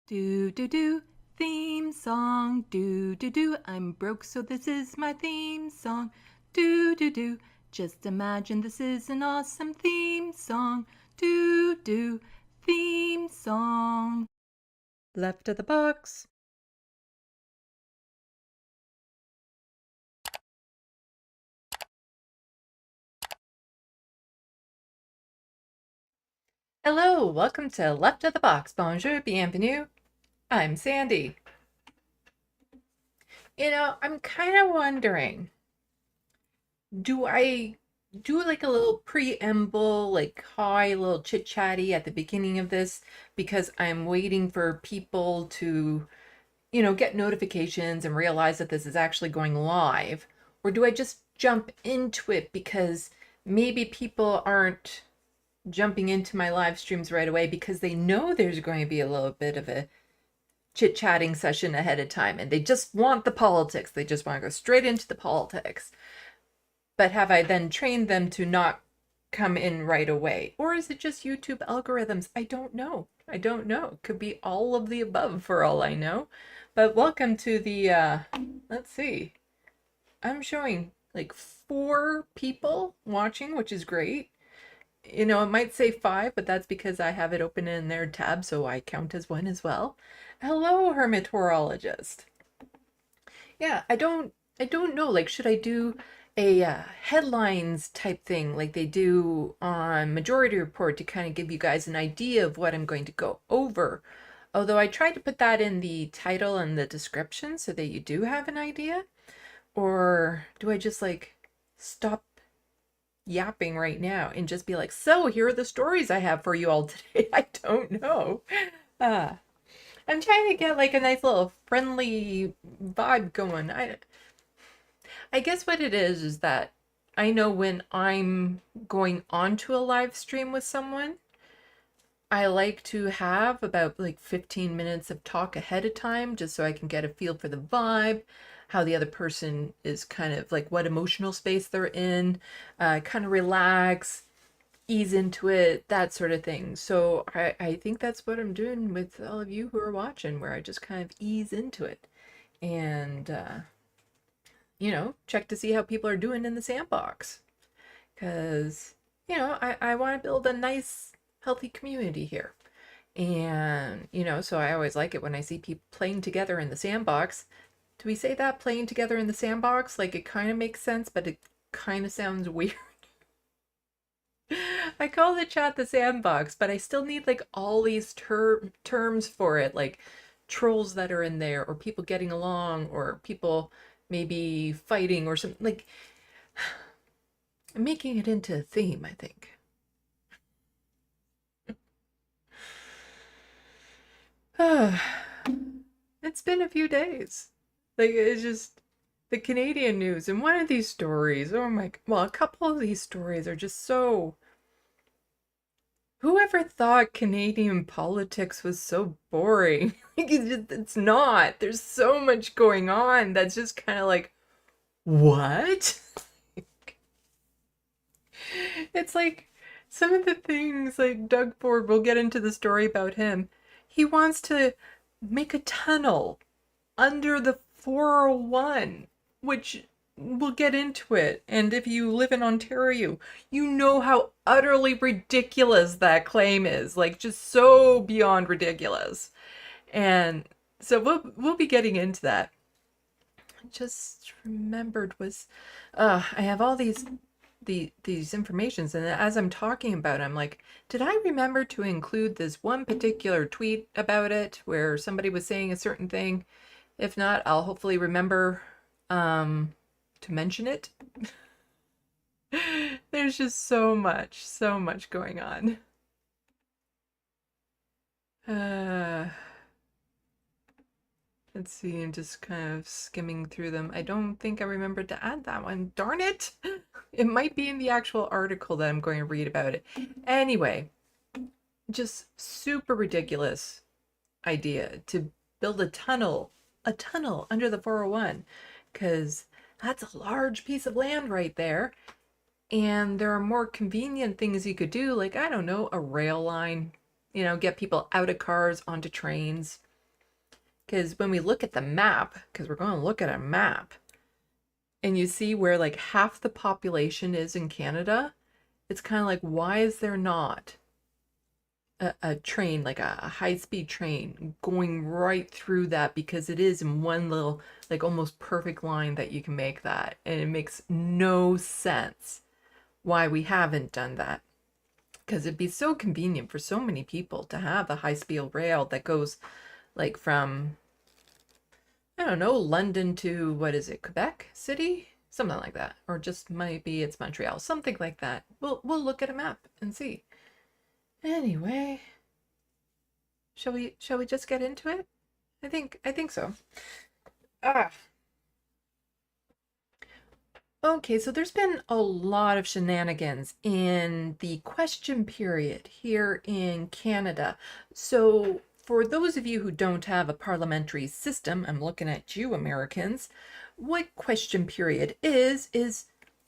Do do do, theme song. Do do do, I'm broke, so this is my theme song. Do do do, just imagine this is an awesome theme song. Do do, theme song. Left of the box. Hello, welcome to Left of the Box. Bonjour, bienvenue. I'm Sandy. I'm kind of wondering, do I do like a little preamble, like hi, a little chit-chatty at the beginning of this because I'm waiting for people to, get notifications and realize that this is actually going live? Or do I just jump into it because maybe people aren't jumping into my live streams right away because they know there's going to be a little bit of a chit-chatting session ahead of time and they just want the politics. They just want to go straight into the politics. But have I then trained them to not come in right away? Or is it just YouTube algorithms? I don't know. It could be all of the above for all I know. But welcome to the, let's see. I'm showing like 4 people watching, which is great. It might say 5, but that's because I have it open in their tab, so I count as 1 as well. Hello, hermetorologist. Yeah, I don't know. Like, should I do a headlines type thing like they do on Majority Report to kind of give you guys an idea of what I'm going to go over? Although I tried to put that in the title and the description so that you do have an idea. Or do I just like stop yapping right now and just be like, so here are the stories I have for you all today? I don't know. I'm trying to get like a nice little friendly vibe going. I guess what it is that I know when I'm going onto a live stream with someone, I like to have about like 15 minutes of talk ahead of time just so I can get a feel for the vibe, how the other person is kind of like what emotional space they're in, kind of relax, ease into it, that sort of thing. So I think that's what I'm doing with all of you who are watching, where I just kind of ease into it and, check to see how people are doing in the sandbox. Because, I want to build a nice, healthy community here. And, so I always like it when I see people playing together in the sandbox. Do we say that, playing together in the sandbox? Like, it kind of makes sense, but it kind of sounds weird. I call the chat the sandbox, but I still need like all these terms for it, like trolls that are in there, or people getting along, or people maybe fighting, or something. Like, making it into a theme, I think. It's been a few days. Like, it's just the Canadian news, and one of these stories, well, a couple of these stories are just so. Whoever thought Canadian politics was so boring? Like, it's not. There's so much going on that's just kind of like, what? It's like some of the things, like Doug Ford, we'll get into the story about him. He wants to make a tunnel under the 401, which we'll get into it. And if you live in Ontario, you know how utterly ridiculous that claim is. Like, just so beyond ridiculous. And so we'll be getting into that. I just remembered I have all these informations, and as I'm talking about it, I'm like, did I remember to include this one particular tweet about it where somebody was saying a certain thing? If not, I'll hopefully remember to mention it. There's just so much going on. Let's see, I'm just kind of skimming through them. I don't think I remembered to add that one. Darn it! It might be in the actual article that I'm going to read about it. Anyway, just super ridiculous idea to build a tunnel under the 401, because that's a large piece of land right there. And there are more convenient things you could do, like, I don't know, a rail line, get people out of cars onto trains. Because when we look at the map, because we're going to look at a map, and you see where like half the population is in Canada, it's kind of like, why is there not a train, like a high-speed train going right through that? Because it is in one little, like almost perfect line that you can make that. And it makes no sense why we haven't done that. Because it'd be so convenient for so many people to have a high-speed rail that goes like from, I don't know, London to, what is it, Quebec City? Something like that. Or just maybe it's Montreal, something like that. We'll look at a map and see. Anyway, shall we just get into it? I think so. Okay, so there's been a lot of shenanigans in the question period here in Canada. So for those of you who don't have a parliamentary system, I'm looking at you Americans, what question period is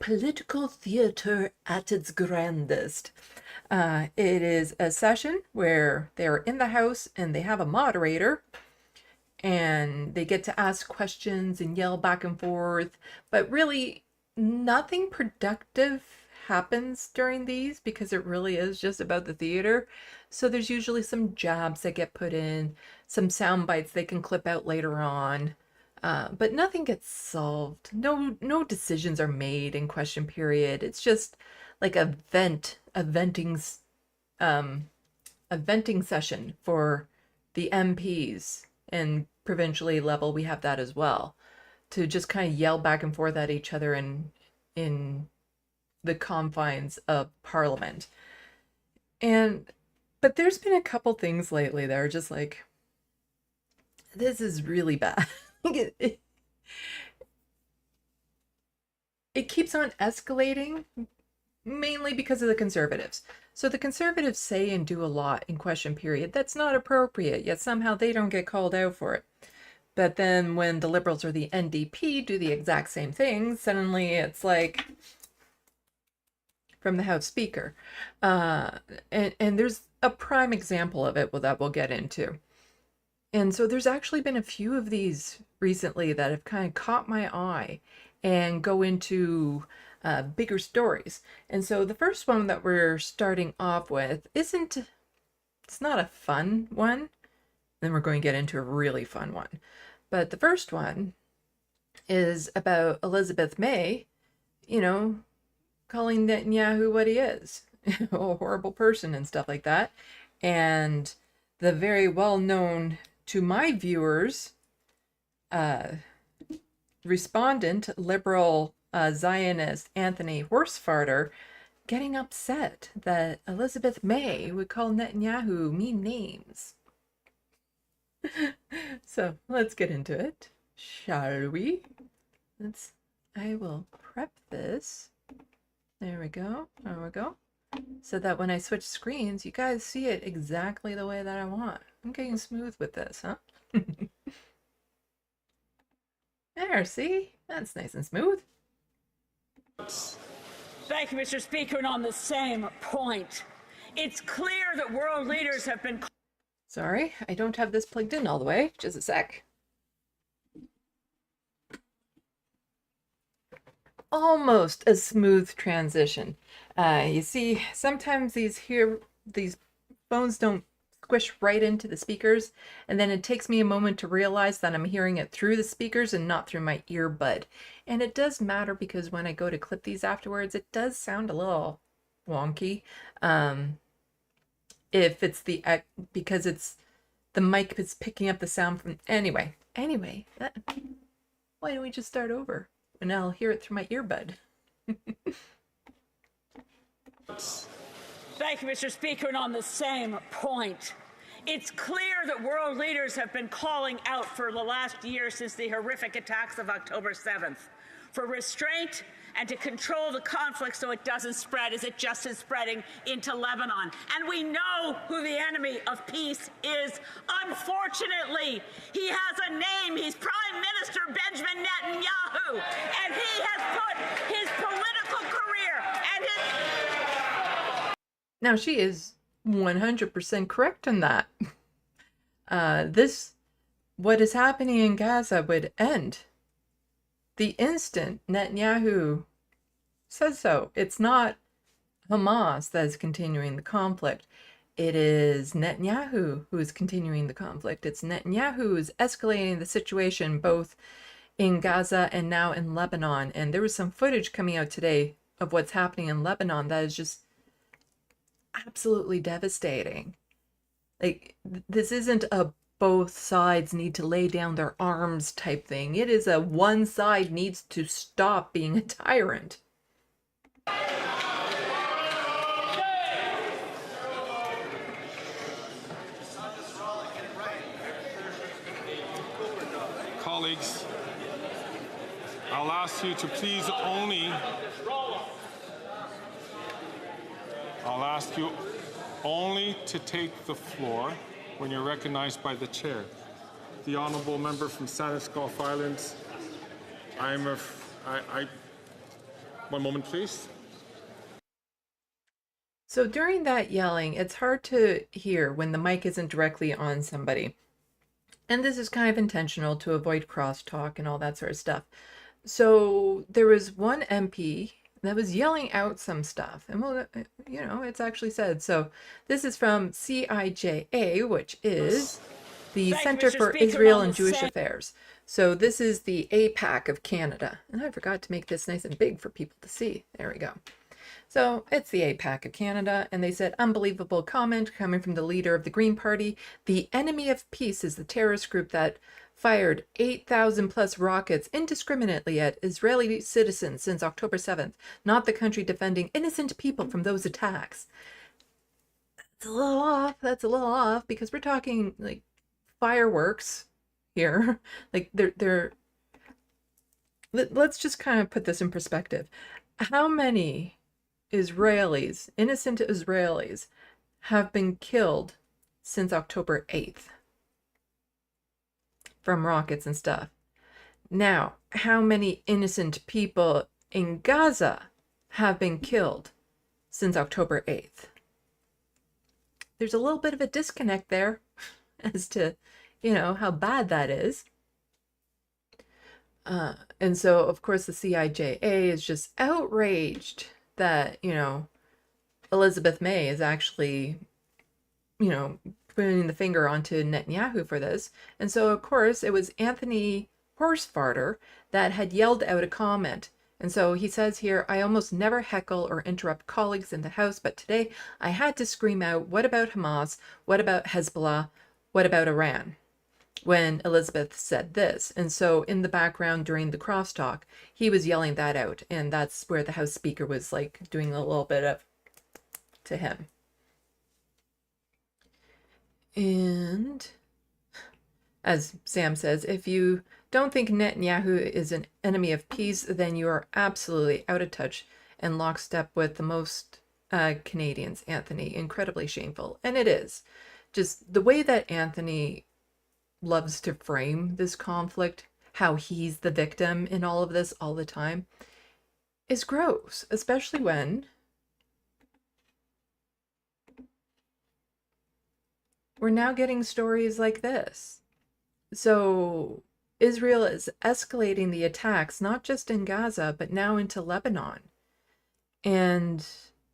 political theater at its grandest. It is a session where they're in the House and they have a moderator and they get to ask questions and yell back and forth, but really nothing productive happens during these because it really is just about the theater. So there's usually some jabs that get put in, some sound bites they can clip out later on. But nothing gets solved. No decisions are made in question period. It's just like a venting session for the MPs, and provincially level we have that as well, to just kind of yell back and forth at each other in the confines of Parliament. But there's been a couple things lately that are just like, this is really bad. It keeps on escalating, mainly because of the Conservatives. So the Conservatives say and do a lot in question period that's not appropriate, yet somehow they don't get called out for it. But then when the Liberals or the NDP do the exact same thing, suddenly it's like from the House Speaker. And there's a prime example of it that we'll get into. And so there's actually been a few of these recently that have kind of caught my eye and go into bigger stories. And so the first one that we're starting off with it's not a fun one. Then we're going to get into a really fun one. But the first one is about Elizabeth May, calling Netanyahu what he is, a horrible person and stuff like that. And the very well-known, to my viewers, respondent, liberal Zionist Anthony Horsefarter, getting upset that Elizabeth May would call Netanyahu mean names. So let's get into it, shall we? I will prep this. There we go. So that when I switch screens, you guys see it exactly the way that I want. I'm getting smooth with this, huh? There, see? That's nice and smooth. Thank you, Mr. Speaker. And on the same point, it's clear that world leaders have been... Sorry, I don't have this plugged in all the way. Just a sec. Almost a smooth transition. You see, sometimes these phones don't squish right into the speakers, and then it takes me a moment to realize that I'm hearing it through the speakers and not through my earbud. And it does matter because when I go to clip these afterwards, it does sound a little wonky. If it's because it's the mic is picking up the sound from anyway, why don't we just start over and I'll hear it through my earbud. Thank you, Mr. Speaker. And on the same point, it's clear that world leaders have been calling out for the last year since the horrific attacks of October 7th for restraint and to control the conflict so it doesn't spread as it just is spreading into Lebanon. And we know who the enemy of peace is. Unfortunately, he has a name. He's Prime Minister Benjamin Netanyahu. And he has put his political career and his... Now, she is 100% correct in that. This what is happening in Gaza would end the instant Netanyahu says so. It's not Hamas that is continuing the conflict. It is Netanyahu who is continuing the conflict. It's Netanyahu who is escalating the situation both in Gaza and now in Lebanon. And there was some footage coming out today of what's happening in Lebanon that is just absolutely devastating. Like, this isn't a both sides need to lay down their arms type thing. It is a one side needs to stop being a tyrant. Colleagues, I'll ask you to please I'll ask you only to take the floor when you're recognized by the chair. The honourable member from Sandbox Islands, one moment please. So during that yelling, it's hard to hear when the mic isn't directly on somebody. And this is kind of intentional to avoid crosstalk and all that sort of stuff. So there was one MP that was yelling out some stuff. And well, it's actually said. So this is from CIJA, which is the Center for Israel and Jewish Affairs. So this is the APAC of Canada. And I forgot to make this nice and big for people to see. There we go. So it's the APAC of Canada, and they said, unbelievable comment coming from the leader of the Green Party. The enemy of peace is the terrorist group that fired 8,000 plus rockets indiscriminately at Israeli citizens since October 7th, not the country defending innocent people from those attacks. That's a little off. That's a little off because we're talking like fireworks here. Like let's just kind of put this in perspective. How many Israelis, innocent Israelis, have been killed since October 8th from rockets and stuff? Now, how many innocent people in Gaza have been killed since October 8th? There's a little bit of a disconnect there as to, how bad that is. And so, of course, the CIJA is just outraged that, Elizabeth May is actually, putting the finger onto Netanyahu for this. And so, of course, it was Anthony Horsefarter that had yelled out a comment. And so he says here, I almost never heckle or interrupt colleagues in the House, but today I had to scream out, what about Hamas? What about Hezbollah? What about Iran? When Elizabeth said this. And so in the background during the crosstalk, he was yelling that out. And that's where the House Speaker was like doing a little bit of to him. And as Sam says, if you don't think Netanyahu is an enemy of peace, then you are absolutely out of touch and lockstep with the most Canadians, Anthony. Incredibly shameful. And it is. Just the way that Anthony loves to frame this conflict, how he's the victim in all of this all the time, is gross, especially when we're now getting stories like this. So Israel is escalating the attacks, not just in Gaza, but now into Lebanon. And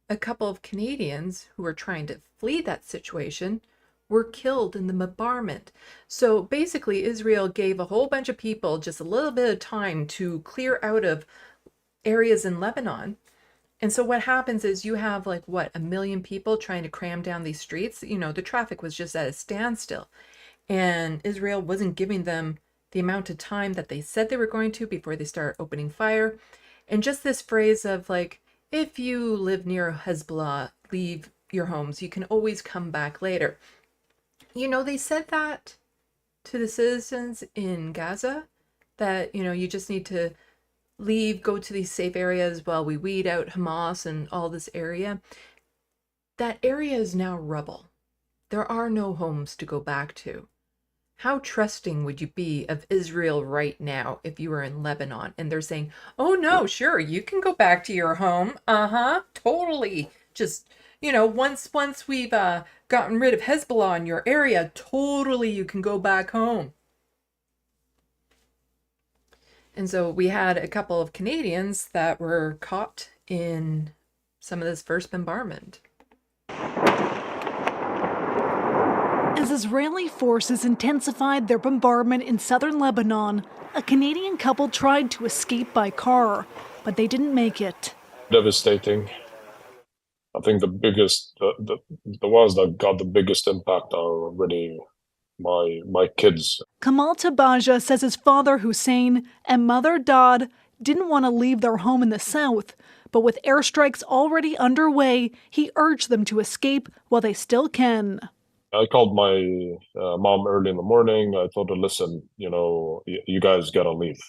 a couple of Canadians who were trying to flee that situation were killed in the bombardment. So basically, Israel gave a whole bunch of people just a little bit of time to clear out of areas in Lebanon. And so what happens is you have like, what, 1 million people trying to cram down these streets? The traffic was just at a standstill. And Israel wasn't giving them the amount of time that they said they were going to before they start opening fire. And just this phrase of like, if you live near Hezbollah, leave your homes. You can always come back later. They said that to the citizens in Gaza, that, you just need to leave, go to these safe areas while we weed out Hamas and all this area. That area is now rubble. There are no homes to go back to. How trusting would you be of Israel right now if you were in Lebanon and they're saying, oh no, sure, you can go back to your home. Totally. Just, once we've gotten rid of Hezbollah in your area, totally you can go back home. And so we had a couple of Canadians that were caught in some of this first bombardment. As Israeli forces intensified their bombardment in southern Lebanon, a Canadian couple tried to escape by car, but they didn't make it. Devastating. I think the ones that got the biggest impact are really my kids. Kamal Tabaja says his father Hussein and mother Dad didn't want to leave their home in the south, but with airstrikes already underway, he urged them to escape while they still can. I called my mom early in the morning. I told her, listen, you guys gotta leave.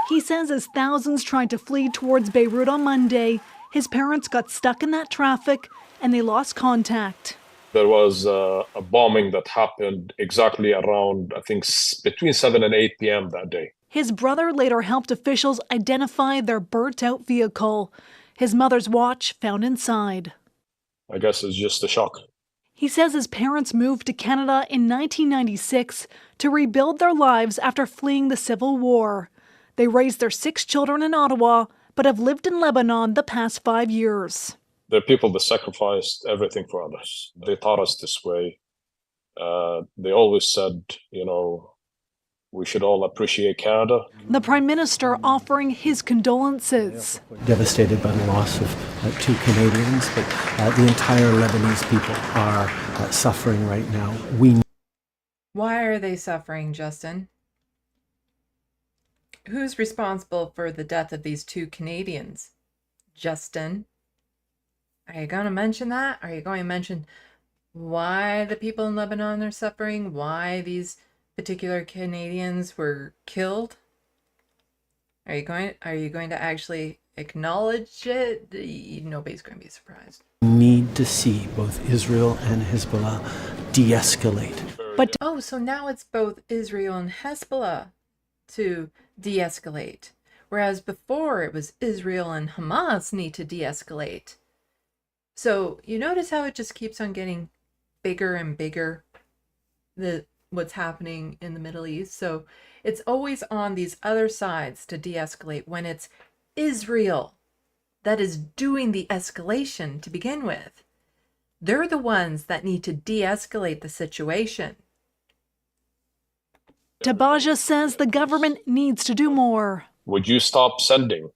He says as thousands tried to flee towards Beirut on Monday, his parents got stuck in that traffic and they lost contact. There was a bombing that happened exactly around, I think, between 7 and 8 p.m. that day. His brother later helped officials identify their burnt-out vehicle. His mother's watch found inside. I guess it's just a shock. He says his parents moved to Canada in 1996 to rebuild their lives after fleeing the Civil War. They raised their 6 children in Ottawa, but have lived in Lebanon the past 5 years. They're people that sacrificed everything for others. They taught us this way. They always said, we should all appreciate Canada. The Prime Minister offering his condolences. Devastated by the loss of 2 Canadians, but the entire Lebanese people are suffering right now. Why are they suffering, Justin? Who's responsible for the death of these 2 Canadians? Justin? Are you going to mention that? Are you going to mention why the people in Lebanon are suffering? Why these particular Canadians were killed? Are you going to actually acknowledge it? Nobody's going to be surprised. Need to see both Israel and Hezbollah de-escalate. So now it's both Israel and Hezbollah to de-escalate, whereas before it was Israel and Hamas need to de-escalate. So you notice how it just keeps on getting bigger and bigger, what's happening in the Middle East. So it's always on these other sides to de-escalate when it's Israel that is doing the escalation to begin with. They're the ones that need to de-escalate the situation. Tabaja says the government needs to do more. Would you stop sending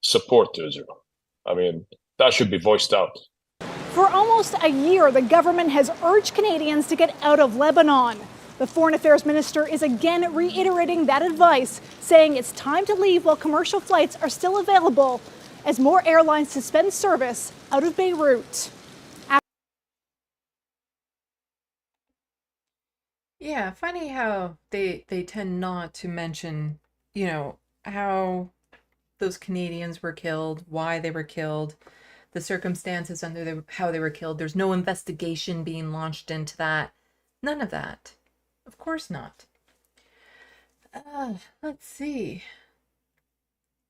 support to Israel? I mean, that should be voiced out. For almost a year, the government has urged Canadians to get out of Lebanon. The Foreign Affairs Minister is again reiterating that advice, saying it's time to leave while commercial flights are still available, as more airlines suspend service out of Beirut. Yeah, funny how they tend not to mention, how those Canadians were killed, why they were killed, the circumstances under how they were killed. There's no investigation being launched into that. None of that. Of course not. Let's see.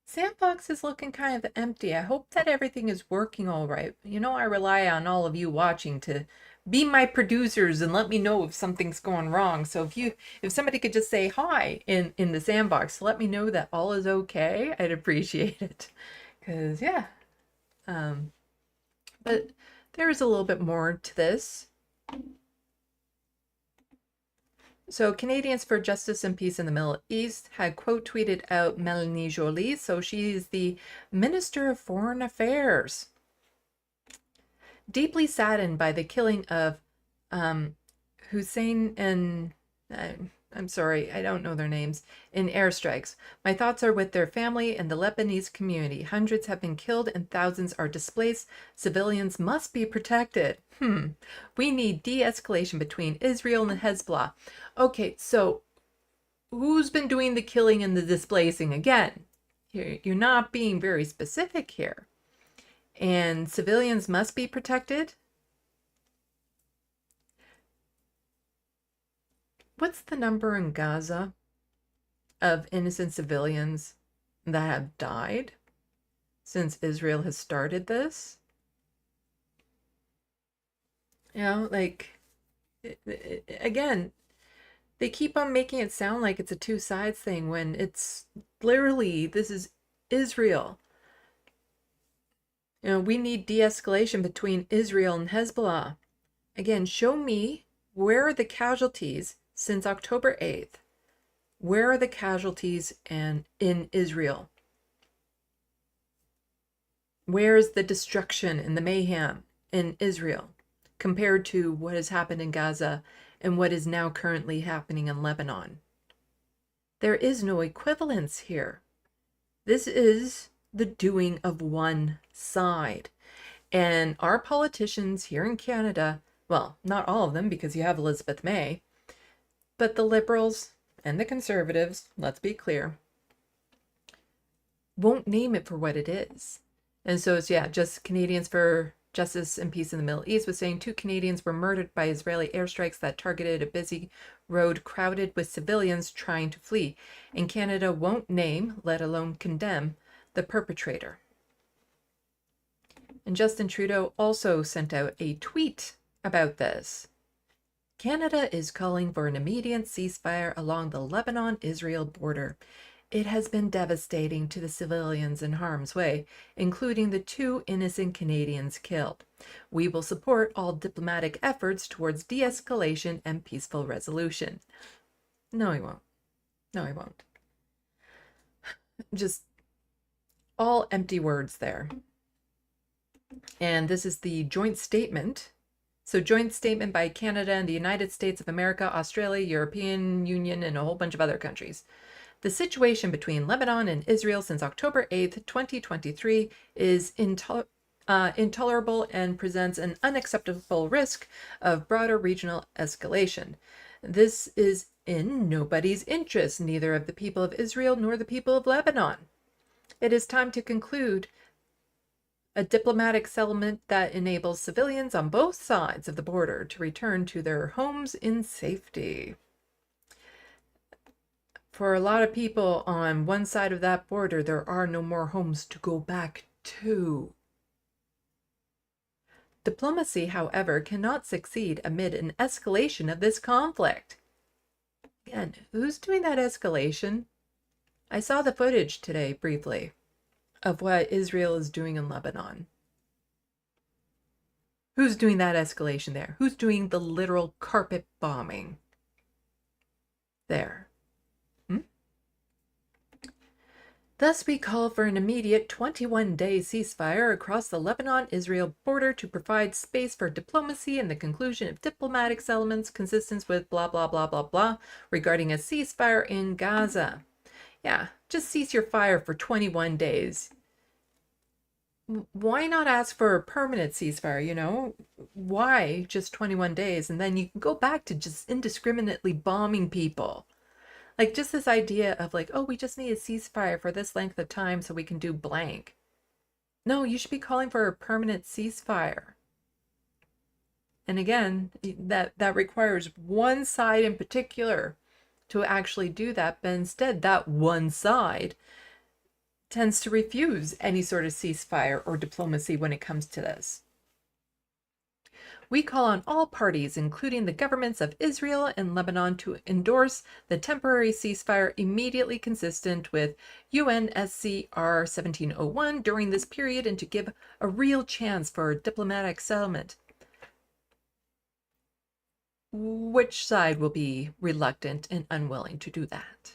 Sandbox is looking kind of empty. I hope that everything is working all right. I rely on all of you watching to be my producers and let me know if something's going wrong. So if somebody could just say hi in the Sandbox, let me know that all is okay, I'd appreciate it. Because yeah. But there's a little bit more to this. So Canadians for Justice and Peace in the Middle East had quote tweeted out Melanie Joly. So she's the Minister of Foreign Affairs. Deeply saddened by the killing of Hussein and I'm sorry, I don't know their names, in airstrikes. My thoughts are with their family and the Lebanese community. Hundreds have been killed and thousands are displaced. Civilians must be protected. We need de-escalation between Israel and Hezbollah. Okay, so who's been doing the killing and the displacing again? You're not being very specific here. And civilians must be protected. What's the number in Gaza of innocent civilians that have died since Israel has started this? Again, They keep on making it sound like it's a two sides thing when it's literally, this is Israel. You know, we need de-escalation between Israel and Hezbollah. Again, show me where are the casualties since October 8th. Where are the casualties in Israel? Where is the destruction and the mayhem in Israel compared to what has happened in Gaza and what is now currently happening in Lebanon? There is no equivalence here. This is the doing of one side. And our politicians here in Canada, well, not all of them because you have Elizabeth May, but the Liberals and the Conservatives, let's be clear, won't name it for what it is. And so it's, yeah, just Canadians for Justice and Peace in the Middle East was saying 2 Canadians were murdered by Israeli airstrikes that targeted a busy road crowded with civilians trying to flee. And Canada won't name, let alone condemn, the perpetrator. And Justin Trudeau also sent out a tweet about this. Canada is calling for an immediate ceasefire along the Lebanon-Israel border. It has been devastating to the civilians in harm's way, including the 2 innocent Canadians killed. We will support all diplomatic efforts towards de-escalation and peaceful resolution. No, he won't. No, he won't. Just all empty words there. And this is the joint statement. So joint statement by Canada and the United States of America, Australia, European Union, and a whole bunch of other countries. The situation between Lebanon and Israel since October 8th, 2023 is intolerable and presents an unacceptable risk of broader regional escalation. This is in nobody's interest, neither of the people of Israel nor the people of Lebanon. It is time to conclude a diplomatic settlement that enables civilians on both sides of the border to return to their homes in safety. For a lot of people on one side of that border, there are no more homes to go back to. Diplomacy, however, cannot succeed amid an escalation of this conflict. Again, who's doing that escalation? I saw the footage today briefly of what Israel is doing in Lebanon. Who's doing that escalation there? Who's doing the literal carpet bombing there? Thus, we call for an immediate 21-day ceasefire across the Lebanon-Israel border to provide space for diplomacy and the conclusion of diplomatic settlements consistent with blah, blah, blah, blah, blah, regarding a ceasefire in Gaza. Yeah, just cease your fire for 21 days. Why not ask for a permanent ceasefire, you know? Why just 21 days? And then you can go back to just indiscriminately bombing people. Like, just this idea of like, oh, we just need a ceasefire for this length of time so we can do blank. No, you should be calling for a permanent ceasefire. And again, that requires one side in particular to actually do that. But instead, that one side tends to refuse any sort of ceasefire or diplomacy when it comes to this. We call on all parties, including the governments of Israel and Lebanon, to endorse the temporary ceasefire immediately consistent with UNSCR 1701 during this period and to give a real chance for a diplomatic settlement. Which side will be reluctant and unwilling to do that?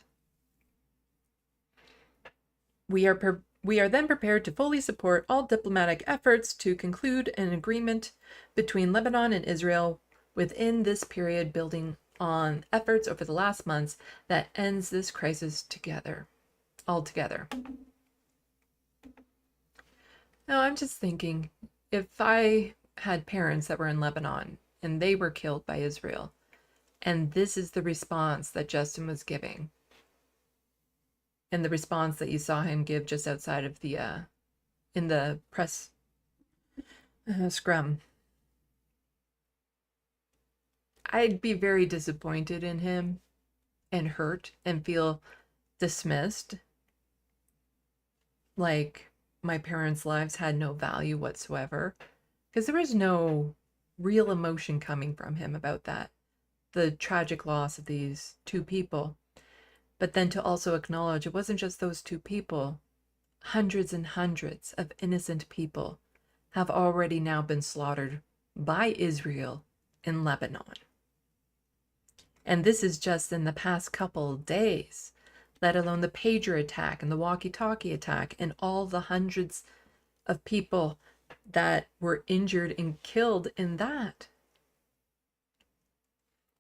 We are then prepared to fully support all diplomatic efforts to conclude an agreement between Lebanon and Israel within this period, building on efforts over the last months that ends this crisis altogether. Now, I'm just thinking, if I had parents that were in Lebanon and they were killed by Israel, and this is the response that Justin was giving, and the response that you saw him give just outside of the, in the press scrum, I'd be very disappointed in him and hurt and feel dismissed. Like my parents' lives had no value whatsoever. Because there was no real emotion coming from him about that. the tragic loss of these two people, but then to also acknowledge it wasn't just those two people. Hundreds and hundreds of innocent people have already now been slaughtered by Israel in Lebanon. And this is just in the past couple of days, let alone the pager attack and the walkie-talkie attack and all the hundreds of people that were injured and killed in that.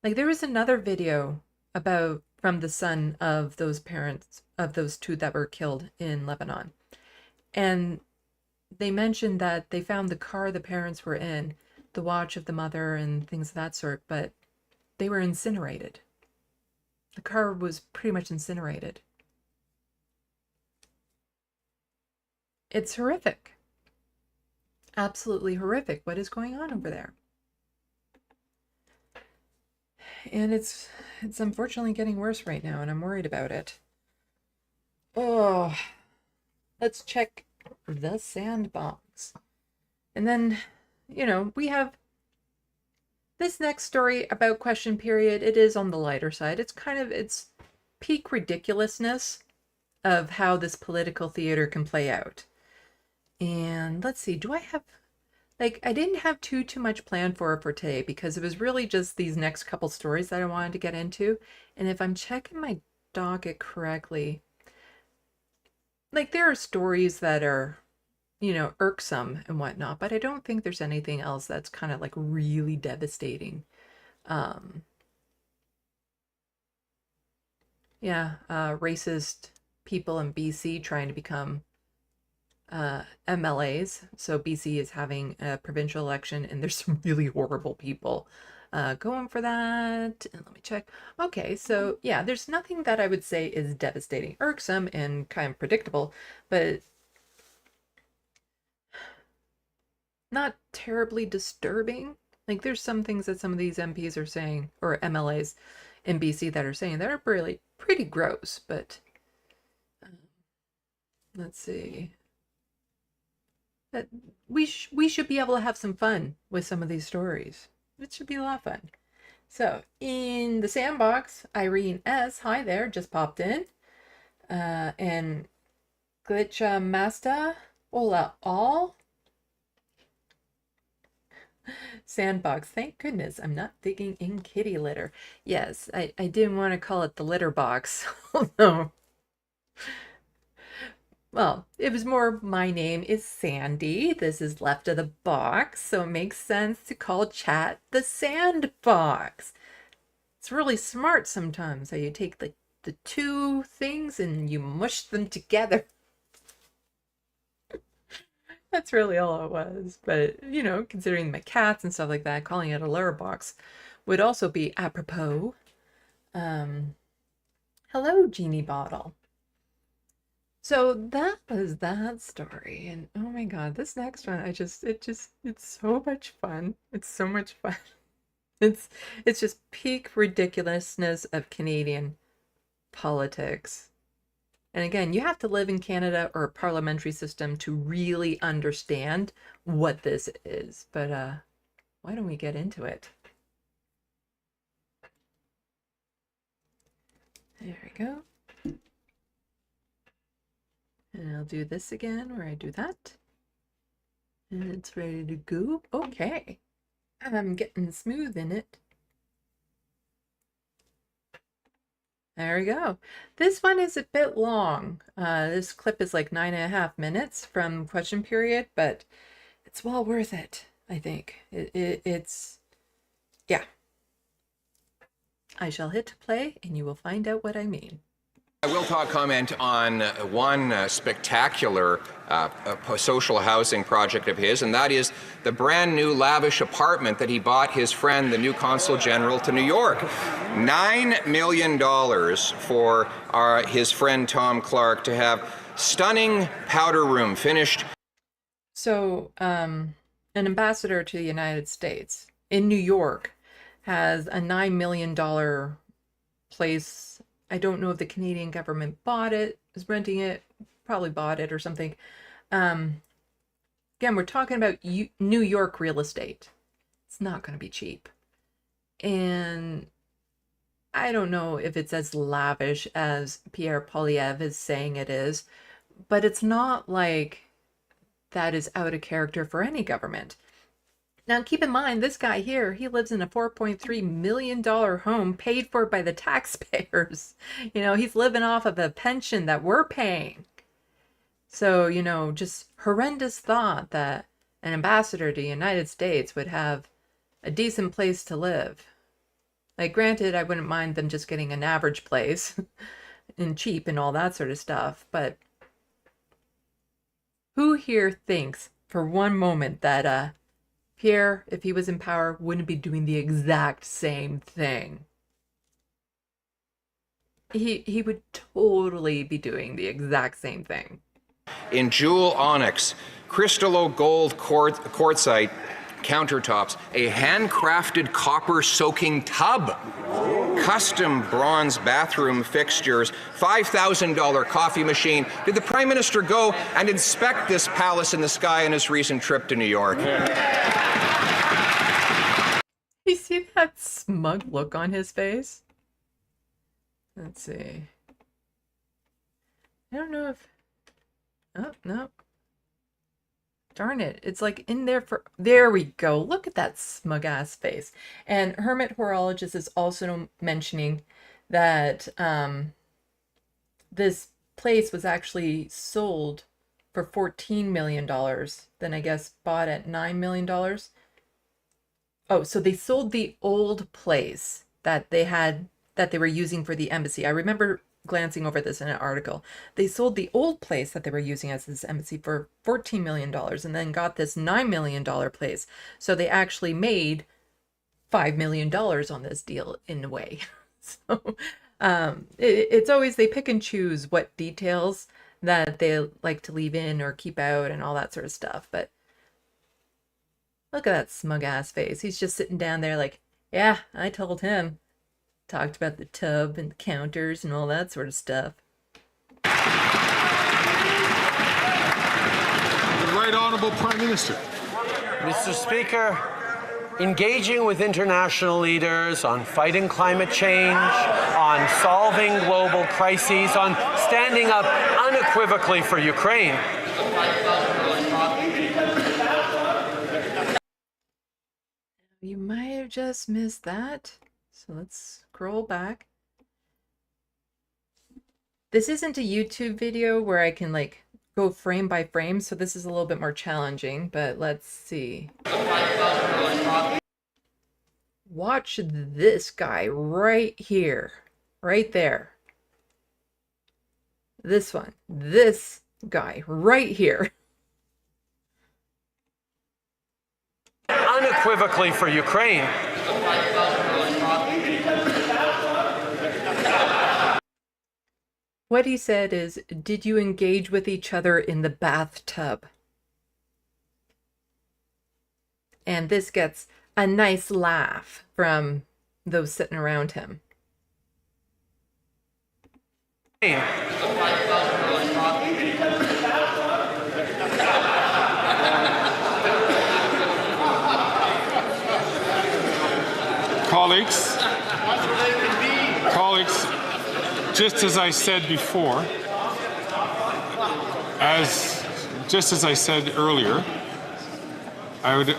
Like, there was another video from the son of those parents, of those two that were killed in Lebanon. And they mentioned that they found the car the parents were in, the watch of the mother and things of that sort, but they were incinerated. The car was pretty much incinerated. It's horrific. Absolutely horrific what is going on over there. And it's unfortunately getting worse right now, and I'm worried about it. Oh, let's check the Sandbox. And then, we have this next story about question period. It is on the lighter side. It's peak ridiculousness of how this political theater can play out. And let's see, do I have... I didn't have too much planned for today because it was really just these next couple stories that I wanted to get into. And if I'm checking my docket correctly, there are stories that are, irksome and whatnot, but I don't think there's anything else that's kind of really devastating. Racist people in BC trying to become MLAs. So BC is having a provincial election and there's some really horrible people going for that. And let me check. Okay, so yeah, there's nothing that I would say is devastating, irksome, and kind of predictable, but not terribly disturbing. There's some things that some of these MPs are saying, or MLAs in BC that are saying that are really pretty gross, but let's see. But we should be able to have some fun with some of these stories. It should be a lot of fun. So, in the Sandbox, Irene S., hi there, just popped in. And Glitcha Masta, hola all. Sandbox, thank goodness I'm not digging in kitty litter. Yes, I didn't want to call it the litter box, although... Well, it was more, my name is Sandy. This is Left of the Box, so it makes sense to call chat the Sandbox. It's really smart sometimes how you take the two things and you mush them together. That's really all it was. But, considering my cats and stuff like that, calling it a litter box would also be apropos. Hello, Genie Bottle. So that was that story, and oh my god, this next one, it's so much fun. It's so much fun. It's just peak ridiculousness of Canadian politics. And again, you have to live in Canada or a parliamentary system to really understand what this is. But why don't we get into it? There we go. And I'll do this again where I do that. And it's ready to go. Okay. I'm getting smooth in it. There we go. This one is a bit long. This clip is 9.5 minutes from question period, but it's well worth it, I think. It's, yeah. I shall hit play and you will find out what I mean. I will comment on one spectacular social housing project of his, and that is the brand new lavish apartment that he bought his friend, the new Consul General to New York. $9 million for his friend Tom Clark to have stunning powder room finished. So, an ambassador to the United States in New York has a $9 million place. I don't know if the Canadian government bought it, is renting it, probably bought it or something. Again, we're talking about New York real estate. It's not going to be cheap. And I don't know if it's as lavish as Pierre Poilievre is saying it is, but it's not like that is out of character for any government. Now, keep in mind, this guy here, he lives in a $4.3 million home paid for by the taxpayers. He's living off of a pension that we're paying. So, just horrendous thought that an ambassador to the United States would have a decent place to live. Like, granted, I wouldn't mind them just getting an average place and cheap and all that sort of stuff, but who here thinks for one moment that Pierre, if he was in power, wouldn't be doing the exact same thing? He would totally be doing the exact same thing. In jewel onyx, crystallo gold quartzite countertops, a handcrafted copper soaking tub, custom bronze bathroom fixtures, $5,000 coffee machine. Did the Prime Minister go and inspect this palace in the sky on his recent trip to New York? You see that smug look on his face? Let's see. I don't know if... Oh, no. Darn it. It's like in there for... There we go. Look at that smug ass face. And Hermit Horologist is also mentioning that this place was actually sold for $14 million. Then I guess bought at $9 million. Oh, so they sold the old place that they were using for the embassy. I remember glancing over this in an article. They sold the old place that they were using as this embassy for $14 million and then got this $9 million place. So they actually made $5 million on this deal in a way. So it's always, they pick and choose what details that they like to leave in or keep out and all that sort of stuff. But look at that smug ass face. He's just sitting down there like, yeah, I told him. Talked about the tub and the counters and all that sort of stuff. The Right Honourable Prime Minister. Mr. Speaker, engaging with international leaders on fighting climate change, on solving global crises, on standing up unequivocally for Ukraine. You might have just missed that. So let's scroll back. This isn't a YouTube video where I can like go frame by frame, so this is a little bit more challenging, but let's see. Watch this guy right here, right there. This one, this guy right here. Unequivocally for Ukraine. What he said is, did you engage with each other in the bathtub? And this gets a nice laugh from those sitting around him. Colleagues, just as I said before, just as I said earlier, I would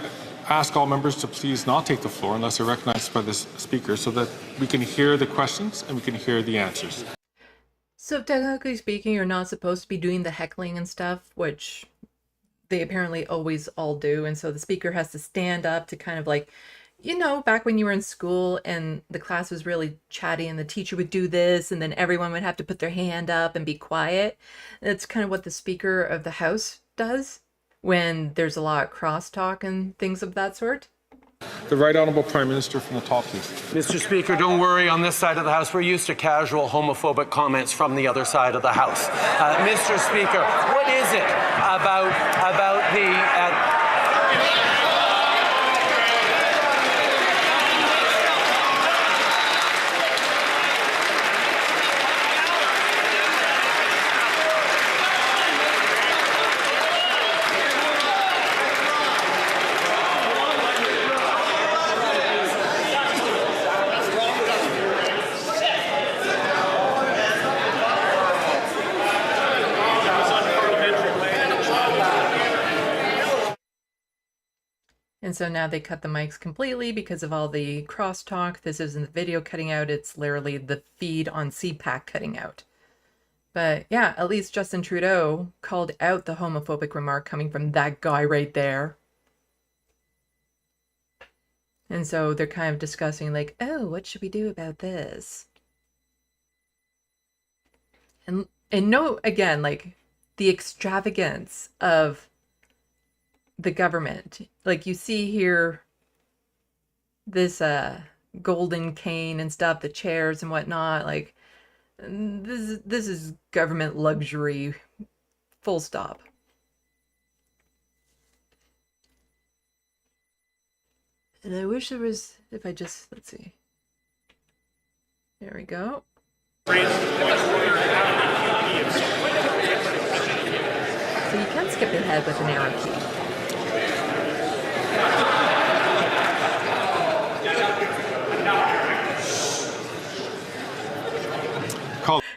ask all members to please not take the floor unless they're recognized by the speaker so that we can hear the questions and we can hear the answers. So technically speaking, you're not supposed to be doing the heckling and stuff, which they apparently always all do. And so the speaker has to stand up to kind of like, you know, back when you were in school and the class was really chatty and the teacher would do this and then everyone would have to put their hand up and be quiet. That's kind of what the Speaker of the House does when there's a lot of crosstalk and things of that sort. The Right Honourable Prime Minister from the top, please. Mr. Speaker, don't worry, on this side of the House, we're used to casual homophobic comments from the other side of the House. Mr. Speaker, what is it about the... And so now they cut the mics completely because of all the crosstalk. This isn't the video cutting out, it's literally the feed on CPAC cutting out. But yeah, at least Justin Trudeau called out the homophobic remark coming from that guy right there. And so they're kind of discussing like, oh, what should we do about this? And no, again, like the extravagance of the government. Like you see here this golden cane and stuff, the chairs and whatnot, like this is government luxury, full stop. And I wish there was, if I just, let's see. There we go. So you can skip ahead with an arrow key.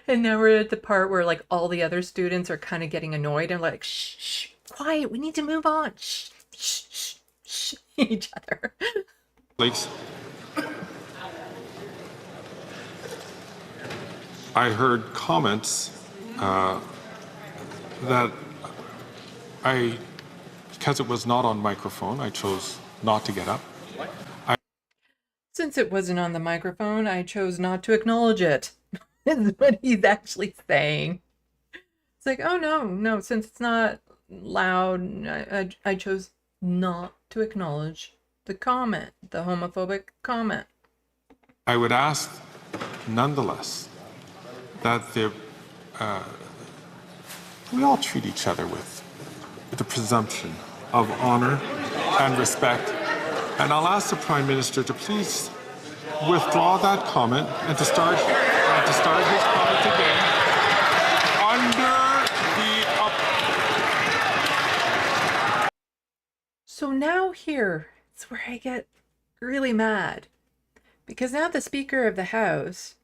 And now we're at the part where like all the other students are kind of getting annoyed and like, shh, shh, quiet, we need to move on. Shh, shh, shh, shh, each other. Please. I heard comments that because it was not on microphone, I chose not to get up. Since it wasn't on the microphone, I chose not to acknowledge it. Is what he's actually saying. It's like, oh no, since it's not loud, I chose not to acknowledge the comment, the homophobic comment. I would ask, nonetheless, that we all treat each other with the presumption of honor and respect. And I'll ask the Prime Minister to please withdraw that comment and to start his comment again under the So now here, it's where I get really mad. Because now the Speaker of the House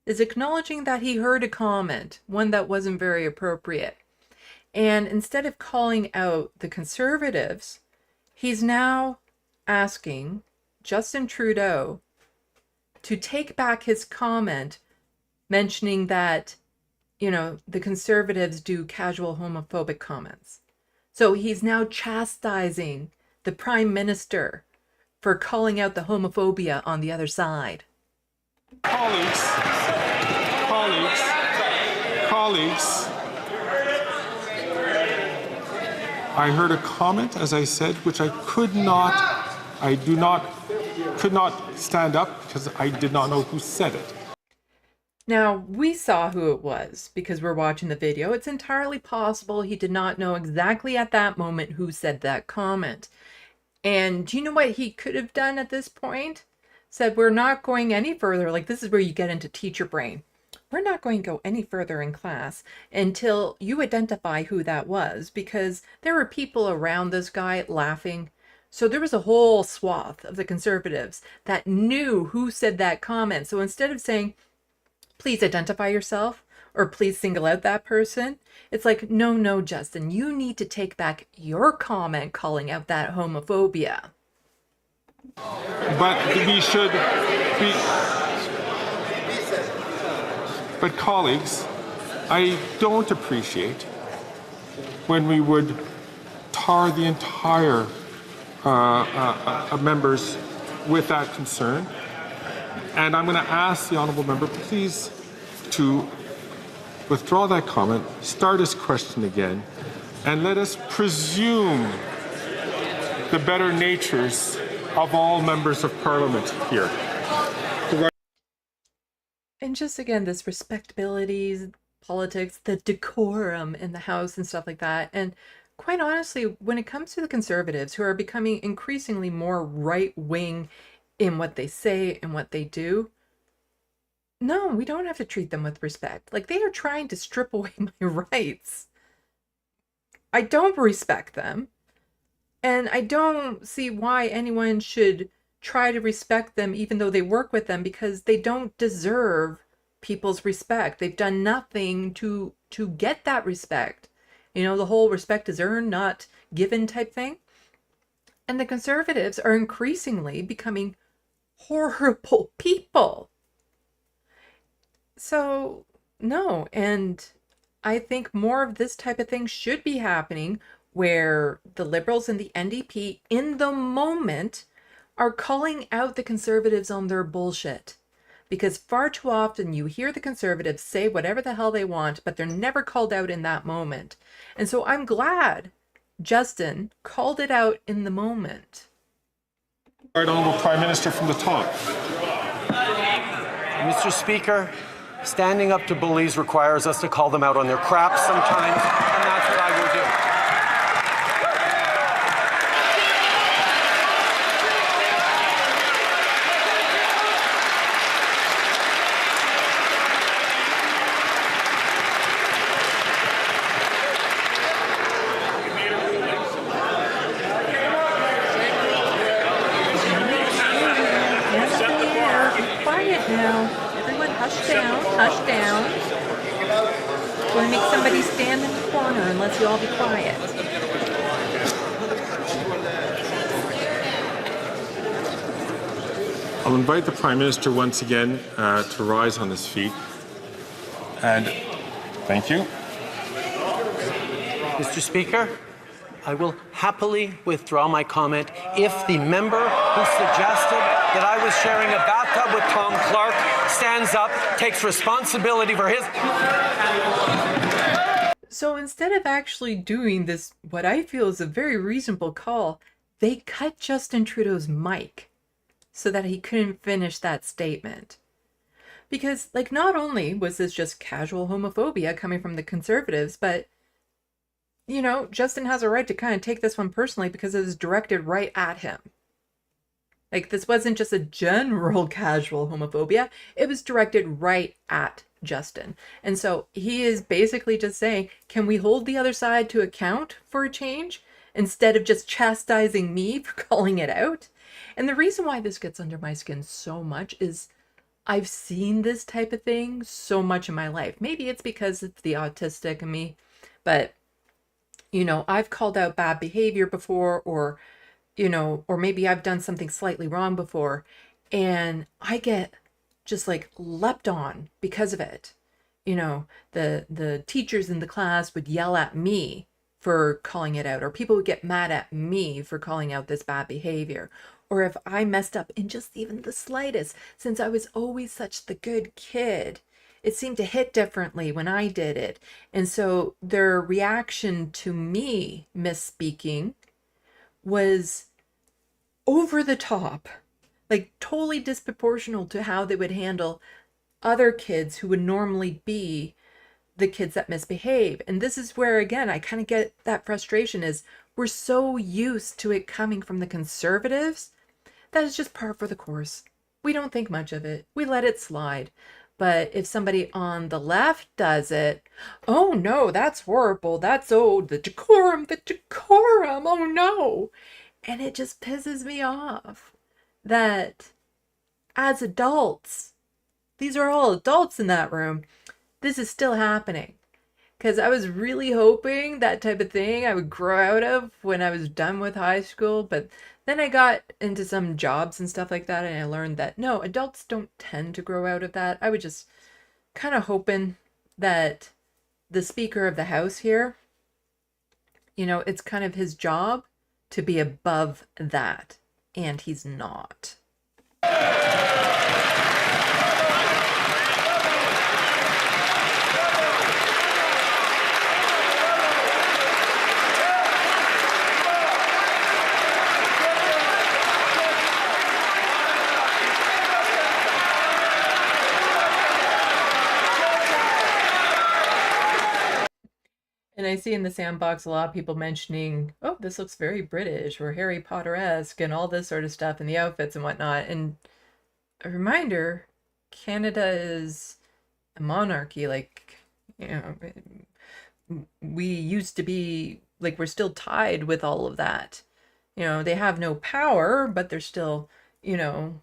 is acknowledging that he heard a comment, one that wasn't very appropriate. And instead of calling out the Conservatives, he's now asking Justin Trudeau to take back his comment mentioning that, you know, the Conservatives do casual homophobic comments. So he's now chastising the Prime Minister for calling out the homophobia on the other side. colleagues. I heard a comment, as I said, which I could not stand up because I did not know who said it. Now, we saw who it was because we're watching the video. It's entirely possible he did not know exactly at that moment who said that comment. And do you know what he could have done at this point? Said, we're not going any further. Like, this is where you get into teacher brain. We're not going to go any further in class until you identify who that was, because there were people around this guy laughing. So there was a whole swath of the Conservatives that knew who said that comment. So instead of saying, please identify yourself, or please single out that person, it's like, no, Justin, you need to take back your comment calling out that homophobia. But we should be... But colleagues, I don't appreciate when we would tar the entire members with that concern. And I'm going to ask the honourable member, please, to withdraw that comment, start his question again, and let us presume the better natures of all members of Parliament here. And just again, this respectability, politics, the decorum in the House and stuff like that. And quite honestly, when it comes to the Conservatives, who are becoming increasingly more right-wing in what they say and what they do, no, we don't have to treat them with respect. Like, they are trying to strip away my rights. I don't respect them. And I don't see why anyone should try to respect them even though they work with them, because they don't deserve people's respect. They've done nothing to get that respect. You know, the whole respect is earned, not given type thing. And the conservatives are increasingly becoming horrible people. So, no. And I think more of this type of thing should be happening where the Liberals and the NDP in the moment are calling out the conservatives on their bullshit. Because far too often you hear the conservatives say whatever the hell they want, but they're never called out in that moment. And so I'm glad Justin called it out in the moment. Right, Honourable Prime Minister from the top. Mr. Speaker, standing up to bullies requires us to call them out on their crap sometimes, and that's what I will do. Quiet now. Everyone hush down, hush down. Going to make somebody stand in the corner unless you all be quiet. I'll invite the Prime Minister once again to rise on his feet. And thank you. Mr. Speaker, I will happily withdraw my comment if the member who suggested that I was sharing a bathtub with Tom Clark stands up, takes responsibility for his... So instead of actually doing this, what I feel is a very reasonable call, they cut Justin Trudeau's mic so that he couldn't finish that statement. Because, like, not only was this just casual homophobia coming from the conservatives, but, you know, Justin has a right to kind of take this one personally because it was directed right at him. Like, this wasn't just a general casual homophobia. It was directed right at Justin. And so he is basically just saying, can we hold the other side to account for a change instead of just chastising me for calling it out? And the reason why this gets under my skin so much is I've seen this type of thing so much in my life. Maybe it's because it's the autistic in me, but, you know, I've called out bad behavior before, or, you know, or maybe I've done something slightly wrong before, and I get just like leapt on because of it. You know, the teachers in the class would yell at me for calling it out, or people would get mad at me for calling out this bad behavior. Or if I messed up in just even the slightest, since I was always such the good kid, it seemed to hit differently when I did it. And so their reaction to me misspeaking was over the top, like totally disproportional to how they would handle other kids who would normally be the kids that misbehave. And this is where, again, I kind of get that frustration is we're so used to it coming from the conservatives that is just par for the course. We don't think much of it. We let it slide. But if somebody on the left does it, oh no, that's horrible. That's, oh, the decorum, oh no. And it just pisses me off that as adults, these are all adults in that room, this is still happening. Because I was really hoping that type of thing I would grow out of when I was done with high school. But then I got into some jobs and stuff like that, and I learned that, no, adults don't tend to grow out of that. I was just kind of hoping that the Speaker of the House here, you know, it's kind of his job to be above that. And he's not. And I see in the Sandbox a lot of people mentioning, oh, this looks very British or Harry Potter-esque and all this sort of stuff and the outfits and whatnot. And a reminder, Canada is a monarchy. Like, you know, we used to be, like, we're still tied with all of that. You know, they have no power, but they're still, you know,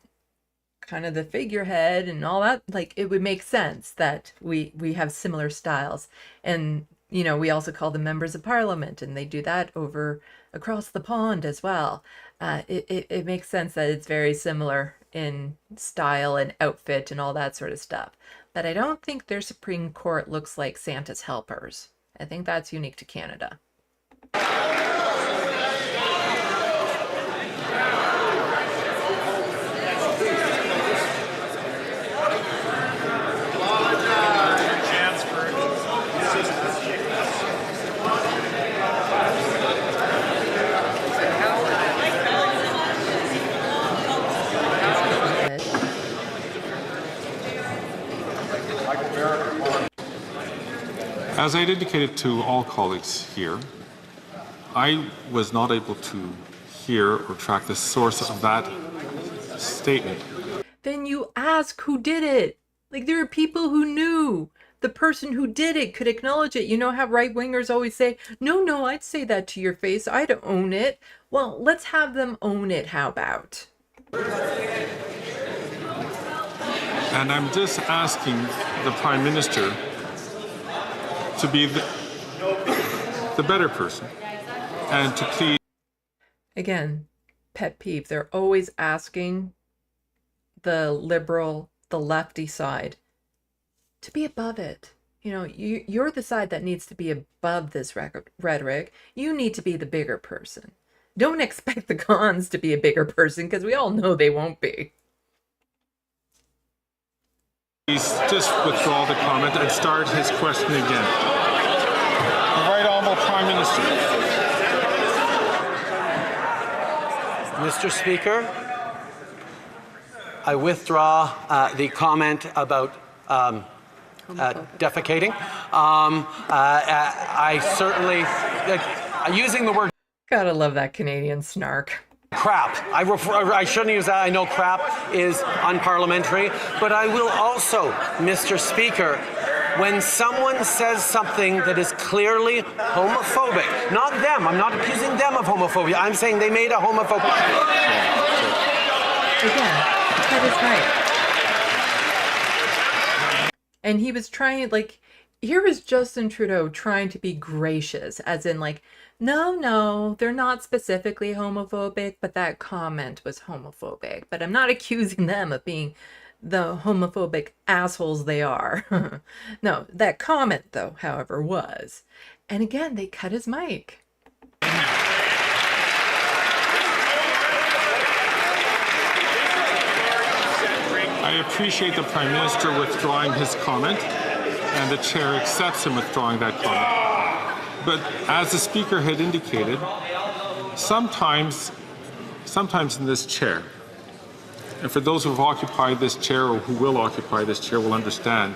kind of the figurehead and all that. Like, it would make sense that we have similar styles. And you know, we also call them members of parliament, and they do that over across the pond as well. It makes sense that it's very similar in style and outfit and all that sort of stuff. But I don't think their Supreme Court looks like Santa's helpers. I think that's unique to Canada. As I had indicated to all colleagues here, I was not able to hear or track the source of that statement. Then you ask who did it. Like, there are people who knew. The person who did it could acknowledge it. You know how right-wingers always say, no, I'd say that to your face. I'd own it. Well, let's have them own it. How about? And I'm just asking the Prime Minister to be the better person and to please. Again, pet peeve. They're always asking the liberal, the lefty side to be above it. You know, you're the side that needs to be above this rhetoric. You need to be the bigger person. Don't expect the cons to be a bigger person, because we all know they won't be. Please just withdraw the comment and start his question again. The Right Honourable Prime Minister. Mr. Speaker, I withdraw the comment about defecating. I certainly, using the word Gotta love that Canadian snark. crap. I shouldn't use that. I know crap is unparliamentary, but I will also, Mr. Speaker, when someone says something that is clearly homophobic, not them, I'm not accusing them of homophobia, I'm saying they made a homophobic. Again, that is right. And he was trying, like, here was Justin Trudeau trying to be gracious, as in, like, no, they're not specifically homophobic, but that comment was homophobic. But I'm not accusing them of being the homophobic assholes they are. No, that comment, though, however, was. And again, they cut his mic. I appreciate the Prime Minister withdrawing his comment, and the Chair accepts him withdrawing that comment. But as the Speaker had indicated, sometimes in this chair, and for those who have occupied this chair or who will occupy this chair will understand,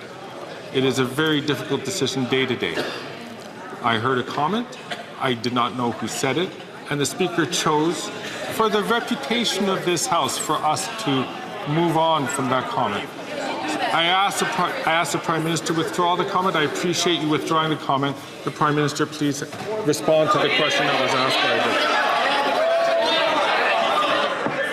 it is a very difficult decision day to day. I heard a comment, I did not know who said it, and the Speaker chose, for the reputation of this House, for us to move on from that comment. I asked the Prime Minister to withdraw the comment. I appreciate you withdrawing the comment. The Prime Minister, please respond to the question that was asked by the...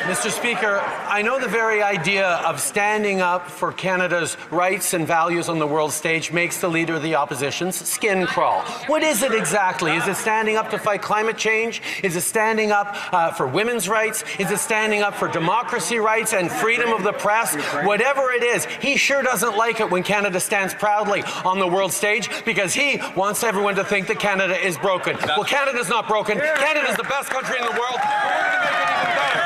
Mr. Speaker, I know the very idea of standing up for Canada's rights and values on the world stage makes the Leader of the Opposition's skin crawl. What is it exactly? Is it standing up to fight climate change? Is it standing up for women's rights? Is it standing up for democracy rights and freedom of the press? Whatever it is, he sure doesn't like it when Canada stands proudly on the world stage, because he wants everyone to think that Canada is broken. Well, Canada's not broken. Canada's the best country in the world. We're going to make it even better.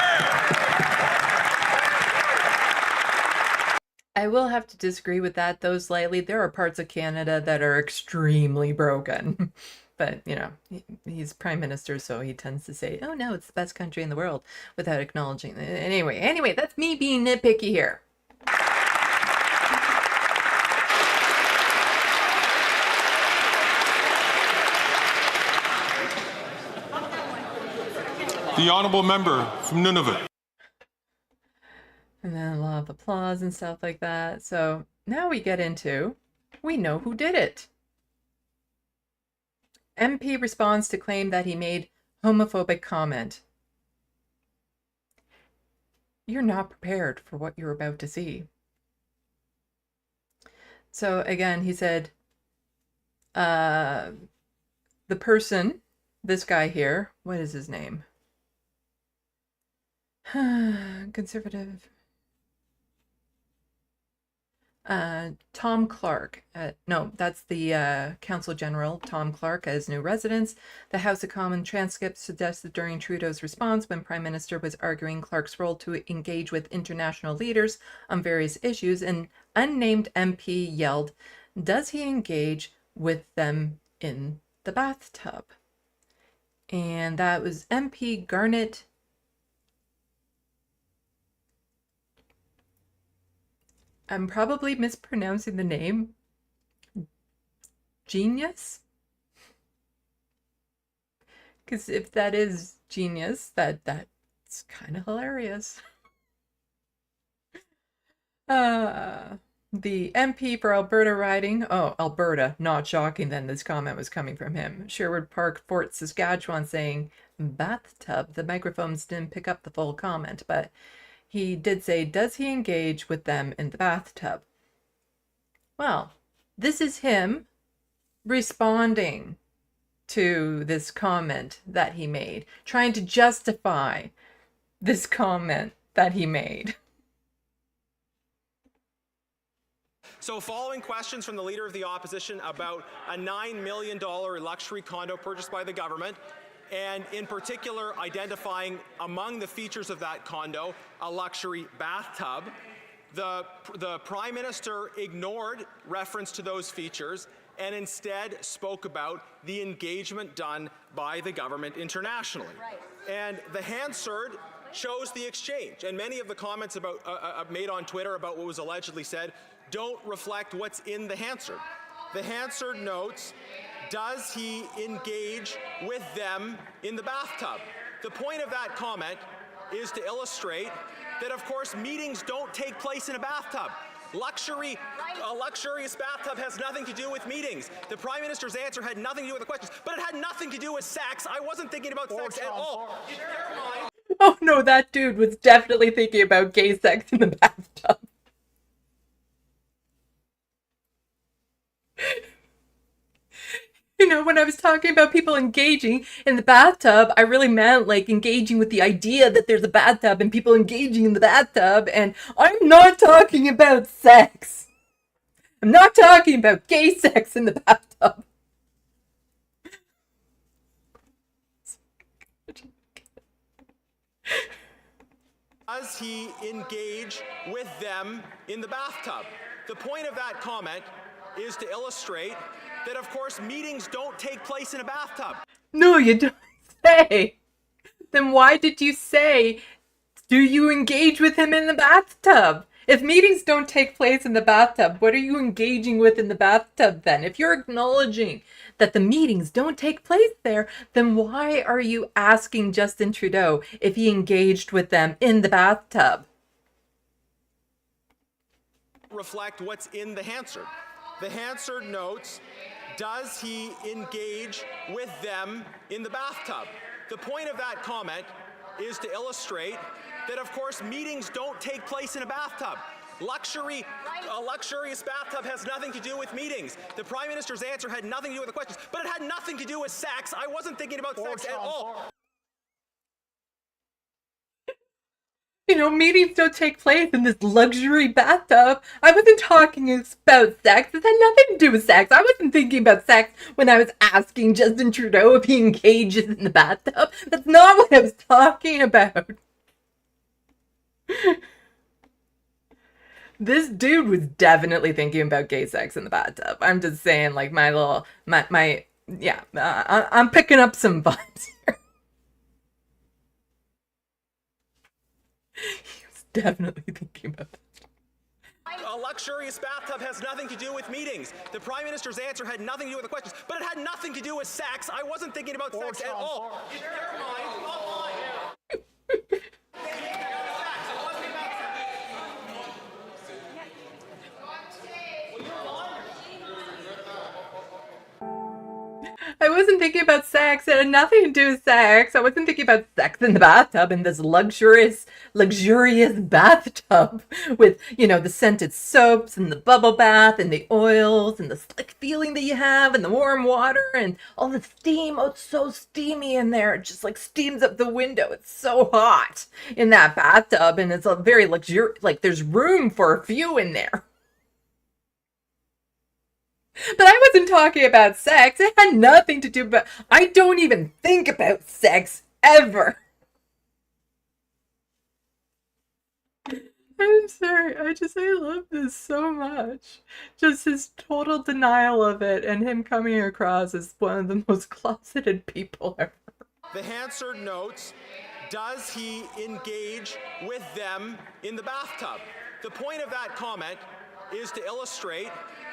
I will have to disagree with that, though, slightly. There are parts of Canada that are extremely broken. But, you know, he's Prime Minister, so he tends to say, oh, no, it's the best country in the world, without acknowledging it. Anyway, that's me being nitpicky here. The Honourable Member from Nunavut. And then a lot of applause and stuff like that. So now we get into, we know who did it. MP responds to claim that he made homophobic comment. You're not prepared for what you're about to see. So again, he said, the person, this guy here, what is his name? Conservative. Tom Clark. No, that's the Counsel General, Tom Clark, as new residents. The House of Commons transcript suggested during Trudeau's response when Prime Minister was arguing Clark's role to engage with international leaders on various issues, an unnamed MP yelled, "Does he engage with them in the bathtub?" And that was MP Garnet. I'm probably mispronouncing the name. Genius? Because if that is genius, that's kind of hilarious. The MP for Alberta riding. Oh, Alberta. Not shocking then this comment was coming from him. Sherwood Park, Fort Saskatchewan, saying bathtub. The microphones didn't pick up the full comment, but he did say, does he engage with them in the bathtub? Well, this is him responding to this comment that he made, trying to justify this comment that he made. So following questions from the Leader of the Opposition about a $9 million luxury condo purchased by the government, and in particular identifying among the features of that condo a luxury bathtub, the Prime Minister ignored reference to those features and instead spoke about the engagement done by the government internationally. Right. And the Hansard shows the exchange, and many of the comments about made on Twitter about what was allegedly said don't reflect what's in the Hansard. The Hansard notes, does he engage with them in the bathtub? The point of that comment is to illustrate that, of course, meetings don't take place in a bathtub. A luxurious bathtub has nothing to do with meetings. The Prime Minister's answer had nothing to do with the questions, but it had nothing to do with sex. I wasn't thinking about sex at all. Oh no, that dude was definitely thinking about gay sex in the bathtub. You know, when I was talking about people engaging in the bathtub, I really meant like engaging with the idea that there's a bathtub and people engaging in the bathtub. And I'm not talking about sex. I'm not talking about gay sex in the bathtub. Does he engage with them in the bathtub? The point of that comment is to illustrate that, of course, meetings don't take place in a bathtub. No, you don't say. Then why did you say, do you engage with him in the bathtub? If meetings don't take place in the bathtub, what are you engaging with in the bathtub then? If you're acknowledging that the meetings don't take place there, then why are you asking Justin Trudeau if he engaged with them in the bathtub? Reflect what's in the Hansard. The Hansard notes, does he engage with them in the bathtub? The point of that comment is to illustrate that, of course, meetings don't take place in a bathtub. A luxurious bathtub has nothing to do with meetings. The Prime Minister's answer had nothing to do with the questions, but it had nothing to do with sex. I wasn't thinking about sex at all. You know, meetings don't take place in this luxury bathtub. I wasn't talking about sex. It had nothing to do with sex. I wasn't thinking about sex when I was asking Justin Trudeau if he engages in the bathtub. That's not what I was talking about. This dude was definitely thinking about gay sex in the bathtub. I'm just saying, like, I'm picking up some vibes here. He was definitely thinking about that. A luxurious bathtub has nothing to do with meetings. The Prime Minister's answer had nothing to do with the questions, but it had nothing to do with sex. I wasn't thinking about sex at all. Never mind. I wasn't thinking about sex. It had nothing to do with sex. I wasn't thinking about sex in the bathtub, in this luxurious bathtub with, the scented soaps and the bubble bath and the oils and the slick feeling that you have and the warm water and all the steam. Oh, it's so steamy in there. It just like steams up the window. It's so hot in that bathtub, and it's a very luxurious, like there's room for a few in there. But I wasn't talking about sex. It had nothing to do with. I don't even think about sex ever. I'm sorry. I love this so much. Just his total denial of it and him coming across as one of the most closeted people ever. The Hansard notes, does he engage with them in the bathtub? The point of that comment is to illustrate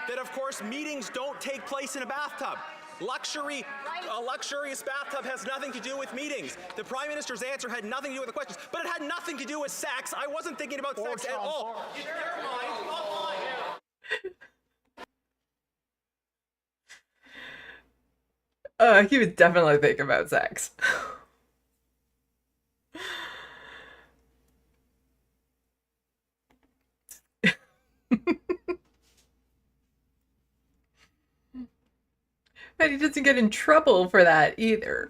that, of course, meetings don't take place in a bathtub. A luxurious bathtub has nothing to do with meetings. The Prime Minister's answer had nothing to do with the questions, but it had nothing to do with sex. I wasn't thinking about sex at all. Never mind, not mine. He was definitely thinking about sex. But he doesn't get in trouble for that either.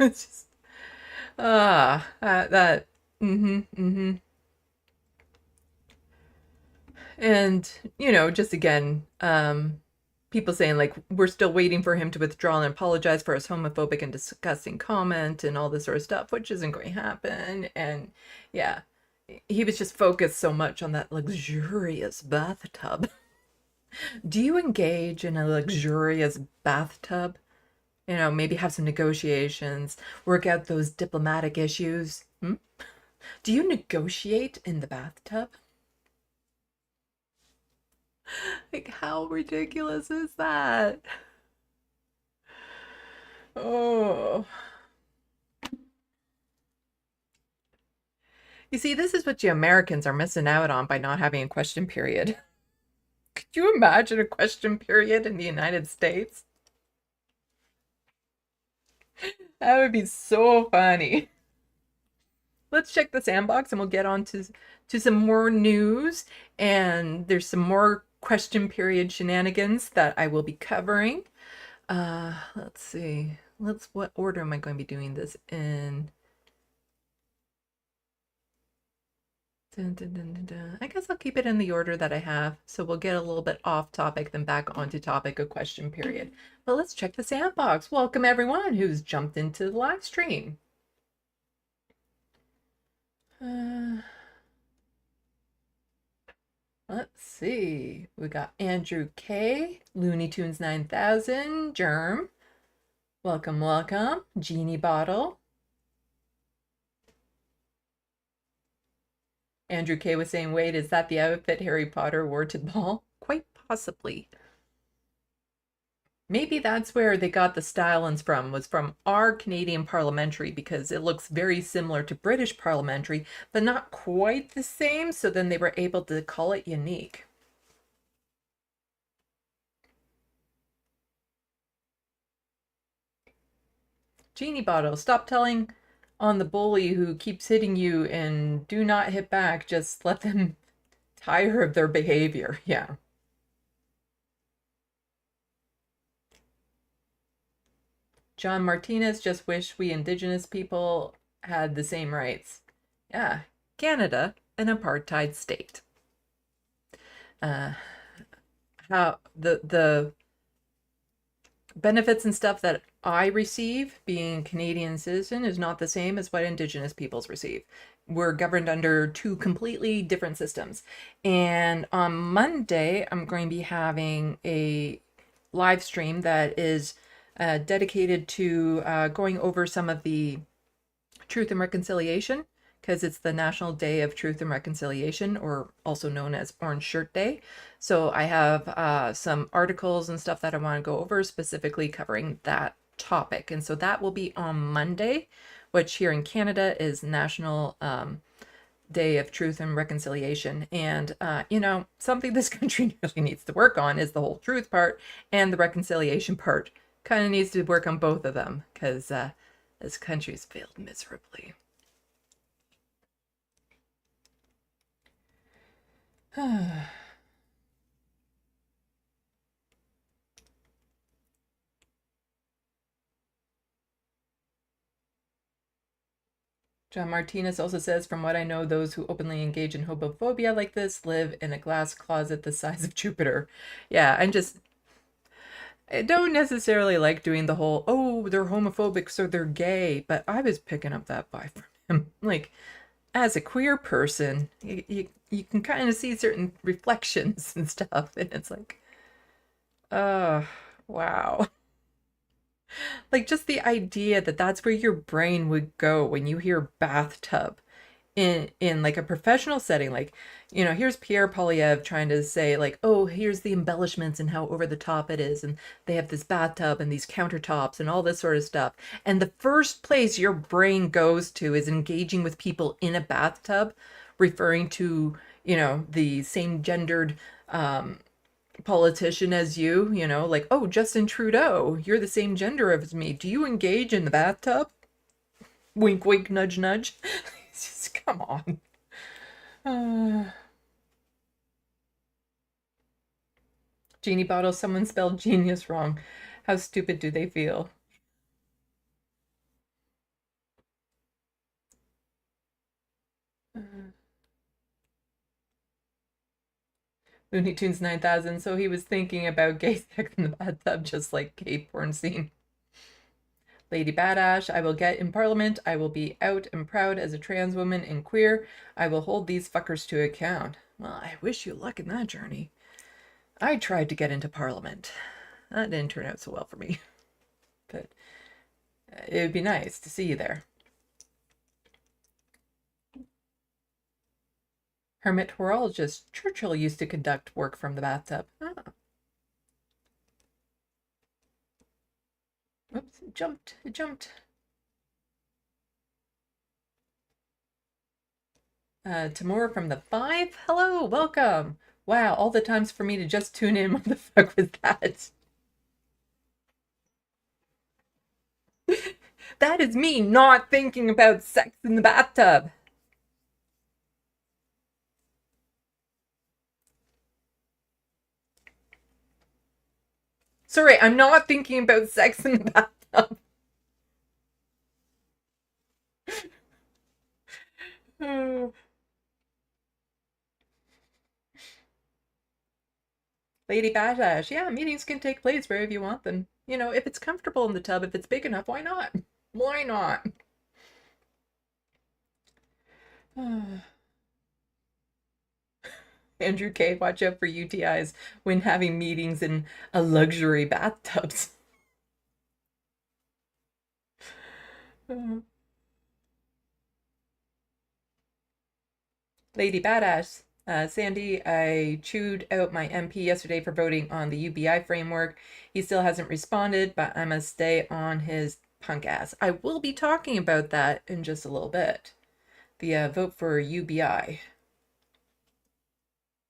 It's just, And, just again, people saying like, we're still waiting for him to withdraw and apologize for his homophobic and disgusting comment and all this sort of stuff, which isn't going to happen. And yeah, he was just focused so much on that luxurious bathtub. Do you engage in a luxurious bathtub? Maybe have some negotiations, work out those diplomatic issues. Do you negotiate in the bathtub? Like, how ridiculous is that? Oh. You see, this is what you Americans are missing out on by not having a question period. Could you imagine a question period in the United States? That would be so funny. Let's check the Sandbox and we'll get on to some more news. And there's some more question period shenanigans that I will be covering. Let's see. What order am I going to be doing this in? I guess I'll keep it in the order that I have. So we'll get a little bit off topic, then back onto topic of question period. But let's check the Sandbox. Welcome everyone who's jumped into the live stream. Let's see. We got Andrew K, Looney Tunes 9000, Germ. Welcome, welcome. Genie Bottle. Andrew K was saying, wait, is that the outfit Harry Potter wore to the ball? Quite possibly. Maybe that's where they got the stylings from, was from our Canadian parliamentary, because it looks very similar to British parliamentary, but not quite the same, so then they were able to call it unique. Genie Bottle, stop telling on the bully who keeps hitting you and do not hit back. Just let them tire of their behavior. Yeah. John Martinez, just wish we Indigenous people had the same rights. Yeah. Canada, an apartheid state. How the benefits and stuff that I receive being Canadian citizen is not the same as what Indigenous peoples receive. We're governed under two completely different systems. And on Monday, I'm going to be having a live stream that is dedicated to going over some of the Truth and Reconciliation, because it's the National Day of Truth and Reconciliation, or also known as Orange Shirt Day. So I have some articles and stuff that I want to go over specifically covering that topic. And so that will be on Monday, which here in Canada is National Day of Truth and Reconciliation. And, something this country really needs to work on is the whole truth part and the reconciliation part kind of needs to work on both of them because this country's failed miserably. John Martinez also says, from what I know, those who openly engage in homophobia like this live in a glass closet the size of Jupiter. Yeah, I don't necessarily like doing the whole, oh, they're homophobic, so they're gay, but I was picking up that vibe from him. Like, as a queer person, you can kind of see certain reflections and stuff, and it's like, wow. Like, just the idea that that's where your brain would go when you hear bathtub in like a professional setting. Like, you know, here's Pierre Polyev trying to say like, oh, here's the embellishments and how over the top it is, and they have this bathtub and these countertops and all this sort of stuff, and the first place your brain goes to is engaging with people in a bathtub, referring to, you know, the same gendered politician as you know, like, oh, Justin Trudeau, you're the same gender as me, do you engage in the bathtub? Wink wink, nudge nudge. Just come on. Genie bottle, someone spelled genius wrong. How stupid do they feel? Looney Tunes 9000, so he was thinking about gay sex in the bathtub, just like gay porn scene. Lady Badash, I will get in Parliament. I will be out and proud as a trans woman and queer. I will hold these fuckers to account. Well, I wish you luck in that journey. I tried to get into Parliament. That didn't turn out so well for me. But it would be nice to see you there. Hermitologist, Churchill used to conduct work from the bathtub. Oh. Oops, it jumped. Tamora from the 5. Hello, welcome. Wow, all the times for me to just tune in. What the fuck was that? That is me not thinking about sex in the bathtub. Sorry, I'm not thinking about sex in the bathtub. Lady Badash, yeah, meetings can take place wherever you want them. You know, if it's comfortable in the tub, if it's big enough, why not? Why not? Andrew K., watch out for UTIs when having meetings in a luxury bathtubs. Lady Badass, Sandy, I chewed out my MP yesterday for voting on the UBI framework. He still hasn't responded, but I must stay on his punk ass. I will be talking about that in just a little bit. The vote for UBI.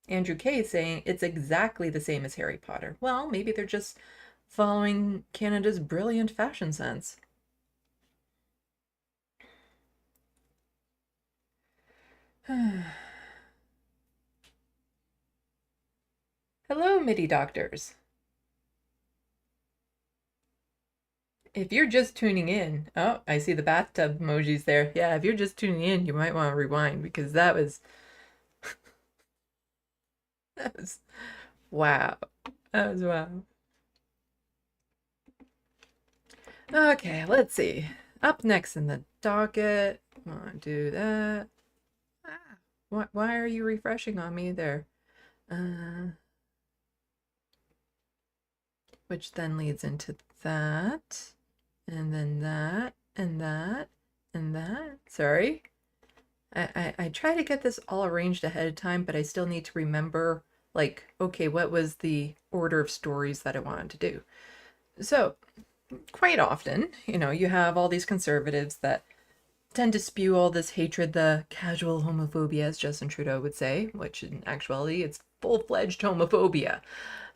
Andrew K. saying it's exactly the same as Harry Potter. Well, maybe they're just following Canada's brilliant fashion sense. Hello, MIDI doctors. If you're just tuning in, oh, I see the bathtub emojis there. Yeah, if you're just tuning in, you might want to rewind because that was that was wow. That was wow. Okay, let's see. Up next in the docket, I want to do that. Why are you refreshing on me there? Which then leads into that, and then that, and that, and that. Sorry. I try to get this all arranged ahead of time, but I still need to remember, like, okay, what was the order of stories that I wanted to do? So, quite often, you know, you have all these conservatives that tend to spew all this hatred, the casual homophobia, as Justin Trudeau would say, which in actuality, it's full-fledged homophobia.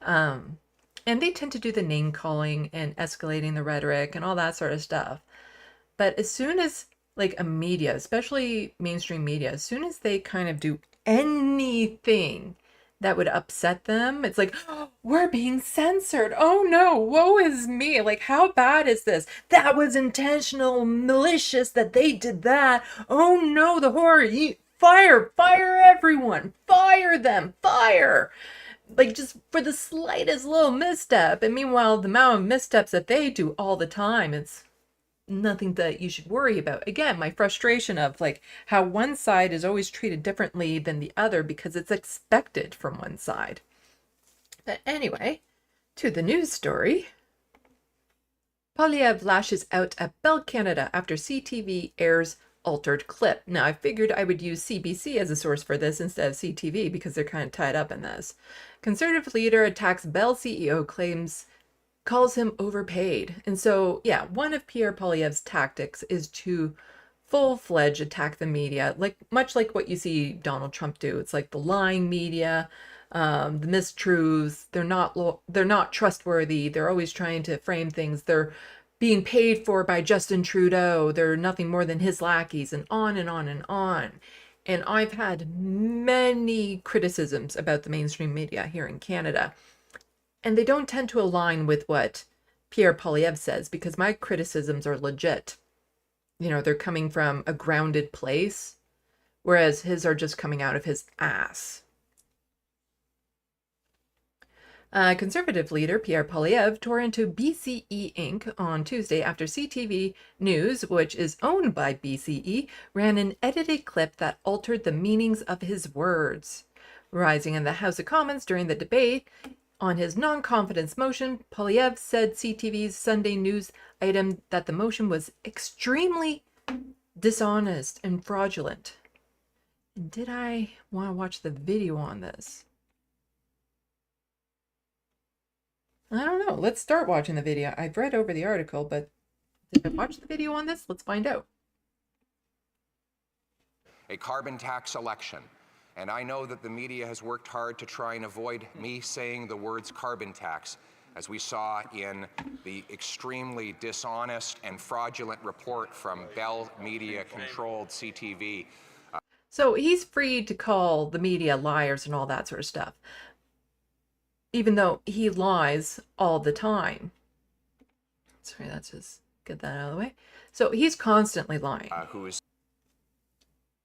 And And they tend to do the name calling and escalating the rhetoric and all that sort of stuff. But as soon as like a media, especially mainstream media, as soon as they kind of do anything that would upset them, it's like, oh, we're being censored. Oh no, woe is me. Like, how bad is this? That was intentional, malicious that they did that. Oh no, the horror. Fire everyone. Fire them. Fire. Like, just for the slightest little misstep. And meanwhile, the amount of missteps that they do all the time, it's nothing that you should worry about. Again, my frustration of like how one side is always treated differently than the other because it's expected from one side. But anyway, to the news story. Poilievre lashes out at Bell Canada after CTV airs altered clip. Now, I figured I would use CBC as a source for this instead of CTV because they're kind of tied up in this. Conservative leader attacks Bell CEO, calls him overpaid. And so, yeah, one of Pierre Poilievre's tactics is to full-fledged attack the media, like much like what you see Donald Trump do. It's like the lying media, the mistruths. They're not trustworthy. They're always trying to frame things. They're being paid for by Justin Trudeau. They're nothing more than his lackeys, and on and on and on. And I've had many criticisms about the mainstream media here in Canada. And they don't tend to align with what Pierre Poilievre says because my criticisms are legit. You know, they're coming from a grounded place, whereas his are just coming out of his ass. Conservative leader Pierre Poilievre tore into BCE Inc. on Tuesday after CTV News, which is owned by BCE, ran an edited clip that altered the meanings of his words. Rising in the House of Commons during the debate on his non-confidence motion, Poilievre said CTV's Sunday news item that the motion was extremely dishonest and fraudulent. And did I want to watch the video on this? I don't know. Let's start watching the video. I've read over the article, but did I watch the video on this? Let's find out. A carbon tax election. And I know that the media has worked hard to try and avoid me saying the words carbon tax, as we saw in the extremely dishonest and fraudulent report from Bell Media-controlled CTV. So he's free to call the media liars and all that sort of stuff, even though he lies all the time. Sorry, let's just get that out of the way. So he's constantly lying.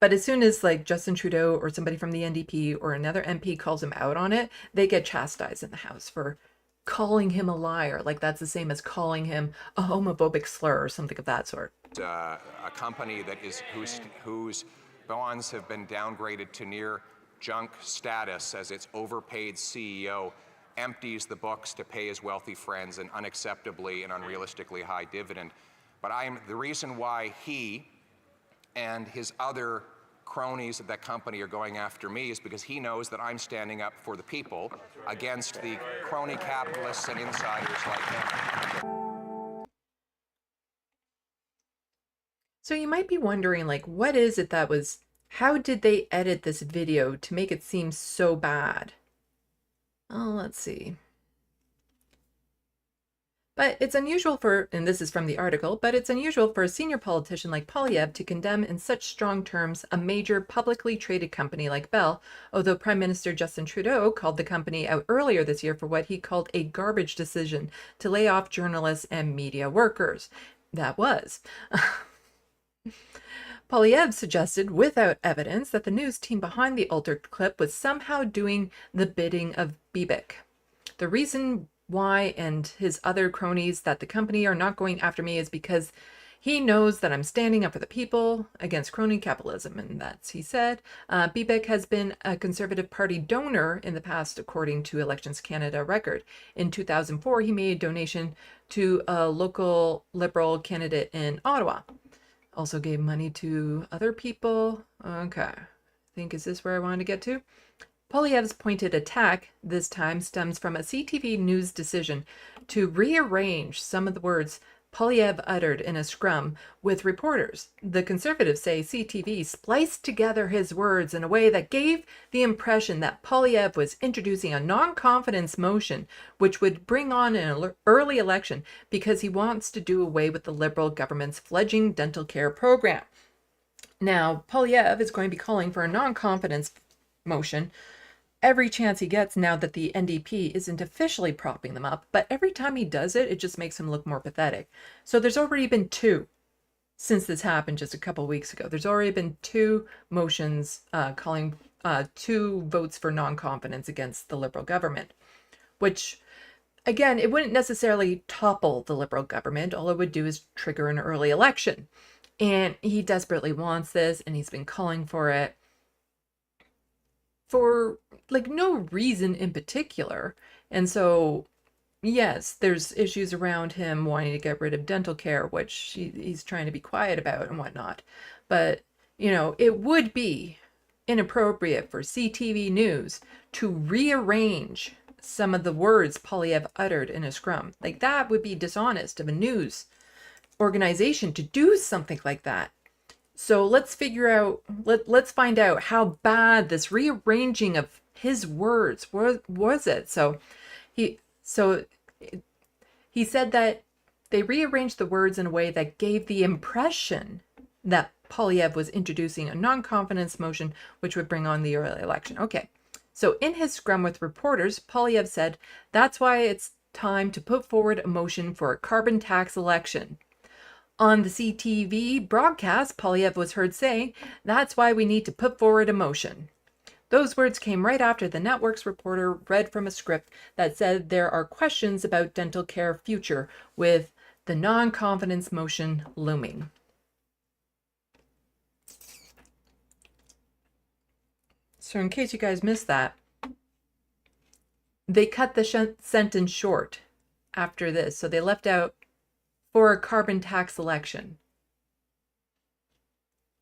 But as soon as like Justin Trudeau or somebody from the NDP or another MP calls him out on it, they get chastised in the House for calling him a liar. Like that's the same as calling him a homophobic slur or something of that sort. A company that is whose bonds have been downgraded to near junk status as its overpaid CEO empties the books to pay his wealthy friends an unacceptably and unrealistically high dividend. But the reason why he and his other cronies of that company are going after me is because he knows that I'm standing up for the people against the crony capitalists and insiders like him. So you might be wondering, like, what is it that was, how did they edit this video to make it seem so bad? Oh, let's see. But it's unusual for, and this is from the article, but it's unusual for a senior politician like Poilievre to condemn in such strong terms a major publicly traded company like Bell, although Prime Minister Justin Trudeau called the company out earlier this year for what he called a garbage decision to lay off journalists and media workers. That was. Poilievre suggested, without evidence, that the news team behind the altered clip was somehow doing the bidding of Bibic. The reason why and his other cronies that the company are not going after me is because he knows that I'm standing up for the people against crony capitalism, and that's, he said. Bibic has been a Conservative Party donor in the past, according to Elections Canada record. In 2004, he made a donation to a local Liberal candidate in Ottawa. Also gave money to other people. Okay, I think, is this where I wanted to get to? Poilievre's pointed attack this time stems from a CTV News decision to rearrange some of the words Polyev uttered in a scrum with reporters. The Conservatives say CTV spliced together his words in a way that gave the impression that Polyev was introducing a non-confidence motion which would bring on an early election because he wants to do away with the Liberal government's fledgling dental care program. Now, Polyev is going to be calling for a non-confidence motion every chance he gets now that the NDP isn't officially propping them up, but every time he does it, it just makes him look more pathetic. So there's already been two since this happened just a couple weeks ago. There's already been two motions calling two votes for non-confidence against the Liberal government, which, again, it wouldn't necessarily topple the Liberal government. All it would do is trigger an early election. And he desperately wants this, and he's been calling for it for like no reason in particular. And so, yes, there's issues around him wanting to get rid of dental care, which he's trying to be quiet about and whatnot. But, you know, it would be inappropriate for CTV News to rearrange some of the words Polyev uttered in a scrum. Like, that would be dishonest of a news organization to do something like that. So let's figure out, let's find out how bad this rearranging of his words was it. So he said that they rearranged the words in a way that gave the impression that Polyev was introducing a non-confidence motion which would bring on the early election. Okay, so in his scrum with reporters, Polyev said, that's why it's time to put forward a motion for a carbon tax election. On the CTV broadcast, Polyev was heard saying, that's why we need to put forward a motion. Those words came right after the network's reporter read from a script that said there are questions about dental care future with the non-confidence motion looming. So in case you guys missed that, they cut the sentence short after this. So they left out for a carbon tax election.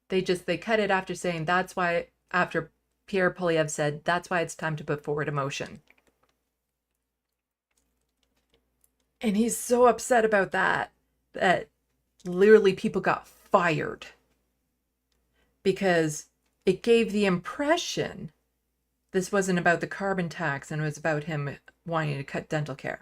They cut it after saying that's why, after Pierre Polyev said, that's why it's time to put forward a motion. And he's so upset about that literally people got fired because it gave the impression this wasn't about the carbon tax and it was about him wanting to cut dental care.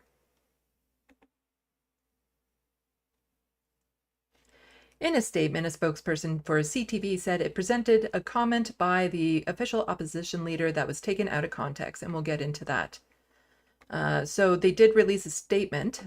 In a statement, a spokesperson for CTV said it presented a comment by the official opposition leader that was taken out of context, and we'll get into that. So they did release a statement.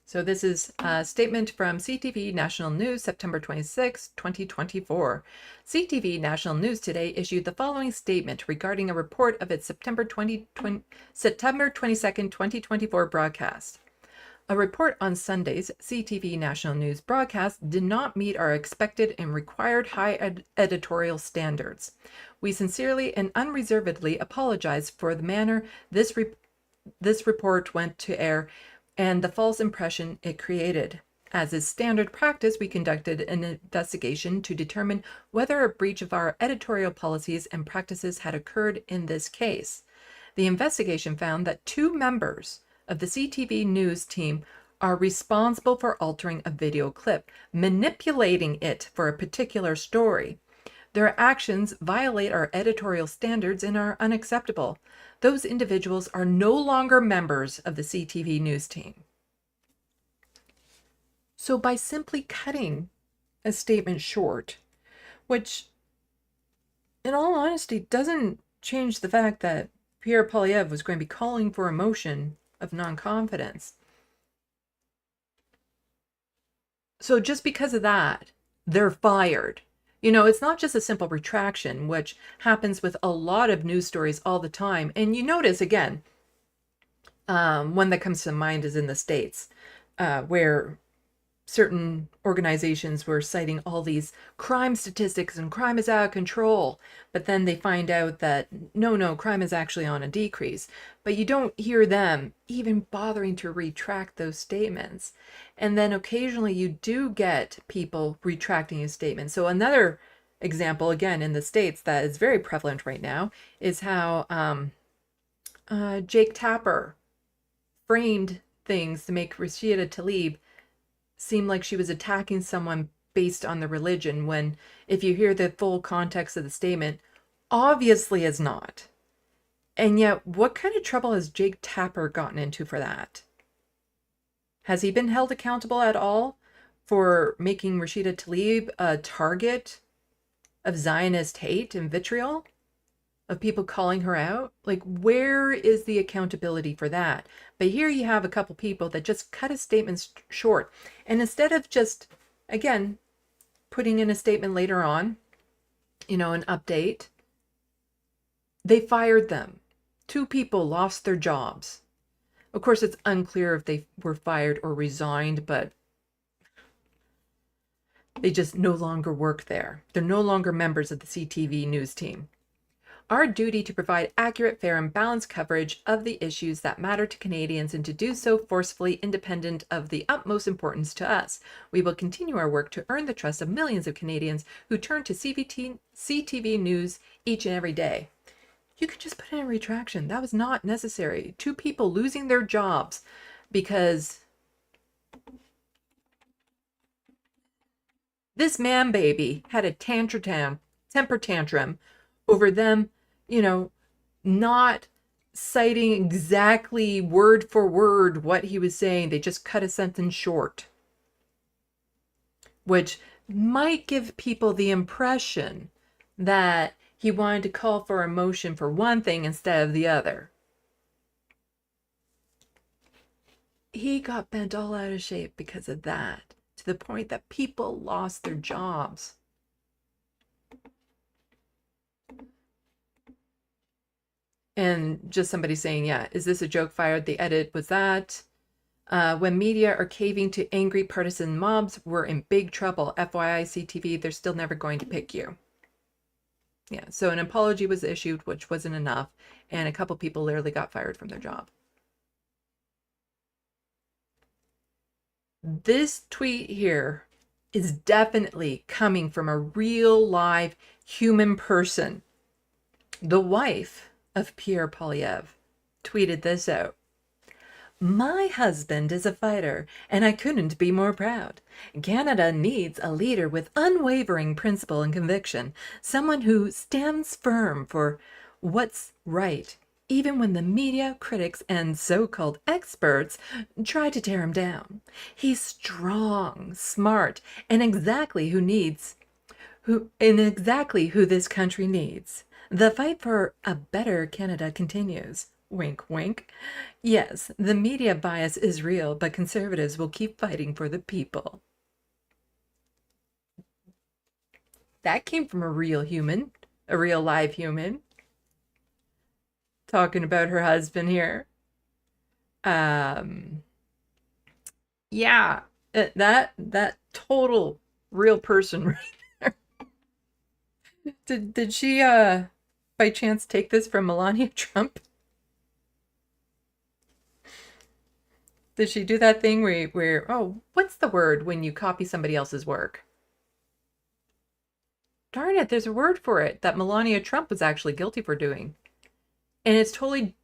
So this is a statement from CTV National News, September 26, 2024. CTV National News today issued the following statement regarding a report of its September 22nd, 2024 broadcast. A report on Sunday's CTV National News broadcast did not meet our expected and required high editorial standards. We sincerely and unreservedly apologize for the manner this report went to air and the false impression it created. As is standard practice, we conducted an investigation to determine whether a breach of our editorial policies and practices had occurred in this case. The investigation found that 2 members of the CTV News team are responsible for altering a video clip, manipulating it for a particular story. Their actions violate our editorial standards and are unacceptable. Those individuals are no longer members of the CTV News team. So by simply cutting a statement short, which in all honesty doesn't change the fact that Pierre Polyev was going to be calling for a motion of non-confidence. So just because of that, they're fired. You know, it's not just a simple retraction, which happens with a lot of news stories all the time. And you notice, again, one that comes to mind is in the States, where certain organizations were citing all these crime statistics and crime is out of control. But then they find out that, no, crime is actually on a decrease. But you don't hear them even bothering to retract those statements. And then occasionally you do get people retracting a statement. So another example, again, in the States that is very prevalent right now is how Jake Tapper framed things to make Rashida Tlaib seem like she was attacking someone based on the religion, when if you hear the full context of the statement, obviously is not. And yet, what kind of trouble has Jake Tapper gotten into for that? Has he been held accountable at all for making Rashida Tlaib a target of Zionist hate and vitriol? Of people calling her out? Like, where is the accountability for that? But here you have a couple people that just cut a statement short. And instead of just, again, putting in a statement later on, an update, they fired them. 2 people lost their jobs. Of course, it's unclear if they were fired or resigned, but they just no longer work there. They're no longer members of the CTV news team. Our duty to provide accurate, fair, and balanced coverage of the issues that matter to Canadians, and to do so forcefully, independent of the utmost importance to us. We will continue our work to earn the trust of millions of Canadians who turn to CTV News each and every day. You could just put in a retraction. That was not necessary. 2 people losing their jobs because this man baby had a temper tantrum over them, not citing exactly word for word what he was saying. They just cut a sentence short, which might give people the impression that he wanted to call for a motion for one thing instead of the other. He got bent all out of shape because of that, to the point that people lost their jobs. And just somebody saying, yeah, is this a joke? Fired. The edit was that. When media are caving to angry partisan mobs, we're in big trouble. FYI, CTV, they're still never going to pick you. Yeah, so an apology was issued, which wasn't enough. And a couple people literally got fired from their job. This tweet here is definitely coming from a real live human person. The wife of Pierre Poilievre tweeted this out. My husband is a fighter, and I couldn't be more proud. Canada needs a leader with unwavering principle and conviction, someone who stands firm for what's right, even when the media, critics, and so-called experts try to tear him down. He's strong, smart, and exactly who this country needs. The fight for a better Canada continues. Wink, wink. Yes, the media bias is real, but Conservatives will keep fighting for the people. That came from a real human, a real live human, talking about her husband here. Yeah, that total real person right there. Did she by chance take this from Melania Trump? Did she do that thing where what's the word when you copy somebody else's work? Darn it, there's a word for it that Melania Trump was actually guilty for doing. And it's totally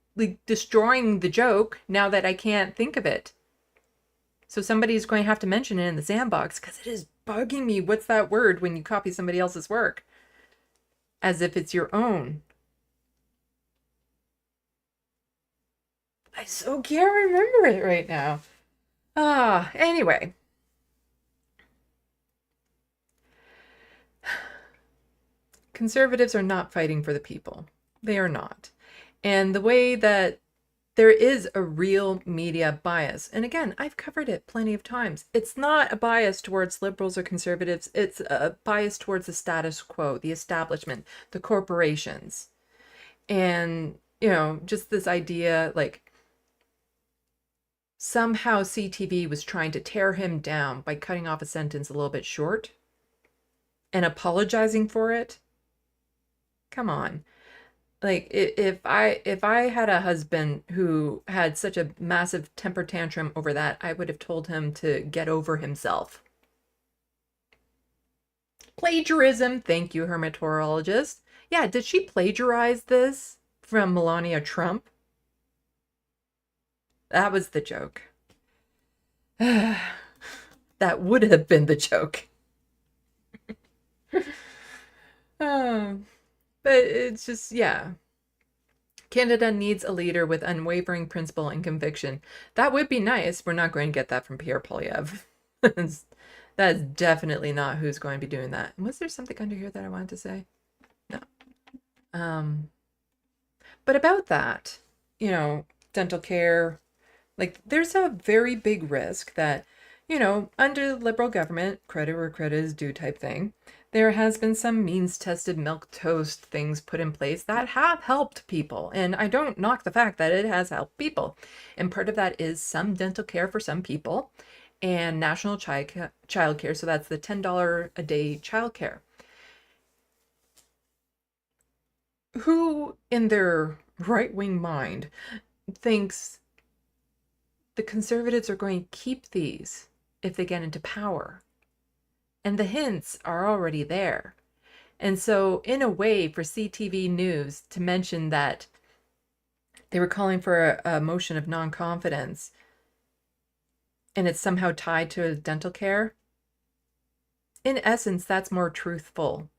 destroying the joke now that I can't think of it. So somebody's going to have to mention it in the Sandbox, because it is bugging me. What's that word when you copy somebody else's work? As if it's your own. I so can't remember it right now. Anyway. Conservatives are not fighting for the people. They are not. And the way that there is a real media bias, and again, I've covered it plenty of times. It's not a bias towards liberals or conservatives. It's a bias towards the status quo, the establishment, the corporations. And, just this idea, somehow CTV was trying to tear him down by cutting off a sentence a little bit short and apologizing for it. Come on. If I had a husband who had such a massive temper tantrum over that, I would have told him to get over himself. Plagiarism. Thank you, hermatologist. Yeah, did she plagiarize this from Melania Trump? That was the joke. That would have been the joke. But it's just, yeah. Canada needs a leader with unwavering principle and conviction. That would be nice. We're not going to get that from Pierre Poilievre. That's definitely not who's going to be doing that. Was there something under here that I wanted to say? No. But about that, you know, dental care, like there's a very big risk that, you know, under the Liberal government, credit where credit is due type thing, there has been some means-tested milquetoast things put in place that have helped people. And I don't knock the fact that it has helped people. And part of that is some dental care for some people and national child care. So that's the $10 a day child care. Who in their right-wing mind thinks the Conservatives are going to keep these if they get into power? And the hints are already there. And so in a way, for CTV News to mention that they were calling for a motion of non-confidence and it's somehow tied to dental care, in essence, that's more truthful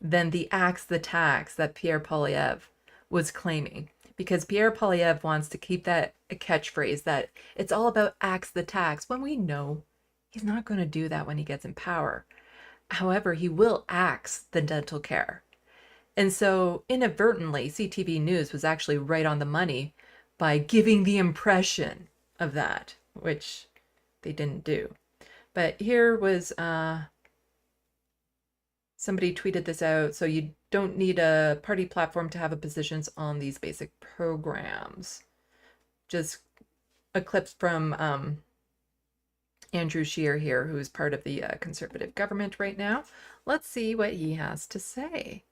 than the axe the tax that Pierre Poilievre was claiming. Because Pierre Poilievre wants to keep that a catchphrase that it's all about axe the tax, when we know he's not going to do that when he gets in power. However, he will axe the dental care. And so inadvertently, CTV News was actually right on the money by giving the impression of that, which they didn't do. But here was, somebody tweeted this out. So you don't need a party platform to have a positions on these basic programs. Just a clip from Andrew Scheer here, who's part of the Conservative government right now. Let's see what he has to say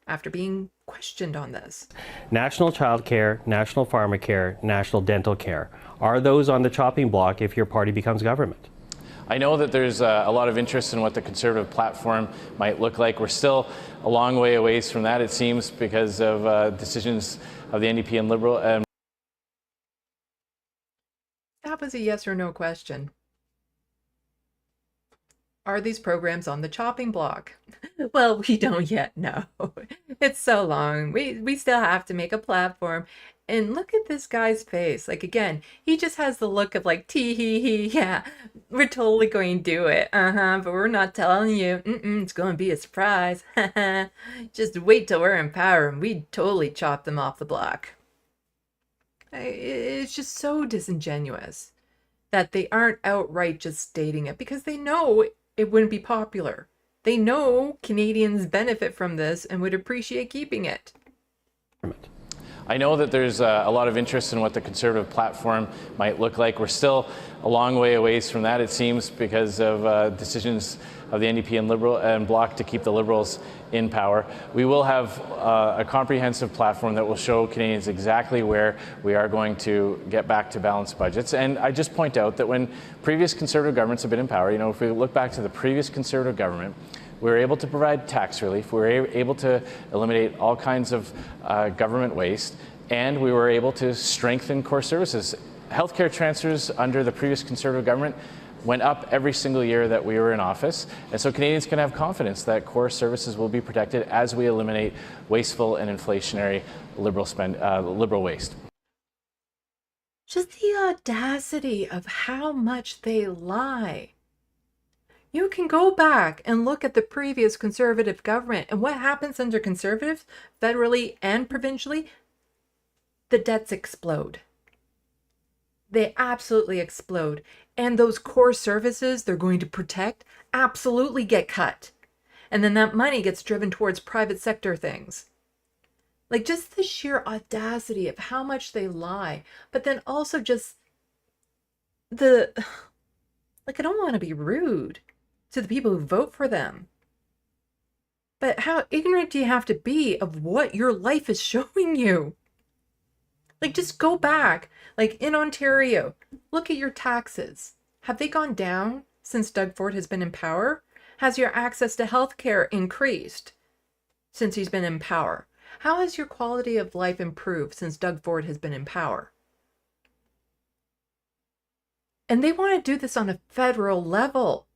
after being questioned on this. National child care, national pharmacare, national dental care. Are those on the chopping block if your party becomes government? I know that there's a lot of interest in what the Conservative platform might look like. We're still a long way away from that, it seems, because of decisions of the NDP and Liberal. That was a yes or no question. Are these programs on the chopping block? Well, we don't yet know. It's so long. We still have to make a platform. And look at this guy's face. Like, again, he just has the look of like, tee hee hee, yeah, we're totally going to do it. But we're not telling you. It's going to be a surprise. Just wait till we're in power and we totally chop them off the block. It's just so disingenuous that they aren't outright just stating it because they know it wouldn't be popular. They know Canadians benefit from this and would appreciate keeping it. I know that there's a lot of interest in what the Conservative platform might look like. We're still a long way away from that, it seems, because of decisions of the NDP and Liberal and Bloc to keep the Liberals in power. We will have a comprehensive platform that will show Canadians exactly where we are going to get back to balanced budgets. And I just point out that when previous Conservative governments have been in power, you know, if we look back to the previous Conservative government, we were able to provide tax relief, we were able to eliminate all kinds of government waste, and we were able to strengthen core services. Healthcare transfers under the previous Conservative government went up every single year that we were in office, and so Canadians can have confidence that core services will be protected as we eliminate wasteful and inflationary liberal waste. Just the audacity of how much they lie. You can go back and look at the previous Conservative government and what happens under Conservatives, federally and provincially. The debts explode. They absolutely explode. And those core services they're going to protect absolutely get cut. And then that money gets driven towards private sector things. Like just the sheer audacity of how much they lie. But then also just the, like, I don't want to be rude to the people who vote for them. But how ignorant do you have to be of what your life is showing you? Like, just go back. Like, in Ontario, look at your taxes. Have they gone down since Doug Ford has been in power? Has your access to healthcare increased since he's been in power? How has your quality of life improved since Doug Ford has been in power? And they want to do this on a federal level.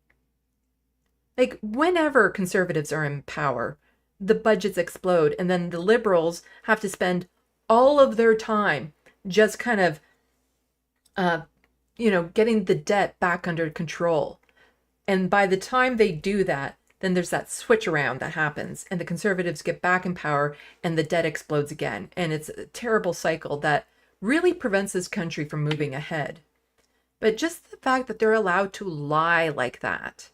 Like, whenever conservatives are in power, the budgets explode, and then the liberals have to spend all of their time just kind of, getting the debt back under control. And by the time they do that, then there's that switch around that happens, and the conservatives get back in power, and the debt explodes again. And it's a terrible cycle that really prevents this country from moving ahead. But just the fact that they're allowed to lie like that,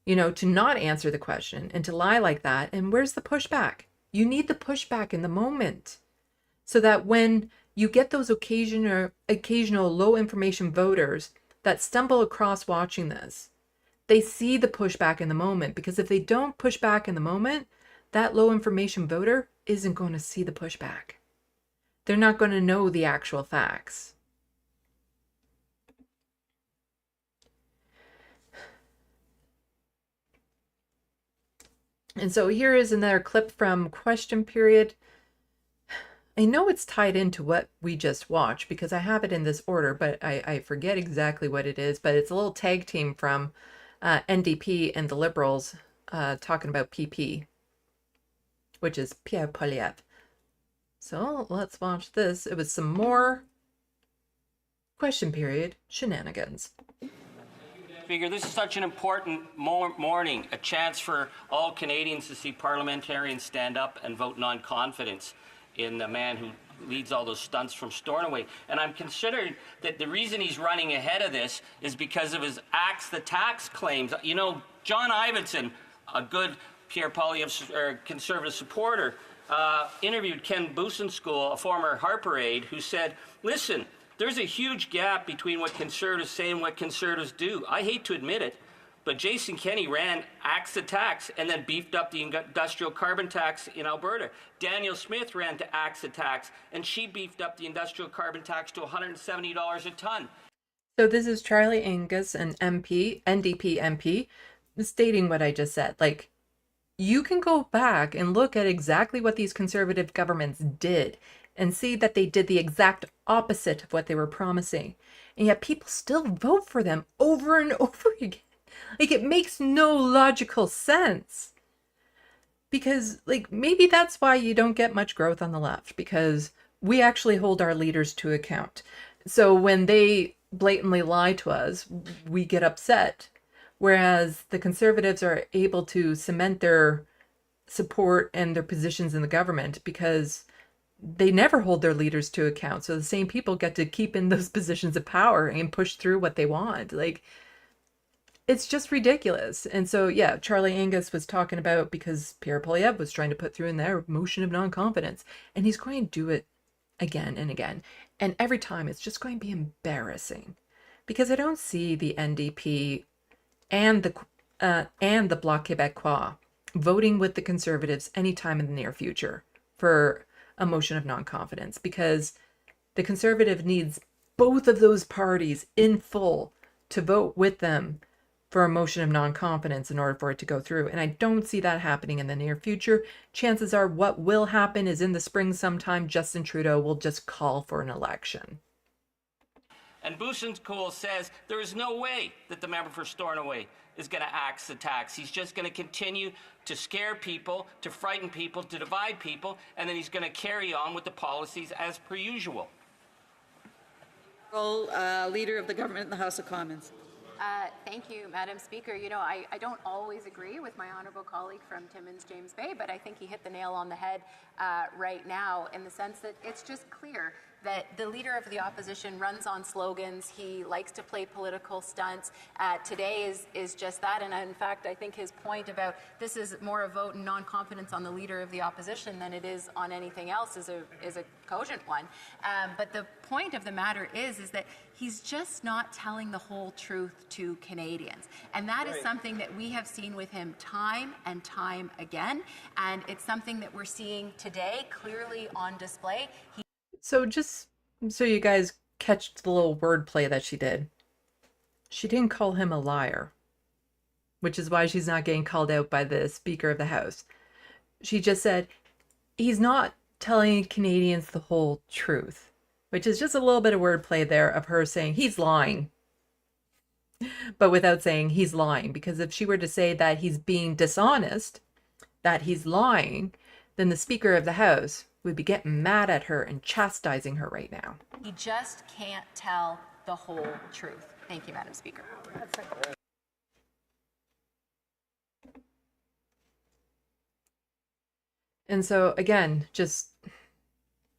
to not answer the question and to lie like that. And where's the pushback? You need the pushback in the moment so that when you get those occasional low information voters that stumble across watching this, they see the pushback in the moment. Because if they don't push back in the moment, that low information voter isn't going to see the pushback. They're not going to know the actual facts. And so here is another clip from Question Period. I know it's tied into what we just watched because I have it in this order, but I forget exactly what it is. But it's a little tag team from NDP and the Liberals talking about PP, which is Pierre Poilievre. So let's watch this. It was some more Question Period shenanigans. Speaker, this is such an important morning, a chance for all Canadians to see parliamentarians stand up and vote non-confidence in the man who leads all those stunts from Stornoway. And I'm considering that the reason he's running ahead of this is because of his axe the tax claims. John Ivinson, a good Pierre Poilievre Conservative supporter, interviewed Ken Busenskool, a former Harper aide, who said, listen, there's a huge gap between what Conservatives say and what Conservatives do. I hate to admit it, but Jason Kenney ran axe the tax and then beefed up the industrial carbon tax in Alberta. Danielle Smith ran to axe the tax, and she beefed up the industrial carbon tax to $170 a ton. So this is Charlie Angus, an MP, NDP MP, stating what I just said. Like, you can go back and look at exactly what these conservative governments did and see that they did the exact opposite of what they were promising. And yet people still vote for them over and over again. Like, it makes no logical sense. Because, maybe that's why you don't get much growth on the left, because we actually hold our leaders to account. So when they blatantly lie to us, we get upset. Whereas the conservatives are able to cement their support and their positions in the government because they never hold their leaders to account. So the same people get to keep in those positions of power and push through what they want. It's just ridiculous. And so, yeah, Charlie Angus was talking about because Pierre Poilievre was trying to put through in their motion of non-confidence, and he's going to do it again and again. And every time it's just going to be embarrassing because I don't see the NDP and the Bloc Québécois voting with the Conservatives anytime in the near future for a motion of non-confidence, because the Conservative needs both of those parties in full to vote with them for a motion of non-confidence in order for it to go through. And I don't see that happening in the near future. Chances are what will happen is in the spring sometime, Justin Trudeau will just call for an election. And Busenskool says there is no way that the member for Stornoway is going to axe the tax. He's just going to continue to scare people, to frighten people, to divide people, and then he's going to carry on with the policies as per usual. Leader of the government in the House of Commons. Thank you, Madam Speaker. I don't always agree with my honourable colleague from Timmins, James Bay, but I think he hit the nail on the head right now in the sense that it's just clear that the Leader of the Opposition runs on slogans. He likes to play political stunts. Today is just that. And in fact, I think his point about this is more a vote in non-confidence on the Leader of the Opposition than it is on anything else is a cogent one. But the point of the matter is that he's just not telling the whole truth to Canadians. And that is something that we have seen with him time and time again. And it's something that we're seeing today clearly on display. So just so you guys catch the little wordplay that she did. She didn't call him a liar, which is why she's not getting called out by the Speaker of the House. She just said he's not telling Canadians the whole truth, which is just a little bit of wordplay there of her saying he's lying. but without saying he's lying. Because if she were to say that he's being dishonest, that he's lying, then the Speaker of the House would be getting mad at her and chastising her right now. He just can't tell the whole truth. Thank you, Madam Speaker. And so, again, just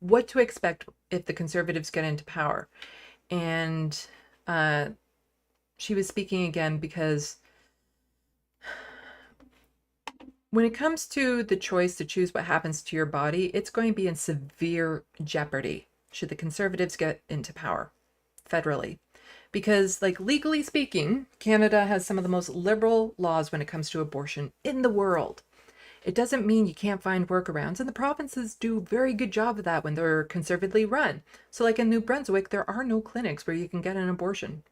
what to expect if the Conservatives get into power. And she was speaking again because when it comes to the choice to choose what happens to your body, it's going to be in severe jeopardy should the Conservatives get into power federally. Because, like, legally speaking, Canada has some of the most liberal laws when it comes to abortion in the world. It doesn't mean you can't find workarounds, and the provinces do a very good job of that when they're conservatively run. So like in New Brunswick, there are no clinics where you can get an abortion.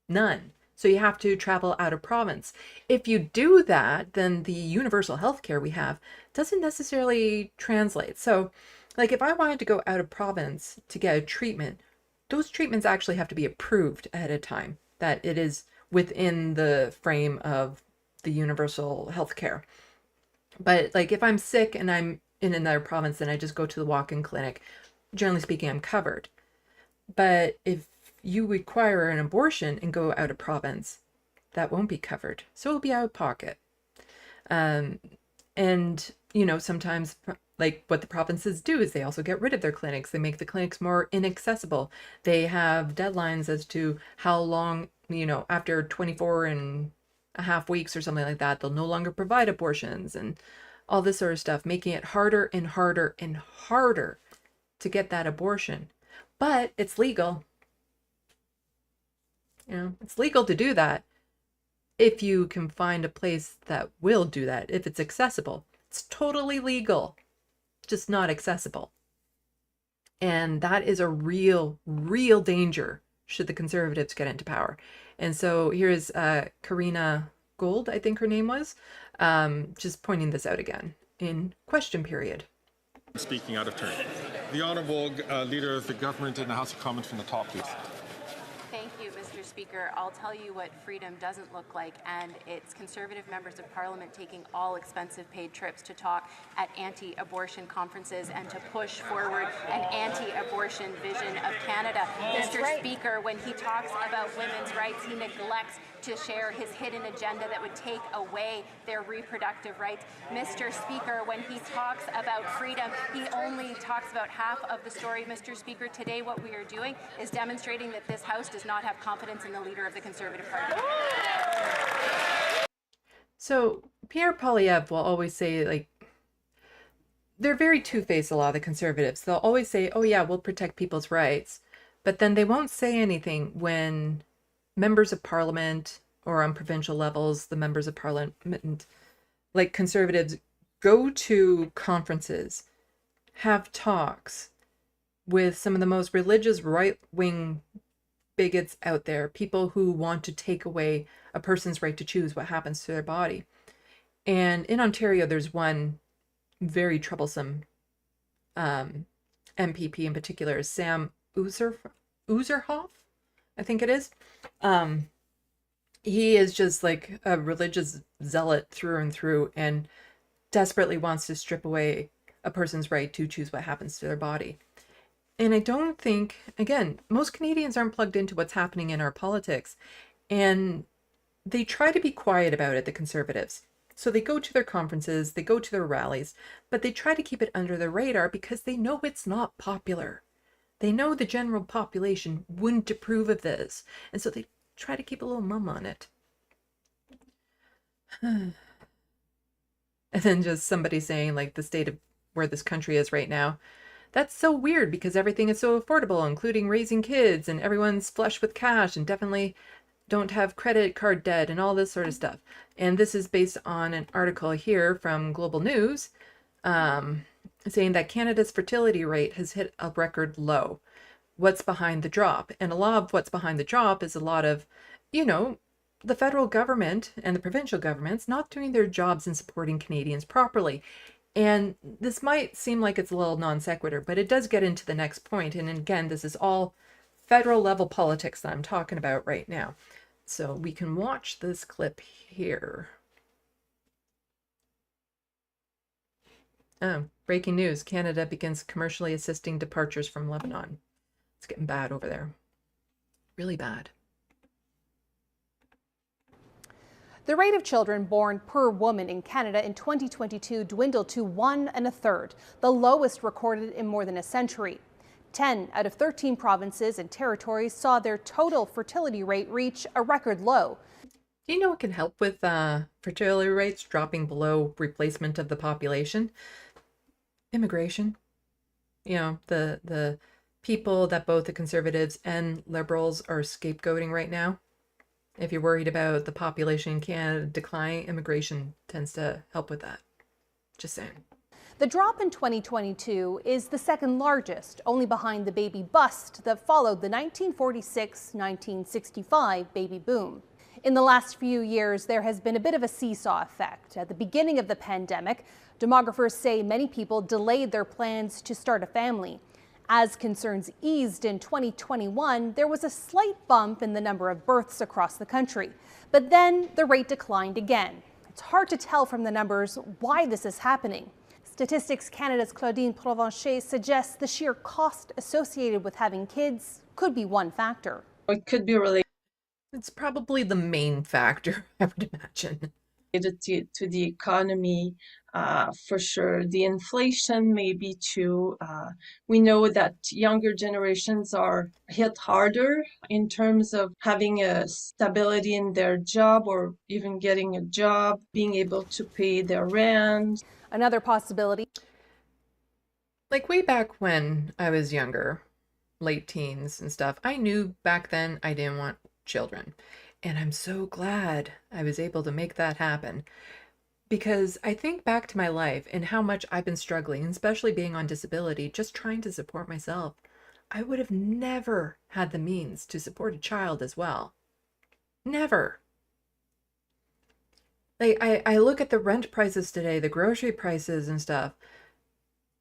None. So you have to travel out of province. If you do that, then the universal health care we have doesn't necessarily translate. So like if I wanted to go out of province to get a treatment, those treatments actually have to be approved ahead of time, that it is within the frame of the universal health care. But like if I'm sick and I'm in another province, then I just go to the walk-in clinic. Generally speaking, I'm covered. But if you require an abortion and go out of province, that won't be covered. So it'll be out of pocket. And, you know, sometimes like what the provinces do is they also get rid of their clinics. They make the clinics more inaccessible. They have deadlines as to how long, you know, after 24 and a half weeks or something like that, they'll no longer provide abortions and all this sort of stuff, making it harder and harder and harder to get that abortion. But it's legal. You know, it's legal to do that if you can find a place that will do that, if it's accessible. It's totally legal, just not accessible. And that is a real, real danger should the Conservatives get into power. And so here's Karina Gold, I think her name was, just pointing this out again in question period. Speaking out of turn. The Honourable Leader of the Government in the House of Commons from the top, please. Thank you, Mr. Speaker. I'll tell you what freedom doesn't look like, and it's Conservative members of Parliament taking all expensive paid trips to talk at anti-abortion conferences and to push forward an anti-abortion vision of Canada. Mr. Speaker, when he talks about women's rights, he neglects to share his hidden agenda that would take away their reproductive rights. Mr. Speaker, when he talks about freedom, he only talks about half of the story. Mr. Speaker, today what we are doing is demonstrating that this House does not have confidence in the leader of the Conservative Party. So Pierre Poilievre will always say, like, they're very two-faced, a lot of the Conservatives. They'll always say, oh yeah, we'll protect people's rights. But then they won't say anything when members of Parliament or on provincial levels, the members of Parliament, like Conservatives, go to conferences, have talks with some of the most religious right-wing bigots out there, people who want to take away a person's right to choose what happens to their body. And in Ontario, there's one very troublesome MPP in particular, Sam Ouzerhoff, I think it is. He is just like a religious zealot through and through and desperately wants to strip away a person's right to choose what happens to their body. And I don't think, again, most Canadians aren't plugged into what's happening in our politics. And they try to be quiet about it, the Conservatives. So they go to their conferences, they go to their rallies, but they try to keep it under the radar because they know it's not popular. They know the general population wouldn't approve of this. And so they try to keep a little mum on it. And then just somebody saying, like, the state of where this country is right now. That's so weird because everything is so affordable, including raising kids, and everyone's flush with cash and definitely don't have credit card debt and all this sort of stuff. And this is based on an article here from Global News saying that Canada's fertility rate has hit a record low. What's behind the drop? And a lot of what's behind the drop is a lot of, you know, the federal government and the provincial governments not doing their jobs in supporting Canadians properly. And this might seem like it's a little non sequitur, but it does get into the next point. And again, this is all federal level politics that I'm talking about right now. So we can watch this clip here. Oh, breaking news. Canada begins commercially assisting departures from Lebanon. It's getting bad over there. Really bad. The rate of children born per woman in Canada in 2022 dwindled to 1 1/3, the lowest recorded in more than a century. 10 out of 13 provinces and territories saw their total fertility rate reach a record low. Do you know what can help with fertility rates dropping below replacement of the population? Immigration. You know, the people that both the Conservatives and Liberals are scapegoating right now. If you're worried about the population in Canada declining, immigration tends to help with that. Just saying. The drop in 2022 is the second largest, only behind the baby bust that followed the 1946-1965 baby boom. In the last few years, there has been a bit of a seesaw effect. At the beginning of the pandemic, demographers say many people delayed their plans to start a family. As concerns eased in 2021, there was a slight bump in the number of births across the country. But then the rate declined again. It's hard to tell from the numbers why this is happening. Statistics Canada's Claudine Provencher suggests the sheer cost associated with having kids could be one factor. It could be related. It's probably the main factor, I would imagine. To the economy, for sure. The inflation maybe too. We know that younger generations are hit harder in terms of having a stability in their job or even getting a job, being able to pay their rent. Another possibility. Like way back when I was younger, late teens and stuff, I knew back then I didn't want children. And I'm so glad I was able to make that happen. Because I think back to my life and how much I've been struggling, especially being on disability, just trying to support myself. I would have never had the means to support a child as well. Never. Like, I look at the rent prices today, the grocery prices and stuff.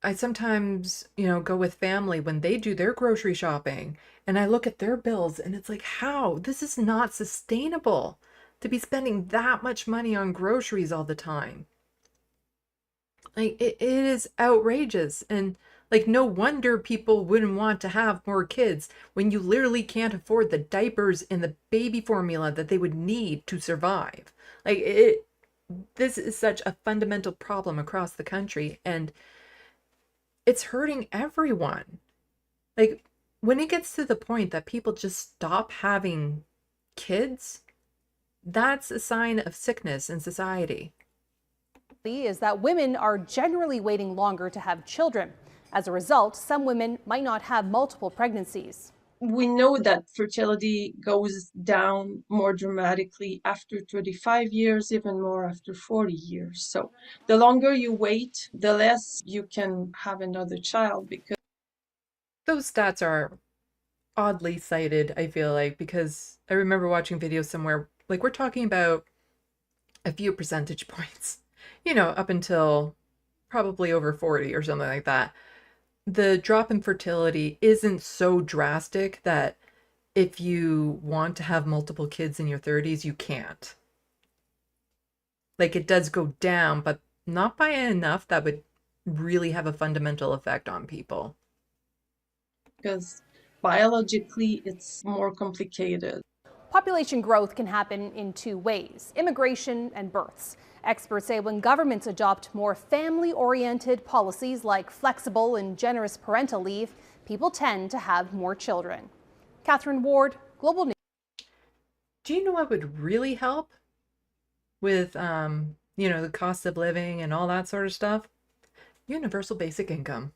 I sometimes, go with family when they do their grocery shopping and I look at their bills and it's like, how? This is not sustainable to be spending that much money on groceries all the time. Like, it is outrageous. And like, no wonder people wouldn't want to have more kids when you literally can't afford the diapers and the baby formula that they would need to survive. Like, this is such a fundamental problem across the country, and it's hurting everyone. Like, when it gets to the point that people just stop having kids, that's a sign of sickness in society. Is that women are generally waiting longer to have children. As a result, some women might not have multiple pregnancies. We know that fertility goes down more dramatically after 35 years, even more after 40 years. So the longer you wait, the less you can have another child, because those stats are oddly cited, I feel like, because I remember watching videos somewhere, like we're talking about a few percentage points, up until probably over 40 or something like that. The drop in fertility isn't so drastic that if you want to have multiple kids in your 30s, you can't. Like, it does go down, but not by enough that would really have a fundamental effect on people. Because biologically, it's more complicated. Population growth can happen in two ways: immigration and births. Experts say when governments adopt more family-oriented policies like flexible and generous parental leave, people tend to have more children. Catherine Ward, Global News. Do you know what would really help with, the cost of living and all that sort of stuff? Universal basic income.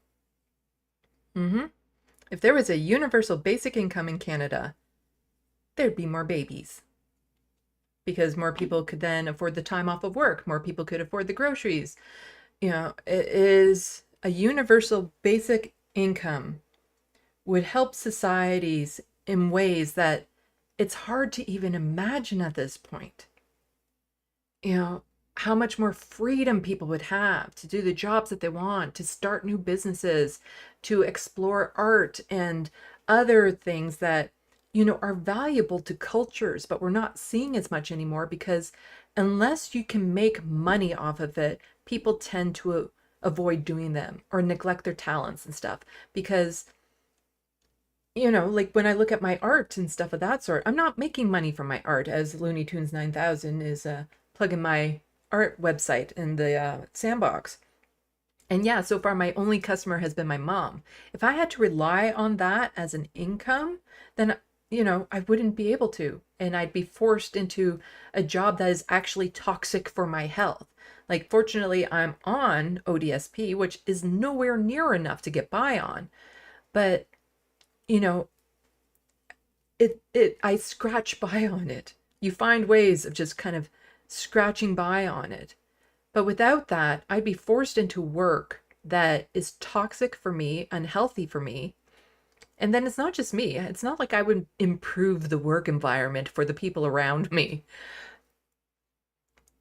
If there was a universal basic income in Canada, there'd be more babies. Because more people could then afford the time off of work. More people could afford the groceries. It is a universal basic income would help societies in ways that it's hard to even imagine at this point. How much more freedom people would have to do the jobs that they want, to start new businesses, to explore art and other things that are valuable to cultures, but we're not seeing as much anymore because unless you can make money off of it, people tend to avoid doing them or neglect their talents and stuff. Because, like when I look at my art and stuff of that sort, I'm not making money from my art, as Looney Tunes 9000 is plugging my art website in the Sandbox. And yeah, so far my only customer has been my mom. If I had to rely on that as an income, then I wouldn't be able to. And I'd be forced into a job that is actually toxic for my health. Like, fortunately, I'm on ODSP, which is nowhere near enough to get by on. But, I scratch by on it. You find ways of just kind of scratching by on it. But without that, I'd be forced into work that is toxic for me, unhealthy for me. And then it's not just me. It's not like I would improve the work environment for the people around me.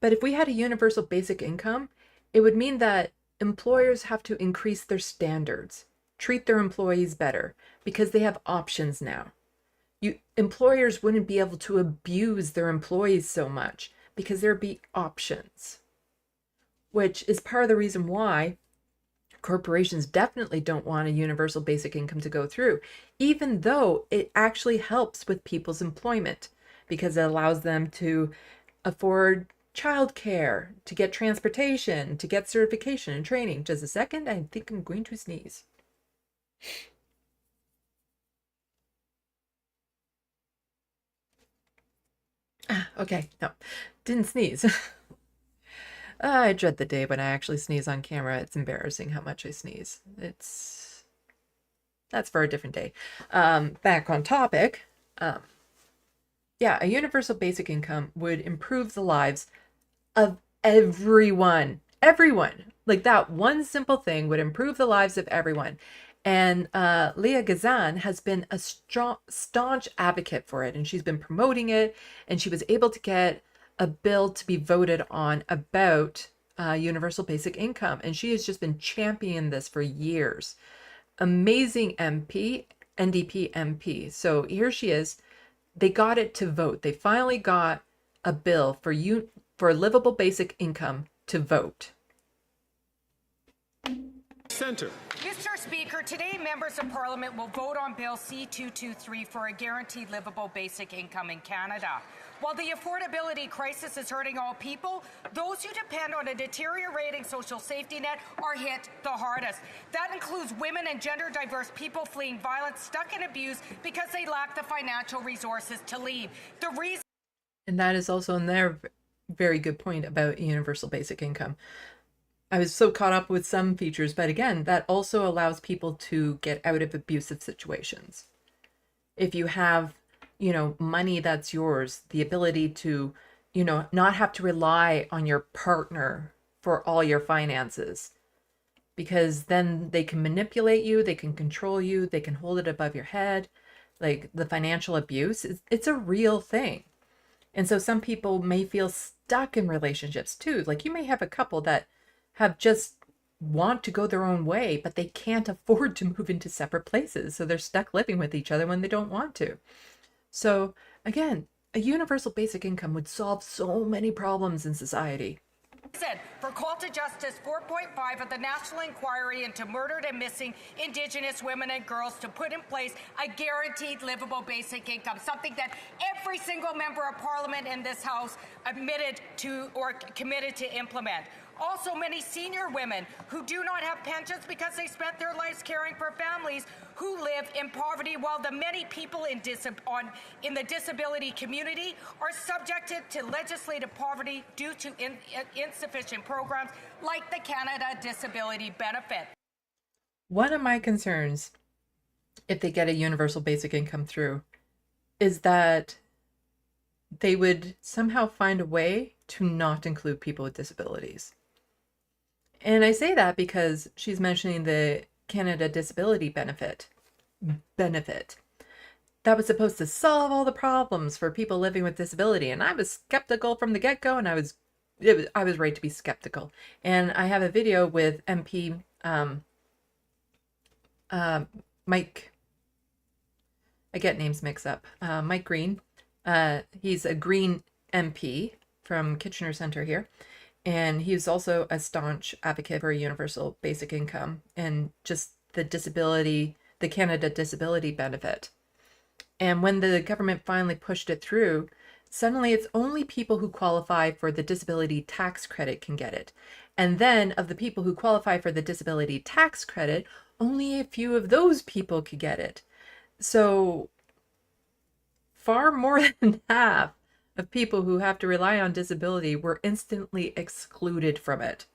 But if we had a universal basic income, it would mean that employers have to increase their standards, treat their employees better, because they have options now. Employers wouldn't be able to abuse their employees so much because there'd be options, which is part of the reason why corporations definitely don't want a universal basic income to go through, even though it actually helps with people's employment because it allows them to afford childcare, to get transportation, to get certification and training. Just a second, I think I'm going to sneeze. Okay, no, didn't sneeze. I dread the day when I actually sneeze on camera. It's embarrassing how much I sneeze. That's for a different day. Back on topic. Yeah, a universal basic income would improve the lives of everyone. Everyone. Like, that one simple thing would improve the lives of everyone. And Leah Gazan has been a staunch advocate for it, and she's been promoting it, and she was able to get a bill to be voted on about universal basic income, and she has just been championing this for years. Amazing MP, NDP MP. So here she is. They got it to vote. They finally got a bill for livable basic income to vote. Center. Mr. Speaker, today members of Parliament will vote on Bill C-223 for a guaranteed livable basic income in Canada. While the affordability crisis is hurting all people, those who depend on a deteriorating social safety net are hit the hardest. That includes women and gender-diverse people fleeing violence, stuck in abuse because they lack the financial resources to leave. The reason. And that is also another very good point about universal basic income. I was so caught up with some features, but again, that also allows people to get out of abusive situations. If you have, money that's yours, the ability to, not have to rely on your partner for all your finances, because then they can manipulate you, they can control you, they can hold it above your head. Like, the financial abuse, it's a real thing. And so some people may feel stuck in relationships too. Like, you may have a couple that have just want to go their own way, but they can't afford to move into separate places. So they're stuck living with each other when they don't want to. So again, a universal basic income would solve so many problems in society. For call to justice 4.5 of the National Inquiry into Murdered and Missing Indigenous Women and Girls to put in place a guaranteed livable basic income, something that every single member of Parliament in this House admitted to or committed to implement. Also, many senior women who do not have pensions because they spent their lives caring for families who live in poverty, while the many people in the disability community are subjected to legislative poverty due to insufficient programs like the Canada Disability Benefit. One of my concerns, if they get a universal basic income through, is that they would somehow find a way to not include people with disabilities. And I say that because she's mentioning the Canada Disability Benefit. That was supposed to solve all the problems for people living with disability. And I was skeptical from the get-go, and I was right to be skeptical. And I have a video with MP Mike I get names mixed up. Mike Green. He's a Green MP from Kitchener Centre here. And he's also a staunch advocate for a universal basic income and just the Canada disability benefit. And when the government finally pushed it through, suddenly it's only people who qualify for the disability tax credit can get it. And then of the people who qualify for the disability tax credit, only a few of those people could get it. So far more than half of people who have to rely on disability were instantly excluded from it.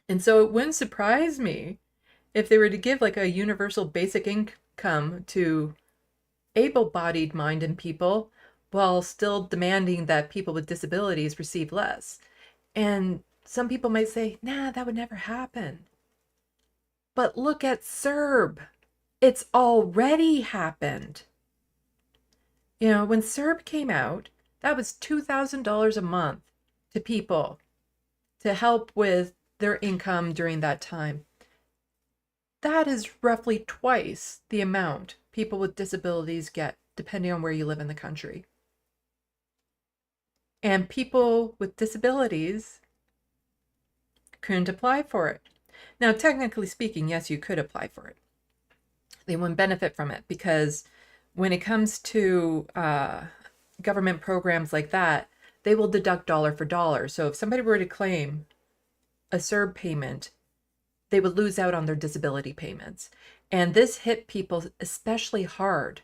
And so it wouldn't surprise me if they were to give like a universal basic income to able-bodied minded people while still demanding that people with disabilities receive less. And some people might say, nah, that would never happen. But look at CERB. It's already happened. You know, when CERB came out, that was $2,000 a month to people to help with their income during that time. That is roughly twice the amount people with disabilities get, depending on where you live in the country. And people with disabilities couldn't apply for it. Now, technically speaking, yes, you could apply for it. They wouldn't benefit from it because when it comes to government programs like that, they will deduct dollar for dollar. So if somebody were to claim a CERB payment, they would lose out on their disability payments. And this hit people especially hard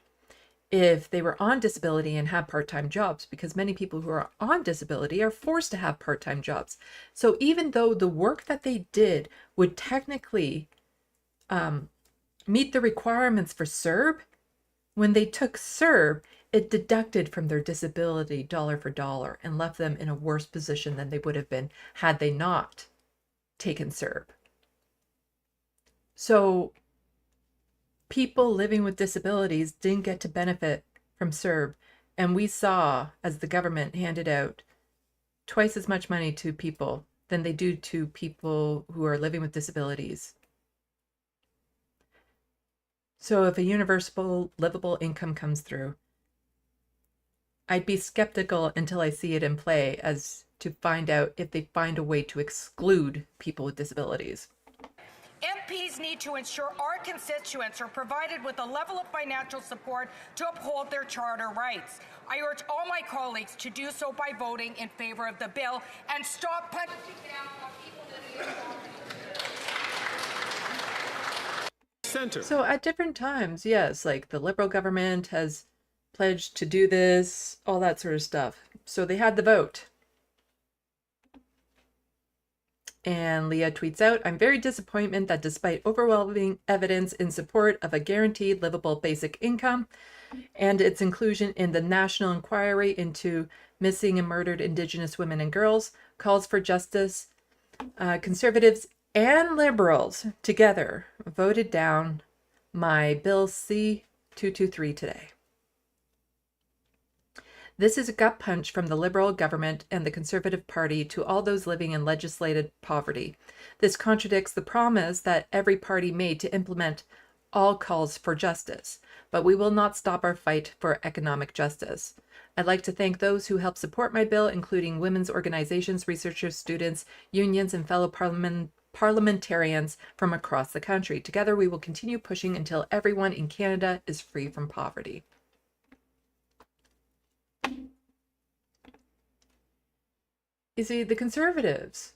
if they were on disability and had part-time jobs, because many people who are on disability are forced to have part-time jobs. So even though the work that they did would technically meet the requirements for CERB, when they took CERB, it deducted from their disability dollar for dollar and left them in a worse position than they would have been had they not taken CERB. So people living with disabilities didn't get to benefit from CERB. And we saw, as the government handed out twice as much money to people than they do to people who are living with disabilities. So if a universal livable income comes through, I'd be skeptical until I see it in play as to find out if they find a way to exclude people with disabilities. MPs need to ensure our constituents are provided with a level of financial support to uphold their charter rights. I urge all my colleagues to do so by voting in favor of the bill and stop punching down on people living in poverty. So at different times, yes, like the Liberal government has pledged to do this, all that sort of stuff. So they had the vote. And Leah tweets out, I'm very disappointed that despite overwhelming evidence in support of a guaranteed livable basic income and its inclusion in the National Inquiry into Missing and Murdered Indigenous Women and Girls, calls for justice, Conservatives and Liberals together voted down my Bill C-223 today. This is a gut punch from the Liberal government and the Conservative Party to all those living in legislated poverty. This contradicts the promise that every party made to implement all calls for justice, but we will not stop our fight for economic justice. I'd like to thank those who helped support my bill, including women's organizations, researchers, students, unions, and fellow parliamentarians from across the country. Together, we will continue pushing until everyone in Canada is free from poverty. You see, the Conservatives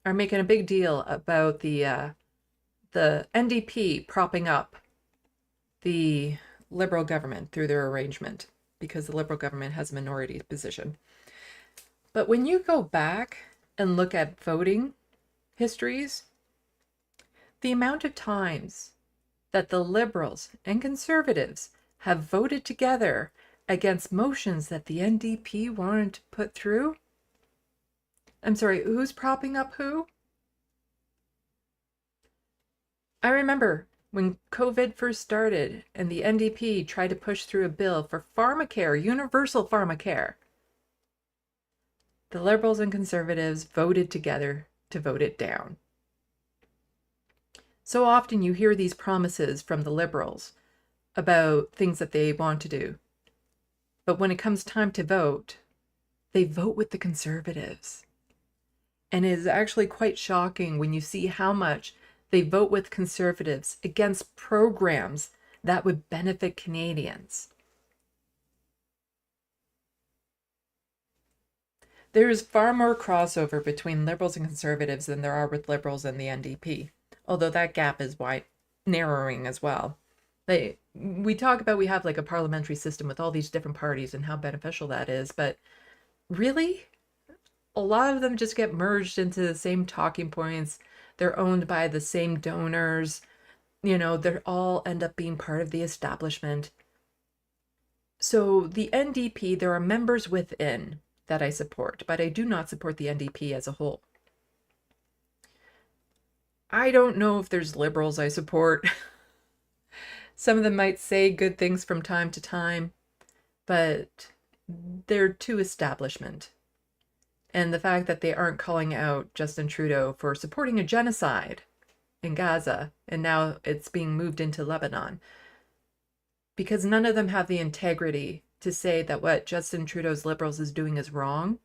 are making a big deal about the NDP propping up the Liberal government through their arrangement because the Liberal government has a minority position. But when you go back and look at voting histories, the amount of times that the Liberals and Conservatives have voted together against motions that the NDP wanted to put through. I'm sorry, who's propping up who? I remember when COVID first started and the NDP tried to push through a bill for pharmacare, universal pharmacare. The Liberals and Conservatives voted together to vote it down. So often you hear these promises from the Liberals about things that they want to do. But when it comes time to vote, they vote with the Conservatives. And it is actually quite shocking when you see how much they vote with Conservatives against programs that would benefit Canadians. There is far more crossover between Liberals and Conservatives than there are with Liberals and the NDP, although that gap is narrowing as well. We talk about we have like a parliamentary system with all these different parties and how beneficial that is, but really, a lot of them just get merged into the same talking points. They're owned by the same donors. You know, they all end up being part of the establishment. So the NDP, there are members within that I support, but I do not support the NDP as a whole. I don't know if there's Liberals I support. Some of them might say good things from time to time, but they're too establishment. And the fact that they aren't calling out Justin Trudeau for supporting a genocide in Gaza, and now it's being moved into Lebanon, because none of them have the integrity to say that what Justin Trudeau's Liberals is doing is wrong.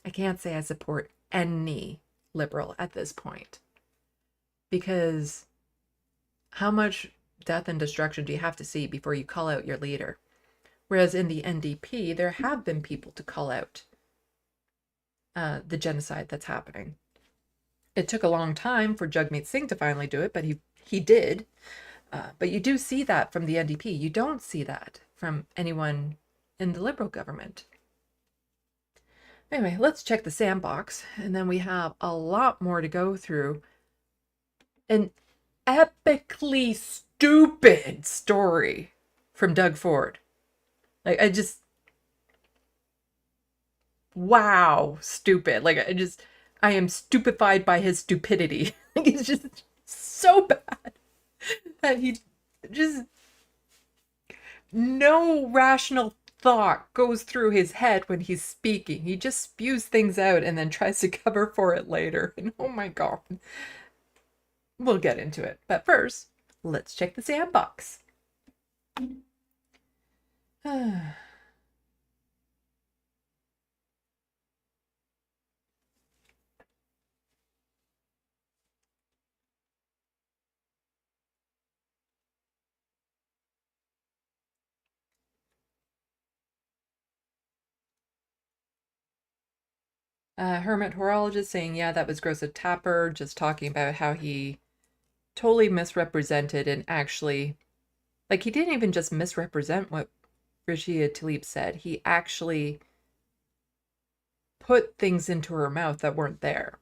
I can't say I support any Liberal at this point, because how much death and destruction do you have to see before you call out your leader? Whereas in the NDP, there have been people to call out the genocide that's happening. It took a long time for Jagmeet Singh to finally do it, but he did. But you do see that from the NDP. You don't see that from anyone in the Liberal government. Anyway, let's check the Sandbox, and then we have a lot more to go through. An epically stupid story from Doug Ford. Like, wow, stupid. Like, I am stupefied by his stupidity. Like, it's just so bad that he just, no rational thought goes through his head when he's speaking. He just spews things out and then tries to cover for it later. And oh my God. We'll get into it. But first, let's check the Sandbox. Hermit Horologist saying, yeah, that was gross of Tapper, just talking about how he totally misrepresented and actually, like, he didn't even just misrepresent what Rashida Tlaib said. He actually put things into her mouth that weren't there.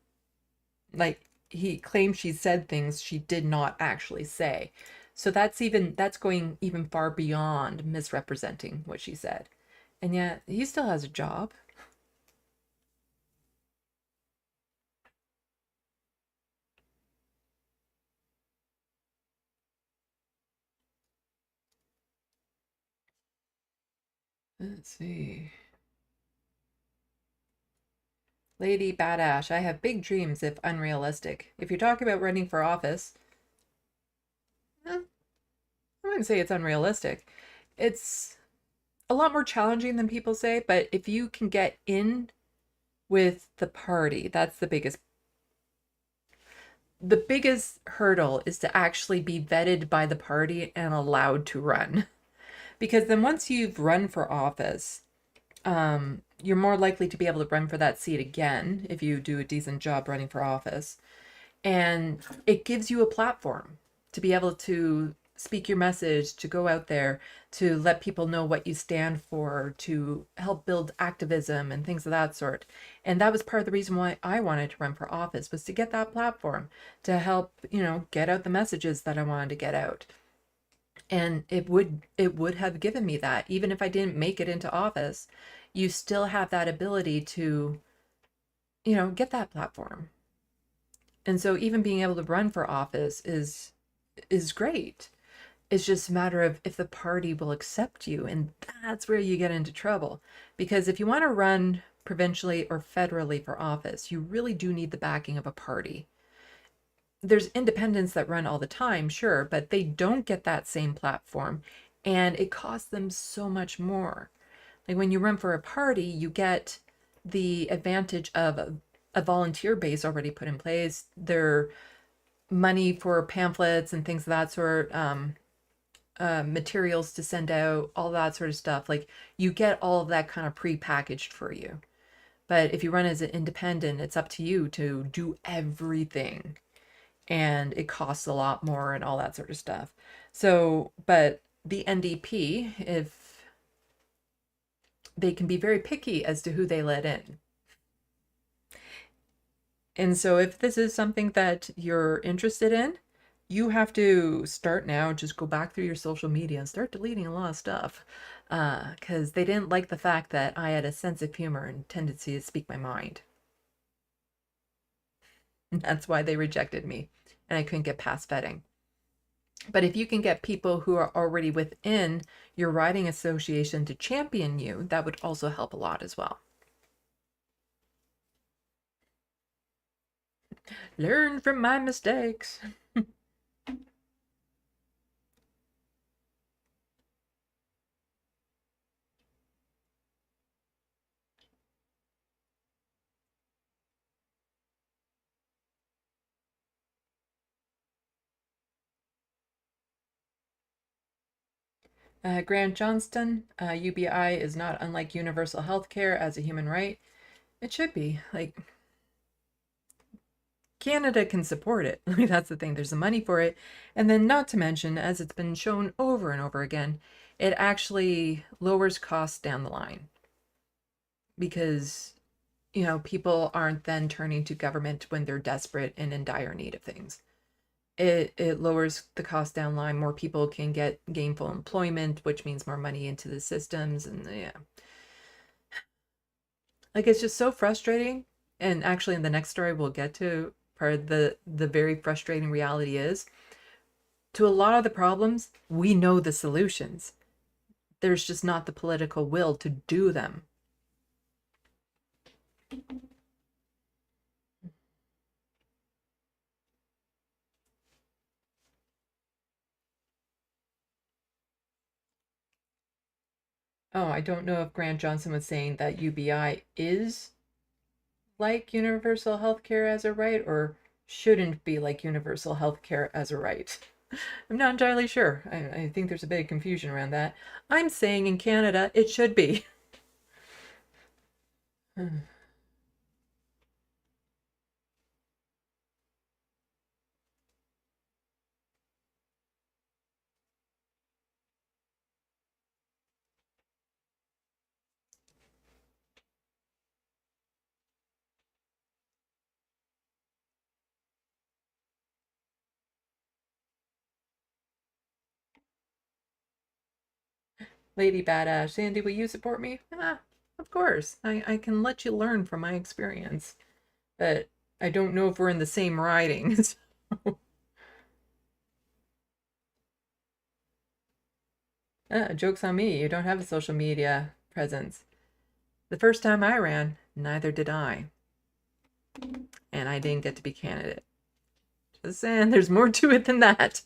Like, he claimed she said things she did not actually say. So that's going even far beyond misrepresenting what she said. And yet, he still has a job. Let's see. Lady Badash, I have big dreams if unrealistic. If you're talking about running for office, I wouldn't say it's unrealistic. It's a lot more challenging than people say, but if you can get in with the party, that's the biggest hurdle is to actually be vetted by the party and allowed to run. Because then once you've run for office, you're more likely to be able to run for that seat again if you do a decent job running for office. And it gives you a platform to be able to speak your message, to go out there, to let people know what you stand for, to help build activism and things of that sort. And that was part of the reason why I wanted to run for office, was to get that platform, to help, get out the messages that I wanted to get out. And it would have given me that. Even if I didn't make it into office, you still have that ability to, get that platform. And so even being able to run for office is great. It's just a matter of if the party will accept you. And that's where you get into trouble. Because if you want to run provincially or federally for office, you really do need the backing of a party. There's independents that run all the time, sure, but they don't get that same platform and it costs them so much more. Like when you run for a party, you get the advantage of a volunteer base already put in place. Their money for pamphlets and things of that sort, materials to send out, all that sort of stuff. Like you get all of that kind of pre-packaged for you. But if you run as an independent, it's up to you to do everything. And it costs a lot more and all that sort of stuff. So, but the NDP, if they can be very picky as to who they let in. And so if this is something that you're interested in, you have to start now, just go back through your social media and start deleting a lot of stuff. Because they didn't like the fact that I had a sense of humor and tendency to speak my mind. And that's why they rejected me. And I couldn't get past vetting. But if you can get people who are already within your riding association to champion you, that would also help a lot as well. Learn from my mistakes. Grant Johnston, UBI is not unlike universal health care as a human right. It should be. Like, Canada can support it. That's the thing. There's the money for it. And then not to mention, as it's been shown over and over again, it actually lowers costs down the line. Because, you know, people aren't then turning to government when they're desperate and in dire need of things. It lowers the cost down line. More people can get gainful employment, which means more money into the systems. And yeah, like it's just so frustrating. And actually in the next story we'll get to part of the very frustrating reality is to a lot of the problems, we know the solutions. There's just not the political will to do them. Oh, I don't know if Grant Johnson was saying that UBI is like universal health care as a right or shouldn't be like universal health care as a right. I'm not entirely sure. I think there's a bit of confusion around that. I'm saying in Canada, it should be. Lady Badass, Sandy, will you support me? Of course. I can let you learn from my experience. But I don't know if we're in the same riding. Joke's on me. You don't have a social media presence. The first time I ran, neither did I. And I didn't get to be candidate. Just saying, there's more to it than that.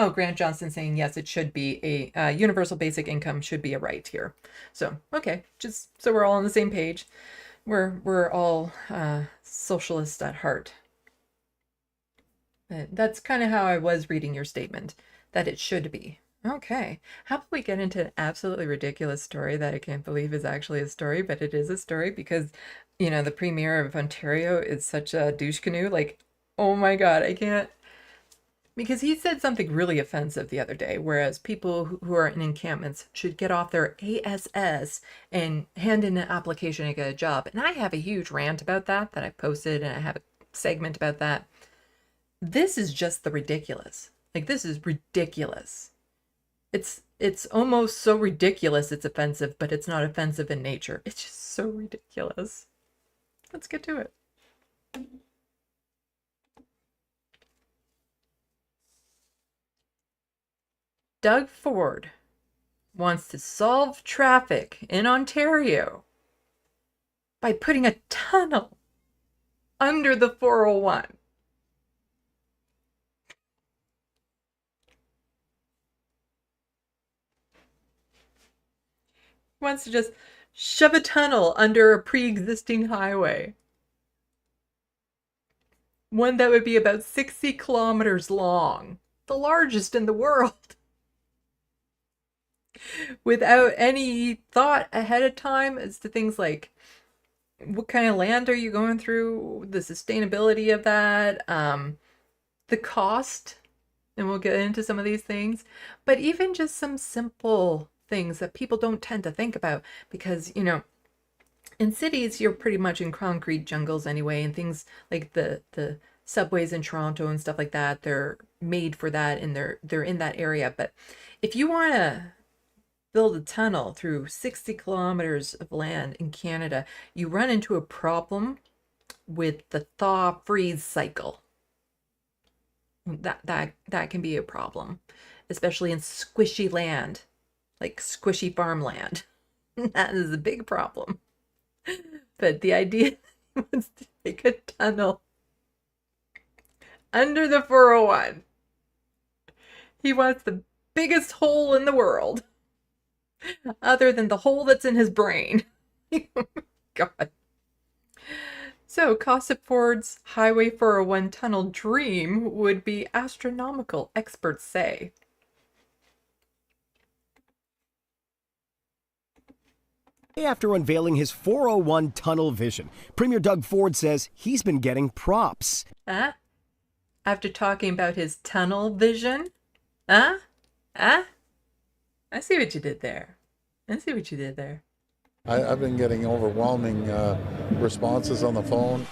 Oh, Grant Johnson saying, yes, it should be a universal basic income should be a right here. So, okay, just so we're all on the same page. We're all socialists at heart. But that's kind of how I was reading your statement, that it should be. Okay, how about we get into an absolutely ridiculous story that I can't believe is actually a story, but it is a story because, you know, the Premier of Ontario is such a douche canoe. Like, oh my God, I can't. Because he said something really offensive the other day, whereas people who are in encampments should get off their ASS and hand in an application to get a job. And I have a huge rant about that I posted, and I have a segment about that. This is just the ridiculous. Like, this is ridiculous. It's almost so ridiculous it's offensive, but it's not offensive in nature. It's just so ridiculous. Let's get to it. Doug Ford wants to solve traffic in Ontario by putting a tunnel under the 401. wants to just shove a tunnel under a pre-existing highway. One that would be about 60 kilometers long, the largest in the world. Without any thought ahead of time as to things like what kind of land are you going through, the sustainability of that, the cost, and we'll get into some of these things, but even just some simple things that people don't tend to think about because, you know, in cities, you're pretty much in concrete jungles anyway, and things like the subways in Toronto and stuff like that, they're made for that and they're in that area. But if you want to build a tunnel through 60 kilometers of land in Canada, you run into a problem with the thaw-freeze cycle. That can be a problem, especially in squishy land, like squishy farmland. That is a big problem. But the idea was to make a tunnel under the 401. He wants the biggest hole in the world, other than the hole that's in his brain. God. So, Cossip Ford's Highway 401 tunnel dream would be astronomical, experts say. After unveiling his 401 tunnel vision, Premier Doug Ford says he's been getting props. Huh? After talking about his tunnel vision? Huh? Huh? I see what you did there. I've been getting overwhelming responses on the phone.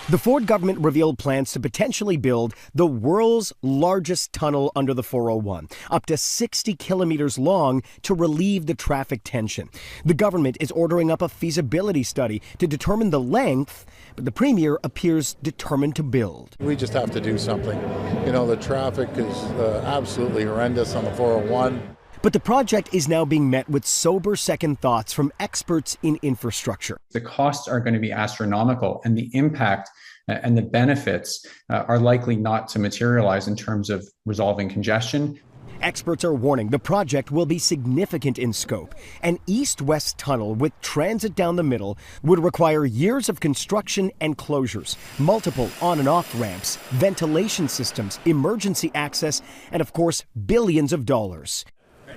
The Ford government revealed plans to potentially build the world's largest tunnel under the 401, up to 60 kilometers long to relieve the traffic tension. The government is ordering up a feasibility study to determine the length, but the Premier appears determined to build. We just have to do something. You know, the traffic is absolutely horrendous on the 401. But the project is now being met with sober second thoughts from experts in infrastructure. The costs are going to be astronomical, and the impact and the benefits are likely not to materialize in terms of resolving congestion. Experts are warning the project will be significant in scope. An east-west tunnel with transit down the middle would require years of construction and closures, multiple on and off ramps, ventilation systems, emergency access, and of course, billions of dollars.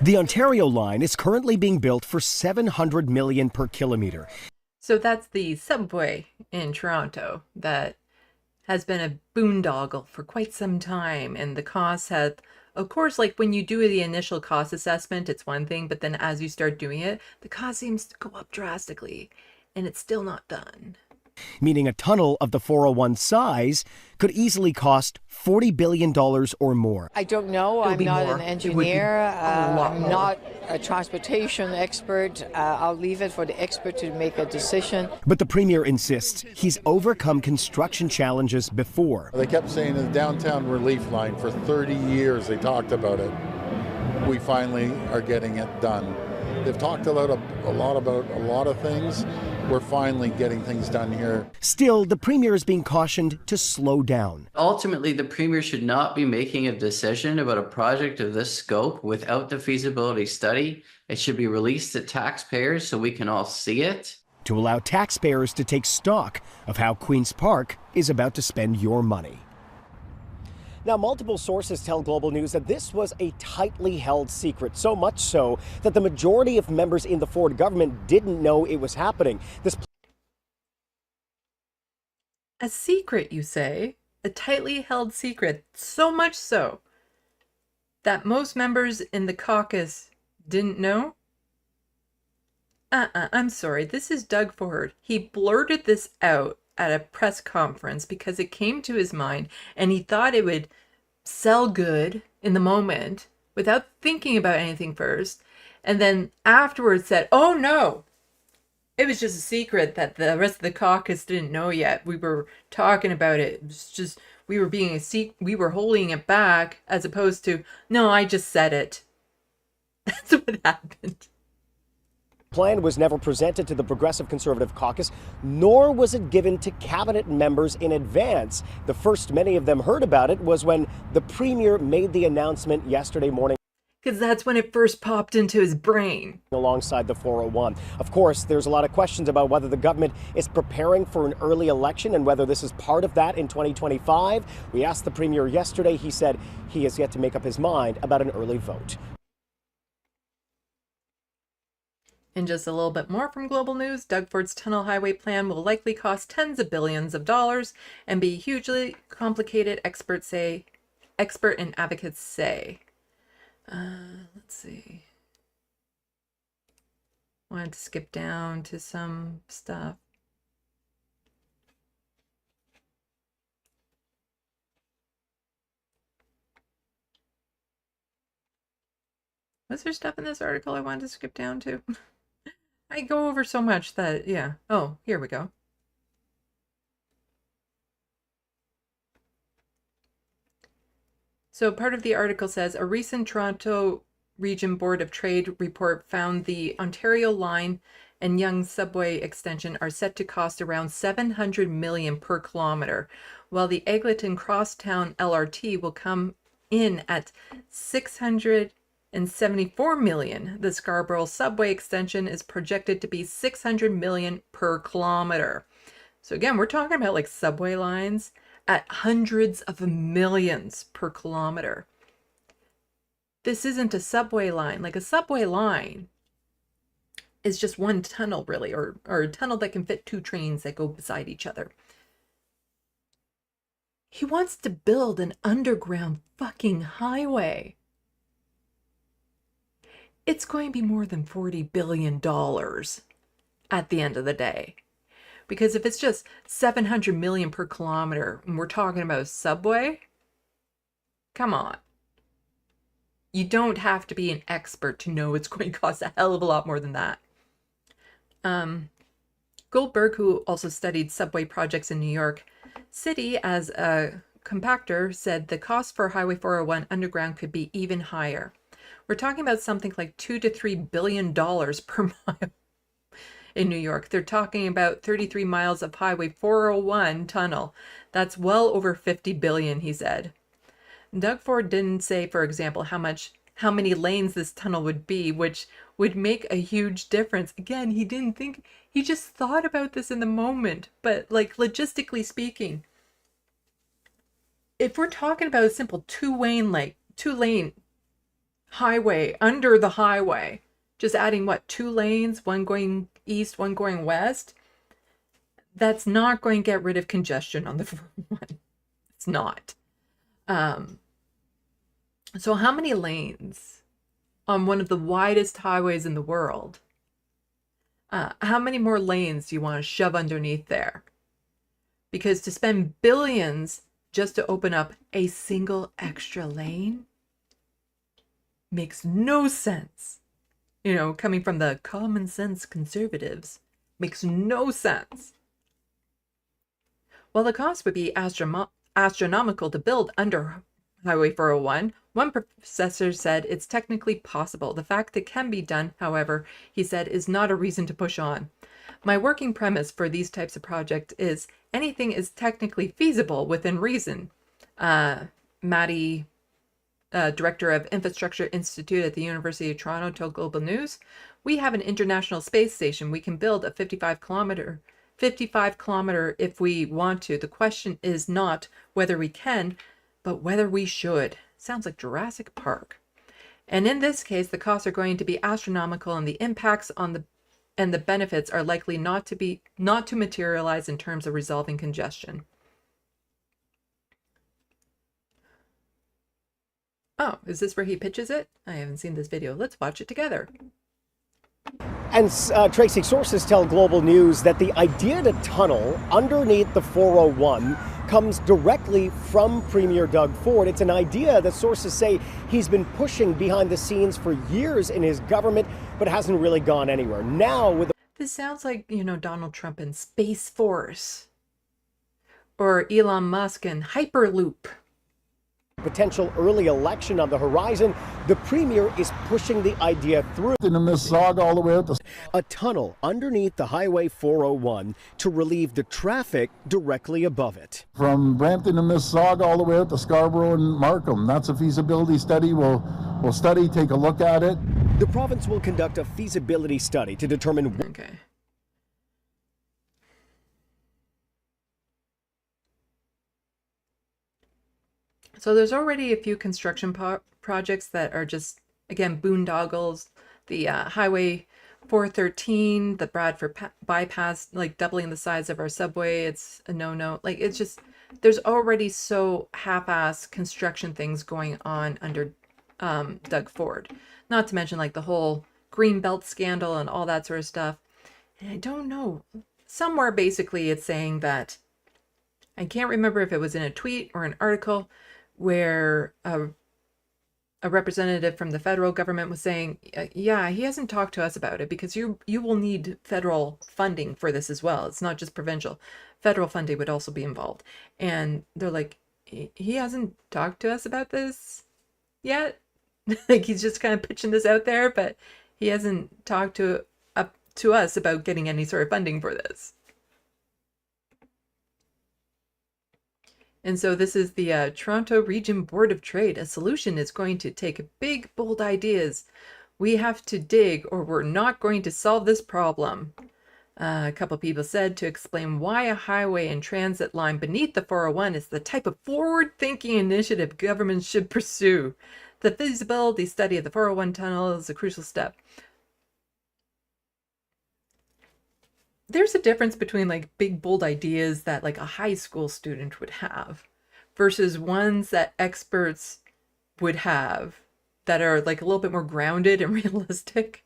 The Ontario line is currently being built for $700 million per kilometer. So that's the subway in Toronto that has been a boondoggle for quite some time. And the costs have, of course, like when you do the initial cost assessment, it's one thing, but then as you start doing it, the cost seems to go up drastically and it's still not done. Meaning a tunnel of the 401 size could easily cost $40 billion or more. I don't know. I'm not an engineer. I'm not a transportation expert. I'll leave it for the expert to make a decision. But the Premier insists he's overcome construction challenges before. They kept saying the downtown relief line for 30 years. They talked about it. We finally are getting it done. They've talked a lot about a lot of things. We're finally getting things done here. Still, the Premier is being cautioned to slow down. Ultimately, the Premier should not be making a decision about a project of this scope without the feasibility study. It should be released to taxpayers so we can all see it. To allow taxpayers to take stock of how Queen's Park is about to spend your money. Now, multiple sources tell Global News that this was a tightly held secret, so much so that the majority of members in the Ford government didn't know it was happening. A secret, you say? A tightly held secret, so much so that most members in the caucus didn't know? I'm sorry, this is Doug Ford. He blurted this out at a press conference because it came to his mind and he thought it would sell good in the moment without thinking about anything first, and then afterwards said, oh no, it was just a secret that the rest of the caucus didn't know yet. We were talking about it. It was just we were holding it back, as opposed to, no, I just said it. That's what happened. Plan was never presented to the Progressive Conservative Caucus, nor was it given to cabinet members in advance. The first many of them heard about it was when the Premier made the announcement yesterday morning. because that's when it first popped into his brain. Alongside the 401. Of course, there's a lot of questions about whether the government is preparing for an early election and whether this is part of that in 2025. We asked the Premier yesterday. He said he has yet to make up his mind about an early vote. And just a little bit more from Global News, Doug Ford's tunnel highway plan will likely cost tens of billions of dollars and be hugely complicated, expert and advocates say. Let's see. Wanted to skip down to some stuff. Was there stuff in this article I wanted to skip down to? I go over so much that, yeah. Oh, here we go. So part of the article says, a recent Toronto Region Board of Trade report found the Ontario Line and Yonge subway extension are set to cost around $700 million per kilometer, while the Eglinton Crosstown LRT will come in at $674 million. The Scarborough subway extension is projected to be $600 million per kilometer. So again, we're talking about like subway lines at hundreds of millions per kilometer. This isn't a subway line. Like a subway line is just one tunnel really, or a tunnel that can fit two trains that go beside each other. He wants to build an underground fucking highway. It's going to be more than $40 billion at the end of the day. Because if it's just 700 million per kilometer and we're talking about a subway, come on. You don't have to be an expert to know it's going to cost a hell of a lot more than that. Goldberg, who also studied subway projects in New York City as a compactor, said the cost for Highway 401 underground could be even higher. We're talking about something like $2 to $3 billion per mile. In New York, they're talking about 33 miles of Highway 401 tunnel. That's well over 50 billion, he said. Doug Ford didn't say, for example, how many lanes this tunnel would be, which would make a huge difference. Again, he didn't think, he just thought about this in the moment. But like logistically speaking, if we're talking about a simple two-lane highway under the highway, just adding what, 2 lanes, one going east, one going west, that's not going to get rid of congestion on the 401. It's not. So how many lanes on one of the widest highways in the world? How many more lanes do you want to shove underneath there? Because to spend billions just to open up a single extra lane makes no sense. You know, coming from the common sense conservatives, makes no sense. While the cost would be astronomical to build under Highway 401, one professor said it's technically possible. The fact that it can be done, however, he said, is not a reason to push on. My working premise for these types of projects is anything is technically feasible within reason. Maddie, Director of Infrastructure Institute at the University of Toronto, told Global News, we have an international space station. We can build a 55 kilometer if we want to. The question is not whether we can, but whether we should. Sounds like Jurassic Park. And in this case, the costs are going to be astronomical, and the impacts on the benefits are likely not to materialize in terms of resolving congestion. Oh, is this where he pitches it? I haven't seen this video. Let's watch it together. And Tracy, sources tell Global News that the idea to tunnel underneath the 401 comes directly from Premier Doug Ford. It's an idea that sources say he's been pushing behind the scenes for years in his government, but hasn't really gone anywhere. Now with this sounds like, you know, Donald Trump and Space Force, or Elon Musk and Hyperloop. Potential early election on the horizon, the Premier is pushing the idea through in the Mississauga all the way out to a tunnel underneath the Highway 401 to relieve the traffic directly above it. from Brampton to Mississauga all the way out to Scarborough and Markham. That's a feasibility study. We'll study, take a look at it. The province will conduct a feasibility study to determine. Okay. So there's already a few construction projects that are just, again, boondoggles. The Highway 413, the Bradford bypass, like doubling the size of our subway. It's a no-no. Like, it's just, there's already so half-ass construction things going on under Doug Ford. Not to mention like the whole green belt scandal and all that sort of stuff. And I don't know. Somewhere basically it's saying that, I can't remember if it was in a tweet or an article, where a representative from the federal government was saying, yeah, he hasn't talked to us about it because you will need federal funding for this as well. It's not just provincial. Federal funding would also be involved. And they're like, he hasn't talked to us about this yet. Like, he's just kind of pitching this out there, but he hasn't talked to us about getting any sort of funding for this. And so this is the Toronto Region Board of Trade. A solution is going to take big, bold ideas. We have to dig or we're not going to solve this problem. A couple people said to explain why a highway and transit line beneath the 401 is the type of forward-thinking initiative governments should pursue. The feasibility study of the 401 tunnel is a crucial step. There's a difference between like big, bold ideas that like a high school student would have versus ones that experts would have that are like a little bit more grounded and realistic.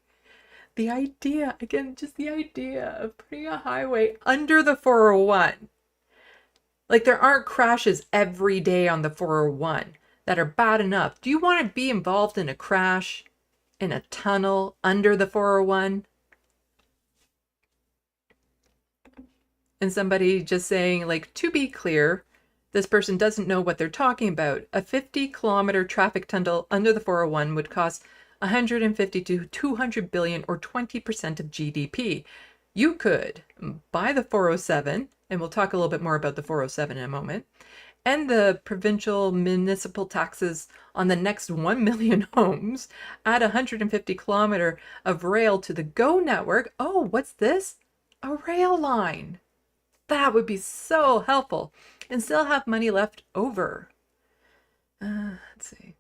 The idea, again, just the idea of putting a highway under the 401. Like, there aren't crashes every day on the 401 that are bad enough. Do you want to be involved in a crash in a tunnel under the 401? And somebody just saying, like, to be clear, this person doesn't know what they're talking about. A 50-kilometer traffic tunnel under the 401 would cost 150 to 200 billion, or 20% of GDP. You could buy the 407, and we'll talk a little bit more about the 407 in a moment, and the provincial municipal taxes on the next 1 million homes, add 150 kilometer of rail to the GO network. Oh, what's this? A rail line. That would be so helpful, and still have money left over. Let's see.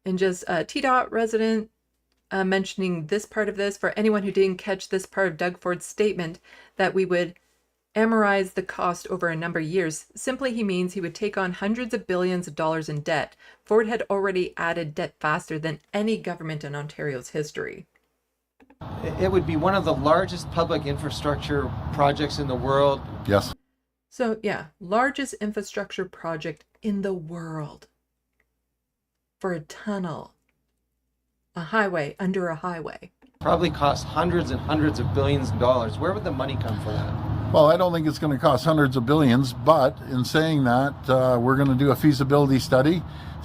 And just TDOT resident mentioning this part of this, for anyone who didn't catch this part of Doug Ford's statement, that we would amortize the cost over a number of years. Simply, he means he would take on hundreds of billions of dollars in debt. Ford had already added debt faster than any government in Ontario's history. It would be one of the largest public infrastructure projects in the world. Yes. So yeah, largest infrastructure project in the world. For a tunnel, a highway under a highway. Probably cost hundreds and hundreds of billions of dollars. Where would the money come for that? Well, I don't think it's going to cost hundreds of billions, but in saying that, we're going to do a feasibility study,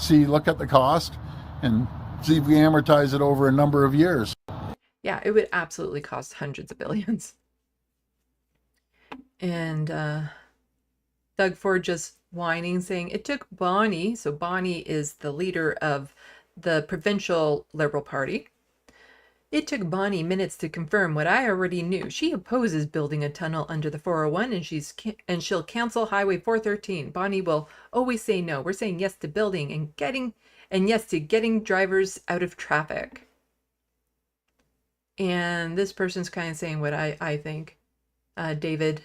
look at the cost, and see if we amortize it over a number of years. Yeah, it would absolutely cost hundreds of billions. And Doug Ford just whining, saying it took Bonnie, so Bonnie is the leader of the provincial Liberal Party. It took Bonnie minutes to confirm what I already knew. She opposes building a tunnel under the 401, and she'll cancel Highway 413. Bonnie will always say no. We're saying yes to building and yes to getting drivers out of traffic. And this person's kind of saying what I think. David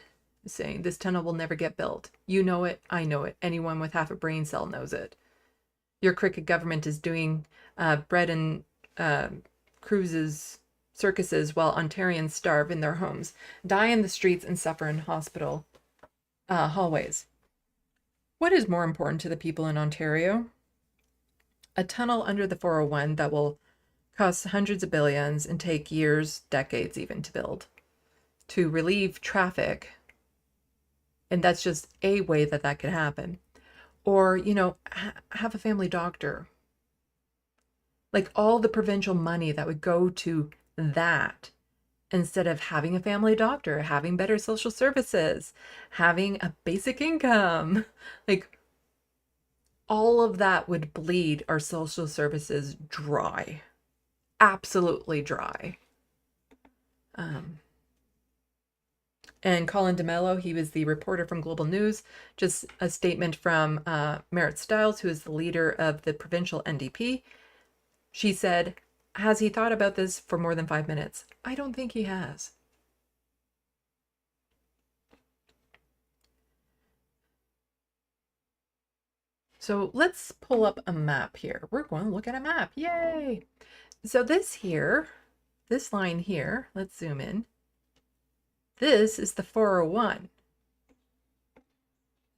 is saying, this tunnel will never get built. You know it, I know it. Anyone with half a brain cell knows it. Your crooked government is doing bread and cruises, circuses, while Ontarians starve in their homes, die in the streets, and suffer in hospital hallways. What is more important to the people in Ontario? A tunnel under the 401 that will cost hundreds of billions and take years, decades even, to build, to relieve traffic, And that's just a way that that could happen. Or, you know, have a family doctor. Like all the provincial money that would go to that, instead of having a family doctor, having better social services, having a basic income, like all of that would bleed our social services dry, absolutely dry. And Colin DeMello, he was the reporter from Global News, just a statement from Merritt Stiles, who is the leader of the provincial NDP. She said, has he thought about this for more than 5 minutes? I don't think he has. So let's pull up a map here. We're going to look at a map. Yay! So this here, this line here, let's zoom in. This is the 401.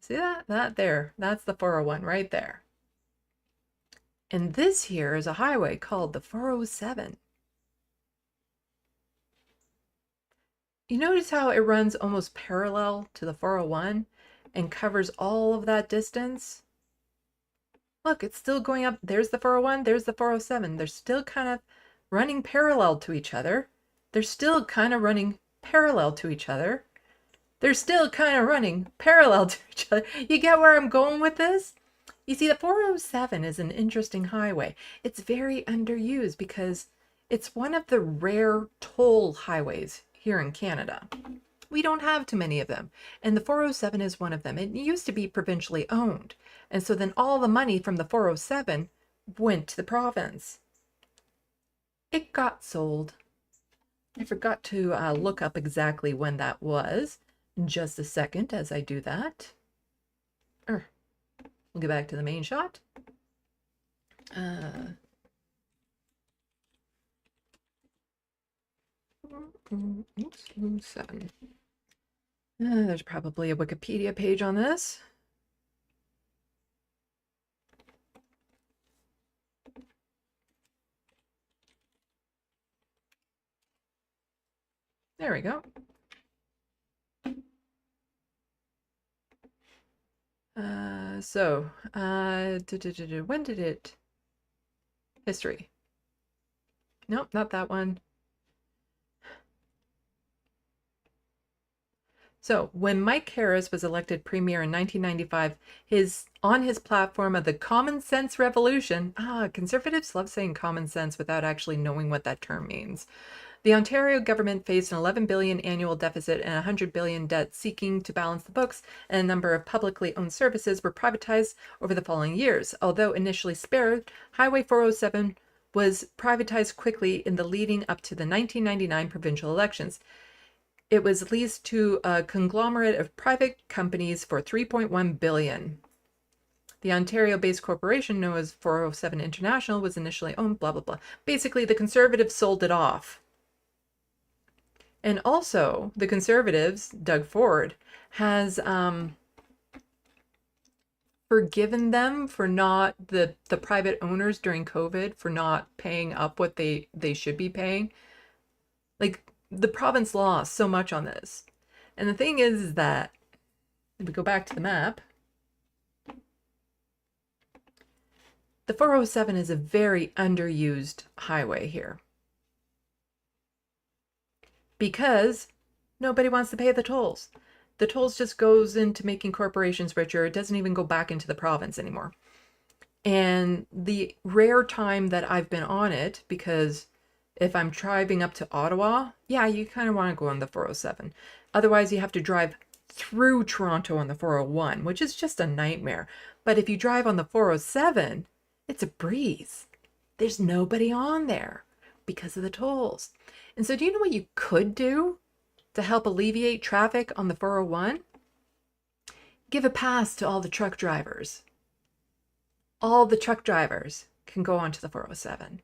See that? That there. That's the 401 right there. And this here is a highway called the 407. You notice how it runs almost parallel to the 401 and covers all of that distance? Look, it's still going up. There's the 401, there's the 407. They're still kind of running parallel to each other. They're still kind of running parallel to each other. They're still kind of running parallel to each other. You get where I'm going with this? You see, the 407 is an interesting highway. It's very underused because it's one of the rare toll highways here in Canada. We don't have too many of them, and the 407 is one of them. It used to be provincially owned, and so then all the money from the 407 went to the province. It got sold. I forgot to look up exactly when that was. Just a second as I do that. We'll get back to the main shot. Oops, 7. There's probably a Wikipedia page on this. There we go. When did it? History. Nope, not that one. So when Mike Harris was elected premier in 1995, on his platform of the Common Sense Revolution, conservatives love saying common sense without actually knowing what that term means. The Ontario government faced an $11 billion annual deficit and $100 billion debt, seeking to balance the books, and a number of publicly owned services were privatized over the following years. Although initially spared, Highway 407 was privatized quickly in the leading up to the 1999 provincial elections. It was leased to a conglomerate of private companies for $3.1 billion. The Ontario-based corporation, known as 407 International, was initially owned, blah, blah, blah. Basically, the Conservatives sold it off. And also, the Conservatives, Doug Ford, has forgiven them for not, the private owners during COVID, for not paying up what they should be paying. Like, the province lost so much on this. And the thing is that, if we go back to the map, the 407 is a very underused highway here. Because nobody wants to pay the tolls. The tolls just goes into making corporations richer. It doesn't even go back into the province anymore. And the rare time that I've been on it, because if I'm driving up to Ottawa, yeah, you kind of want to go on the 407. Otherwise, you have to drive through Toronto on the 401, which is just a nightmare. But if you drive on the 407, it's a breeze. There's nobody on there because of the tolls. And so do you know what you could do to help alleviate traffic on the 401? Give a pass to all the truck drivers. All the truck drivers can go onto the 407.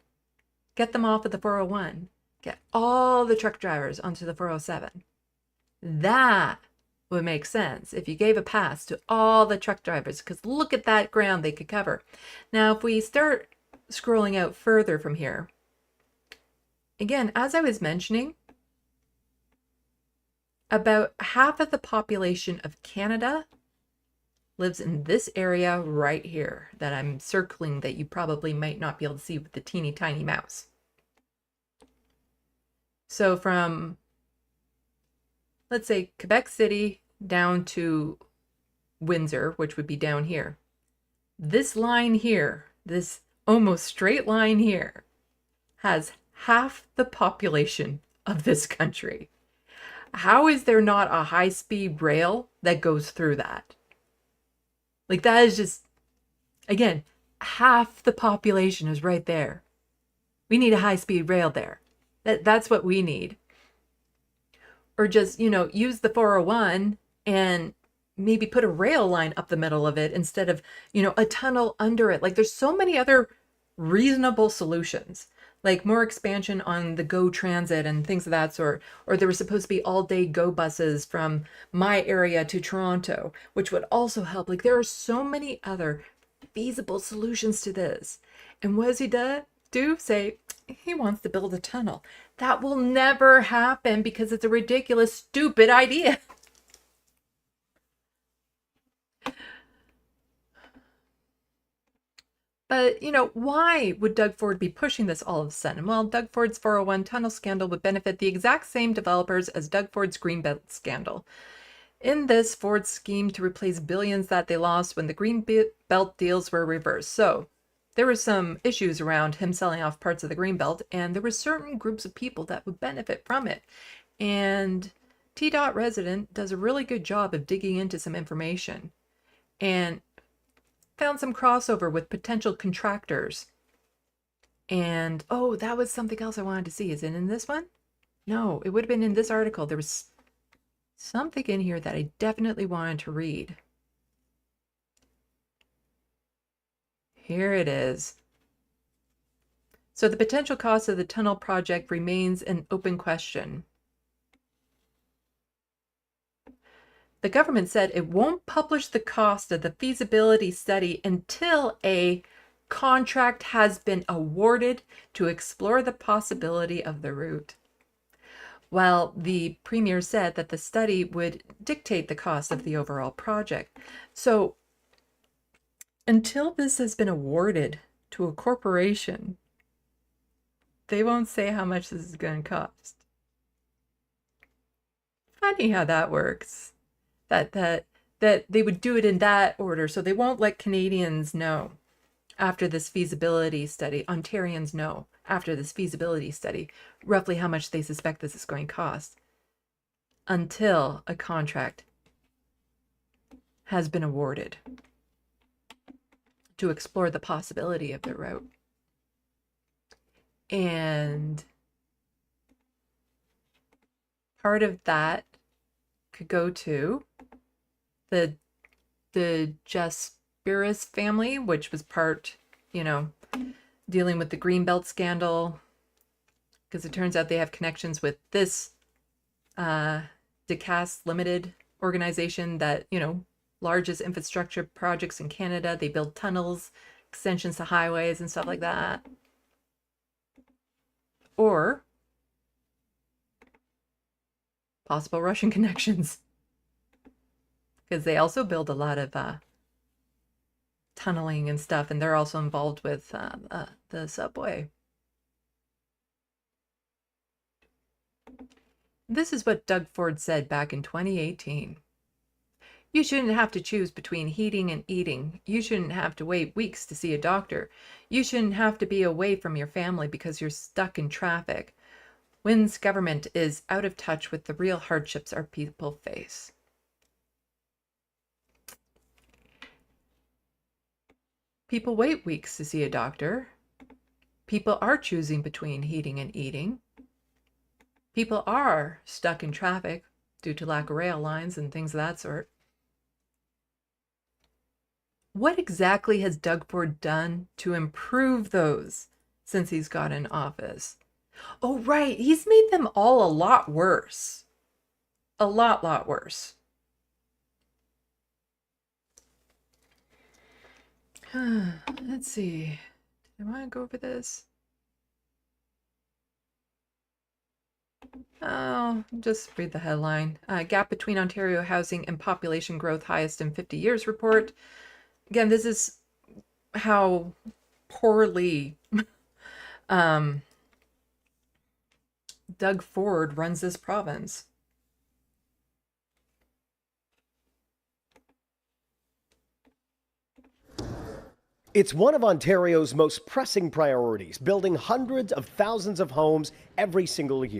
Get them off of the 401. Get all the truck drivers onto the 407. That would make sense if you gave a pass to all the truck drivers, because look at that ground they could cover. Now, if we start scrolling out further from here, again, as I was mentioning, About half of the population of Canada lives in this area right here that I'm circling that you probably might not be able to see with the teeny tiny mouse. So from, let's say, Quebec City down to Windsor, which would be down here. This line here, this almost straight line here, has half the population of this country. How is there not a high-speed rail that goes through that? Like, that is just, again, half the population is right there. We need a high-speed rail there. That's what we need. Or just, you know, use the 401 and maybe put a rail line up the middle of it instead of, you know, a tunnel under it. Like, there's so many other reasonable solutions, like more expansion on the GO Transit and things of that sort. Or there were supposed to be all-day GO buses from my area to Toronto, which would also help. Like, there are so many other feasible solutions to this. And what does he do? Say he wants to build a tunnel. That will never happen because it's a ridiculous, stupid idea. But, you know, why would Doug Ford be pushing this all of a sudden? Well, Doug Ford's 401 tunnel scandal would benefit the exact same developers as Doug Ford's Greenbelt scandal. In this, Ford schemed to replace billions that they lost when the Greenbelt deals were reversed. So there were some issues around him selling off parts of the Greenbelt, and there were certain groups of people that would benefit from it. And T-Dot Resident does a really good job of digging into some information and found some crossover with potential contractors. And, oh, that was something else I wanted to see. Is it in this one? No, it would have been in this article. There was something in here that I definitely wanted to read. Here it is. So the potential cost of the tunnel project remains an open question. The government said it won't publish the cost of the feasibility study until a contract has been awarded to explore the possibility of the route. While the premier said that the study would dictate the cost of the overall project. So until this has been awarded to a corporation, they won't say how much this is going to cost. Funny how that works. That they would do it in that order. So they won't let Canadians know after this feasibility study, Ontarians know after this feasibility study, roughly how much they suspect this is going to cost until a contract has been awarded to explore the possibility of the route. And part of that could go to the Jaspiris family, which was part, you know, dealing with the Greenbelt scandal, because it turns out they have connections with this DeCass Limited organization that, you know, largest infrastructure projects in Canada. They build tunnels, extensions to highways and stuff like that. Or possible Russian connections, because they also build a lot of tunneling and stuff, and they're also involved with the subway. This is what Doug Ford said back in 2018. You shouldn't have to choose between heating and eating. You shouldn't have to wait weeks to see a doctor. You shouldn't have to be away from your family because you're stuck in traffic. Wynn's government is out of touch with the real hardships our people face. People wait weeks to see a doctor. People are choosing between heating and eating. People are stuck in traffic due to lack of rail lines and things of that sort. What exactly has Doug Ford done to improve those since he's got in office? Oh, right. He's made them all a lot worse. A lot worse. Let's see. Do I want to go over this? Oh, just read the headline. Gap between Ontario housing and population growth highest in 50 years report. Again, this is how poorly Doug Ford runs this province. It's one of Ontario's most pressing priorities, building hundreds of thousands of homes every single year.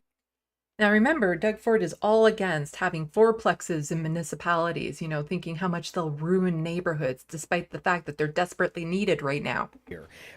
Now remember, Doug Ford is all against having fourplexes in municipalities, thinking how much they'll ruin neighborhoods, despite the fact that they're desperately needed right now.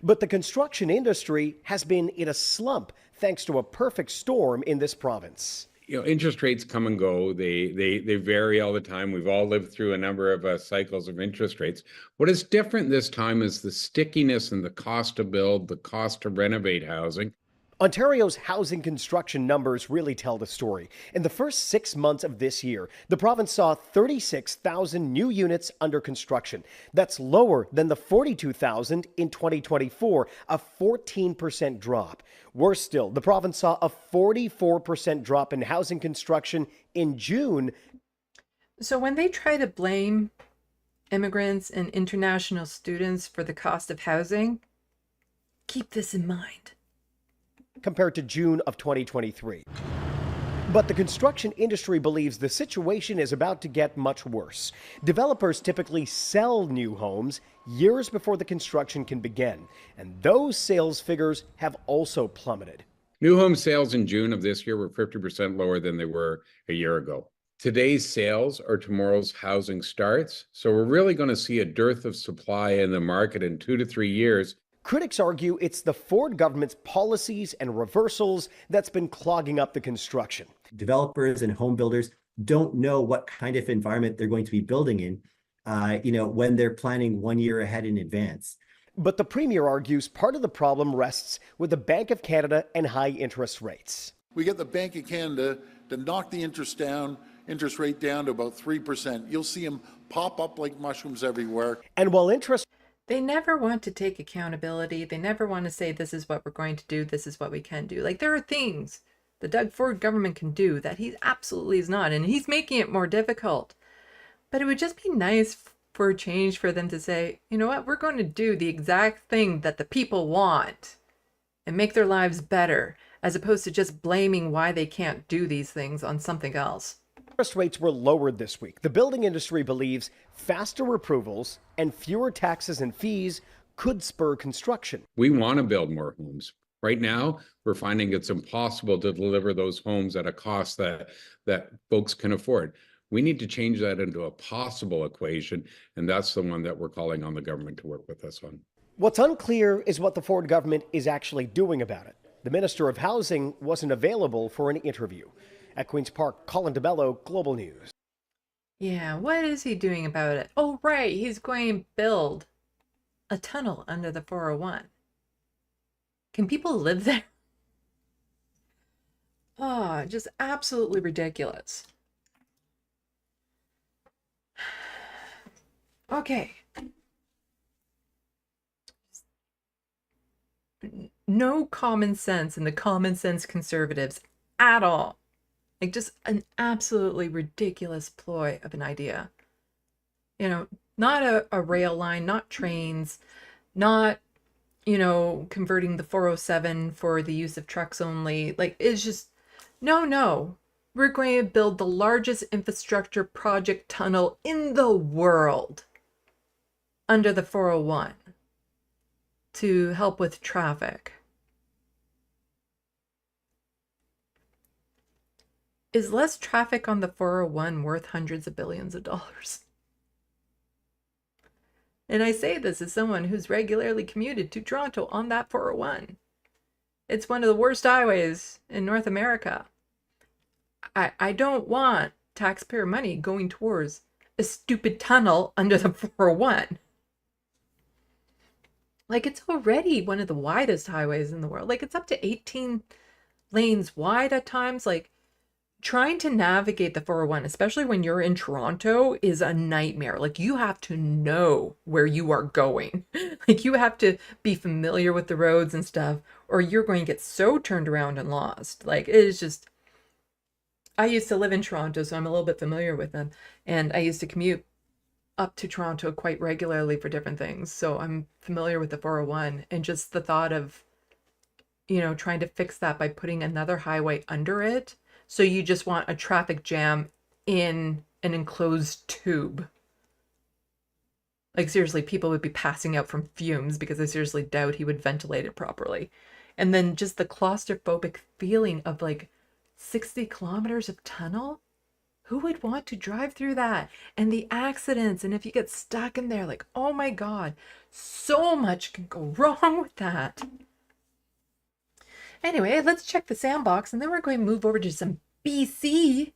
But the construction industry has been in a slump thanks to a perfect storm in this province. Interest rates come and go. They vary all the time. We've all lived through a number of cycles of interest rates. What is different this time is the stickiness and the cost to build, the cost to renovate housing. Ontario's housing construction numbers really tell the story. In the first 6 months of this year, the province saw 36,000 new units under construction. That's lower than the 42,000 in 2024, a 14% drop. Worse still, the province saw a 44% drop in housing construction in June. So when they try to blame immigrants and international students for the cost of housing, keep this in mind. Compared to June of 2023. But the construction industry believes the situation is about to get much worse. Developers typically sell new homes years before the construction can begin, and those sales figures have also plummeted. New home sales in June of this year were 50% lower than they were a year ago. Today's sales are tomorrow's housing starts, so we're really going to see a dearth of supply in the market in 2 to 3 years. Critics argue it's the Ford government's policies and reversals that's been clogging up the construction. Developers and home builders don't know what kind of environment they're going to be building in, when they're planning 1 year ahead in advance. But the Premier argues part of the problem rests with the Bank of Canada and high interest rates. We get the Bank of Canada to knock the interest rate down to about 3%. You'll see them pop up like mushrooms everywhere. And while they never want to take accountability. They never want to say, this is what we're going to do. This is what we can do. Like, there are things the Doug Ford government can do that he absolutely is not. And he's making it more difficult. But it would just be nice for a change for them to say, you know what, we're going to do the exact thing that the people want and make their lives better, as opposed to just blaming why they can't do these things on something else. Interest rates were lowered this week. The building industry believes faster approvals and fewer taxes and fees could spur construction. We want to build more homes. Right now, we're finding it's impossible to deliver those homes at a cost that folks can afford. We need to change that into a possible equation, and that's the one that we're calling on the government to work with us on. What's unclear is what the Ford government is actually doing about it. The Minister of Housing wasn't available for an interview. At Queen's Park, Colin DeBello, Global News. Yeah, what is he doing about it? Oh, right, he's going to build a tunnel under the 401. Can people live there? Oh, just absolutely ridiculous. Okay. No common sense in the common sense conservatives at all. Like, just an absolutely ridiculous ploy of an idea. Not a rail line, not trains, not, converting the 407 for the use of trucks only. Like, it's just, no. We're going to build the largest infrastructure project tunnel in the world under the 401 to help with traffic. Is less traffic on the 401 worth hundreds of billions of dollars? And I say this as someone who's regularly commuted to Toronto on that 401. It's one of the worst highways in North America. I don't want taxpayer money going towards a stupid tunnel under the 401. Like, it's already one of the widest highways in the world. Like, it's up to 18 lanes wide at times. Like, trying to navigate the 401, especially when you're in Toronto, is a nightmare. Like, you have to know where you are going. Like, you have to be familiar with the roads and stuff, or you're going to get so turned around and lost. Like, it is just I used to live in Toronto, so I'm a little bit familiar with them. And I used to commute up to Toronto quite regularly for different things. So I'm familiar with the 401 and just the thought of, trying to fix that by putting another highway under it. So you just want a traffic jam in an enclosed tube. Like seriously, people would be passing out from fumes because I seriously doubt he would ventilate it properly. And then just the claustrophobic feeling of like 60 kilometers of tunnel. Who would want to drive through that? And the accidents, and if you get stuck in there, like, oh my God, so much can go wrong with that. Anyway, let's check the Sandbox, and then we're going to move over to some BC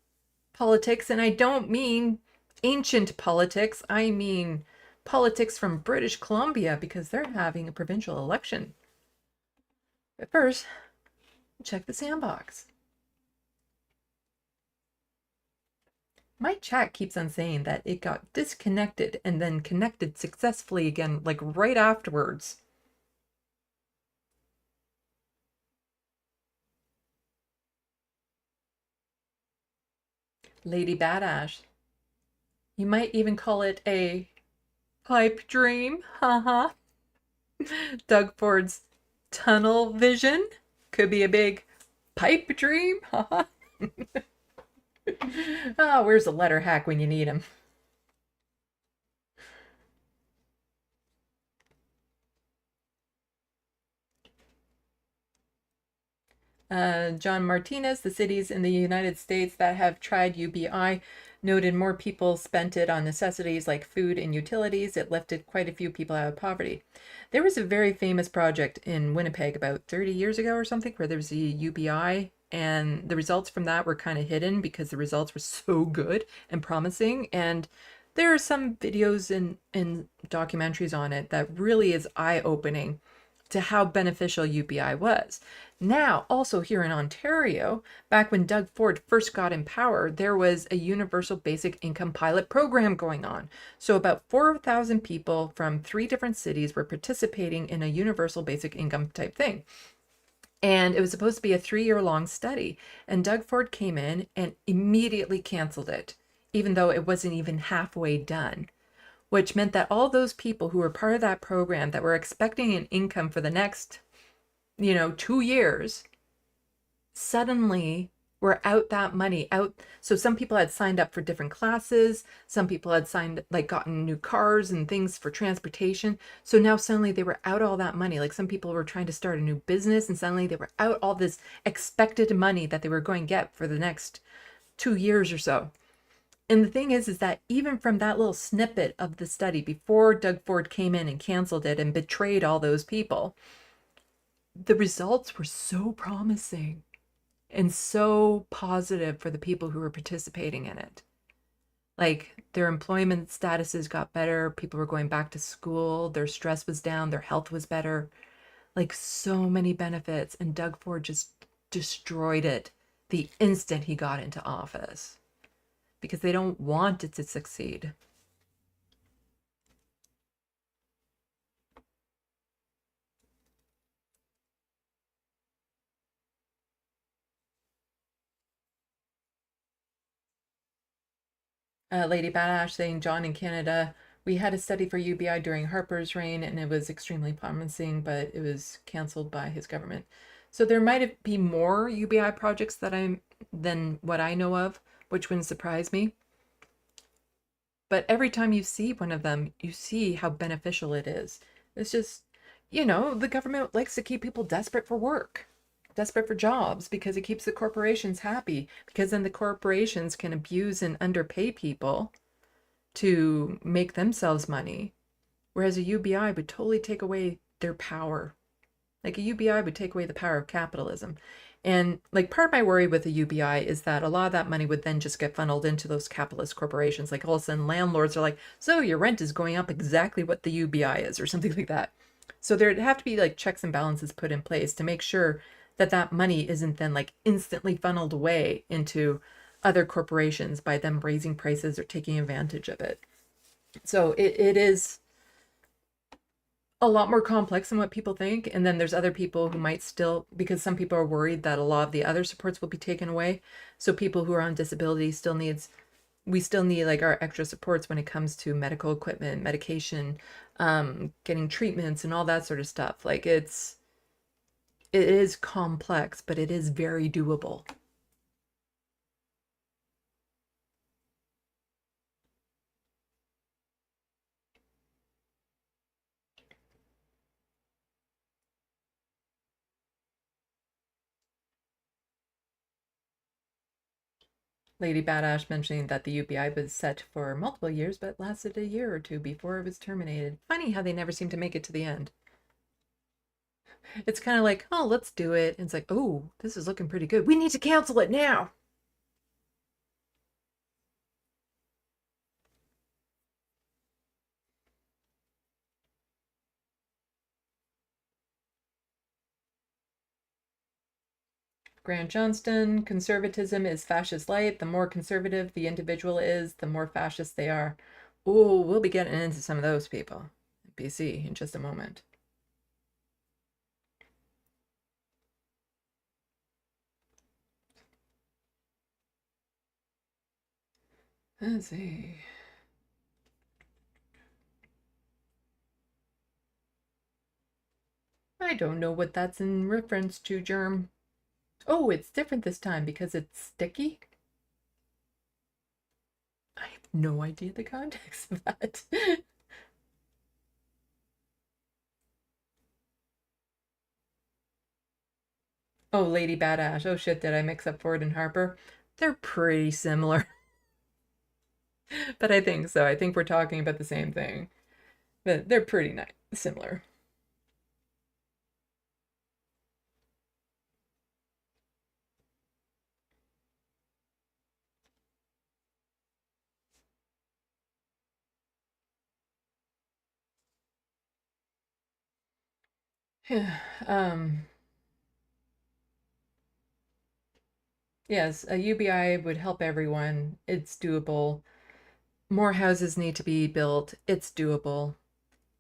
politics. And I don't mean ancient politics. I mean politics from British Columbia, because they're having a provincial election. But first, check the Sandbox. My chat keeps on saying that it got disconnected and then connected successfully again, like right afterwards. Lady Badash. You might even call it a pipe dream, haha. Doug Ford's tunnel vision could be a big pipe dream, haha. Oh, where's the letter hack when you need him? John Martinez, the cities in the United States that have tried UBI noted more people spent it on necessities like food and utilities. It lifted quite a few people out of poverty. There was a very famous project in Winnipeg about 30 years ago or something where there was a UBI, and the results from that were kind of hidden because the results were so good and promising. And there are some videos and documentaries on it that really is eye-opening to how beneficial UBI was. Now, also here in Ontario, back when Doug Ford first got in power, there was a universal basic income pilot program going on. So about 4,000 people from 3 different cities were participating in a universal basic income type thing. And it was supposed to be a 3-year-long study. And Doug Ford came in and immediately canceled it, even though it wasn't even halfway done, which meant that all those people who were part of that program that were expecting an income for the next, 2 years, suddenly were out that money out. So some people had signed up for different classes. Some people had gotten new cars and things for transportation. So now suddenly they were out all that money. Like some people were trying to start a new business and suddenly they were out all this expected money that they were going to get for the next 2 years or so. And the thing is that even from that little snippet of the study before Doug Ford came in and canceled it and betrayed all those people, the results were so promising and so positive for the people who were participating in it. Like their employment statuses got better, people were going back to school, their stress was down, their health was better, like so many benefits. And Doug Ford just destroyed it the instant he got into office, because they don't want it to succeed. Lady Badash saying, John, in Canada, we had a study for UBI during Harper's reign and it was extremely promising, but it was canceled by his government. So there might be more UBI projects than what I know of, which wouldn't surprise me. But every time you see one of them, you see how beneficial it is. It's just, the government likes to keep people desperate for work, desperate for jobs, because it keeps the corporations happy, because then the corporations can abuse and underpay people to make themselves money. Whereas a UBI would totally take away their power. Like a UBI would take away the power of capitalism. And like part of my worry with the UBI is that a lot of that money would then just get funneled into those capitalist corporations. Like all of a sudden landlords are like, so your rent is going up exactly what the UBI is, or something like that. So there'd have to be like checks and balances put in place to make sure that that money isn't then like instantly funneled away into other corporations by them raising prices or taking advantage of it. So it is a lot more complex than what people think. And then there's other people who might still, because some people are worried that a lot of the other supports will be taken away. So people who are on disability we still need like our extra supports when it comes to medical equipment, medication, getting treatments and all that sort of stuff. Like it is complex, but it is very doable. Lady Badass mentioning that the UBI was set for multiple years, but lasted a year or two before it was terminated. Funny how they never seem to make it to the end. It's kind of like, oh, let's do it. And it's like, oh, this is looking pretty good. We need to cancel it now. Grant Johnston, conservatism is fascist light. The more conservative the individual is, the more fascist they are. Oh, we'll be getting into some of those people in BC in just a moment. Let's see. I don't know what that's in reference to, Germ. Oh, it's different this time because it's sticky? I have no idea the context of that. Oh, Lady Badass. Oh shit, did I mix up Ford and Harper? They're pretty similar. But I think so. I think we're talking about the same thing. But they're pretty similar. Yes, a UBI would help everyone. It's doable. More houses need to be built. It's doable.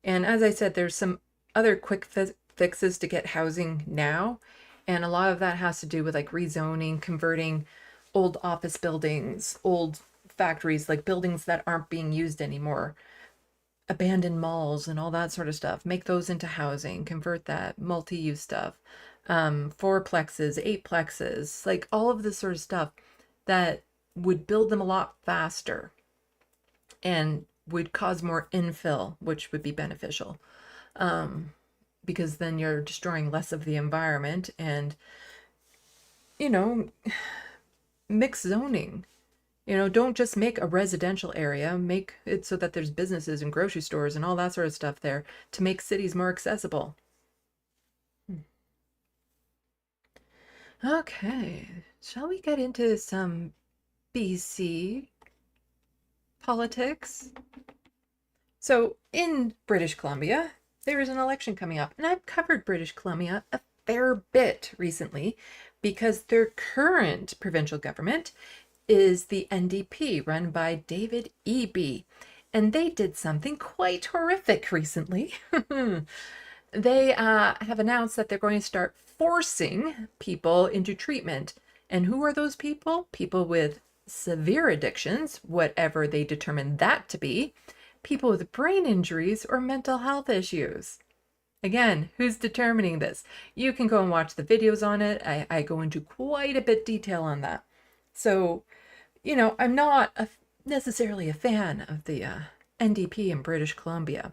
And as I said, there's some other quick fixes to get housing now. And a lot of that has to do with like rezoning, converting old office buildings, old factories, like buildings that aren't being used anymore, abandoned malls and all that sort of stuff. Make those into housing, convert that, multi-use stuff, fourplexes, eightplexes, like all of this sort of stuff that would build them a lot faster and would cause more infill, which would be beneficial. Because then you're destroying less of the environment and, you know, mixed zoning. You know, don't just make a residential area, make it so that there's businesses and grocery stores and all that sort of stuff there to make cities more accessible. Okay, shall we get into some BC politics? So in British Columbia, there is an election coming up, and I've covered British Columbia a fair bit recently because their current provincial government is the NDP run by David Eby, and they did something quite horrific recently. They have announced that they're going to start forcing people into treatment. And who are those people? People with severe addictions, whatever they determine that to be, people with brain injuries or mental health issues. Again, who's determining this? You can go and watch the videos on it. I go into quite a bit detail on that. So, you know, I'm not necessarily a fan of the NDP in British Columbia.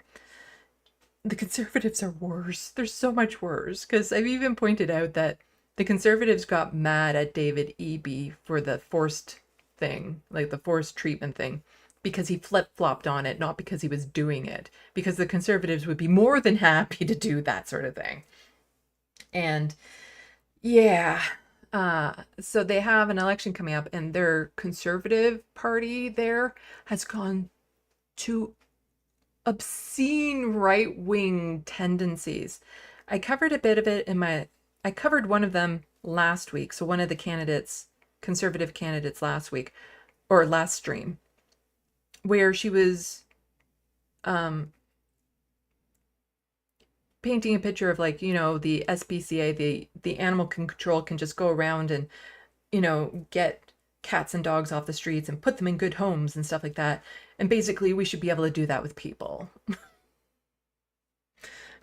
The Conservatives are worse. They're so much worse, because I've even pointed out that the Conservatives got mad at David Eby for the forced thing, like the forced treatment thing, because he flip-flopped on it, not because he was doing it, because the Conservatives would be more than happy to do that sort of thing. And yeah, so they have an election coming up, and their Conservative Party there has gone to obscene right-wing tendencies. I covered a bit of it I covered one of them last week. So one of the candidates, Conservative candidates last week, or last stream, where she was painting a picture of like, the SPCA, the animal control can just go around and, get cats and dogs off the streets and put them in good homes and stuff like that. And basically we should be able to do that with people.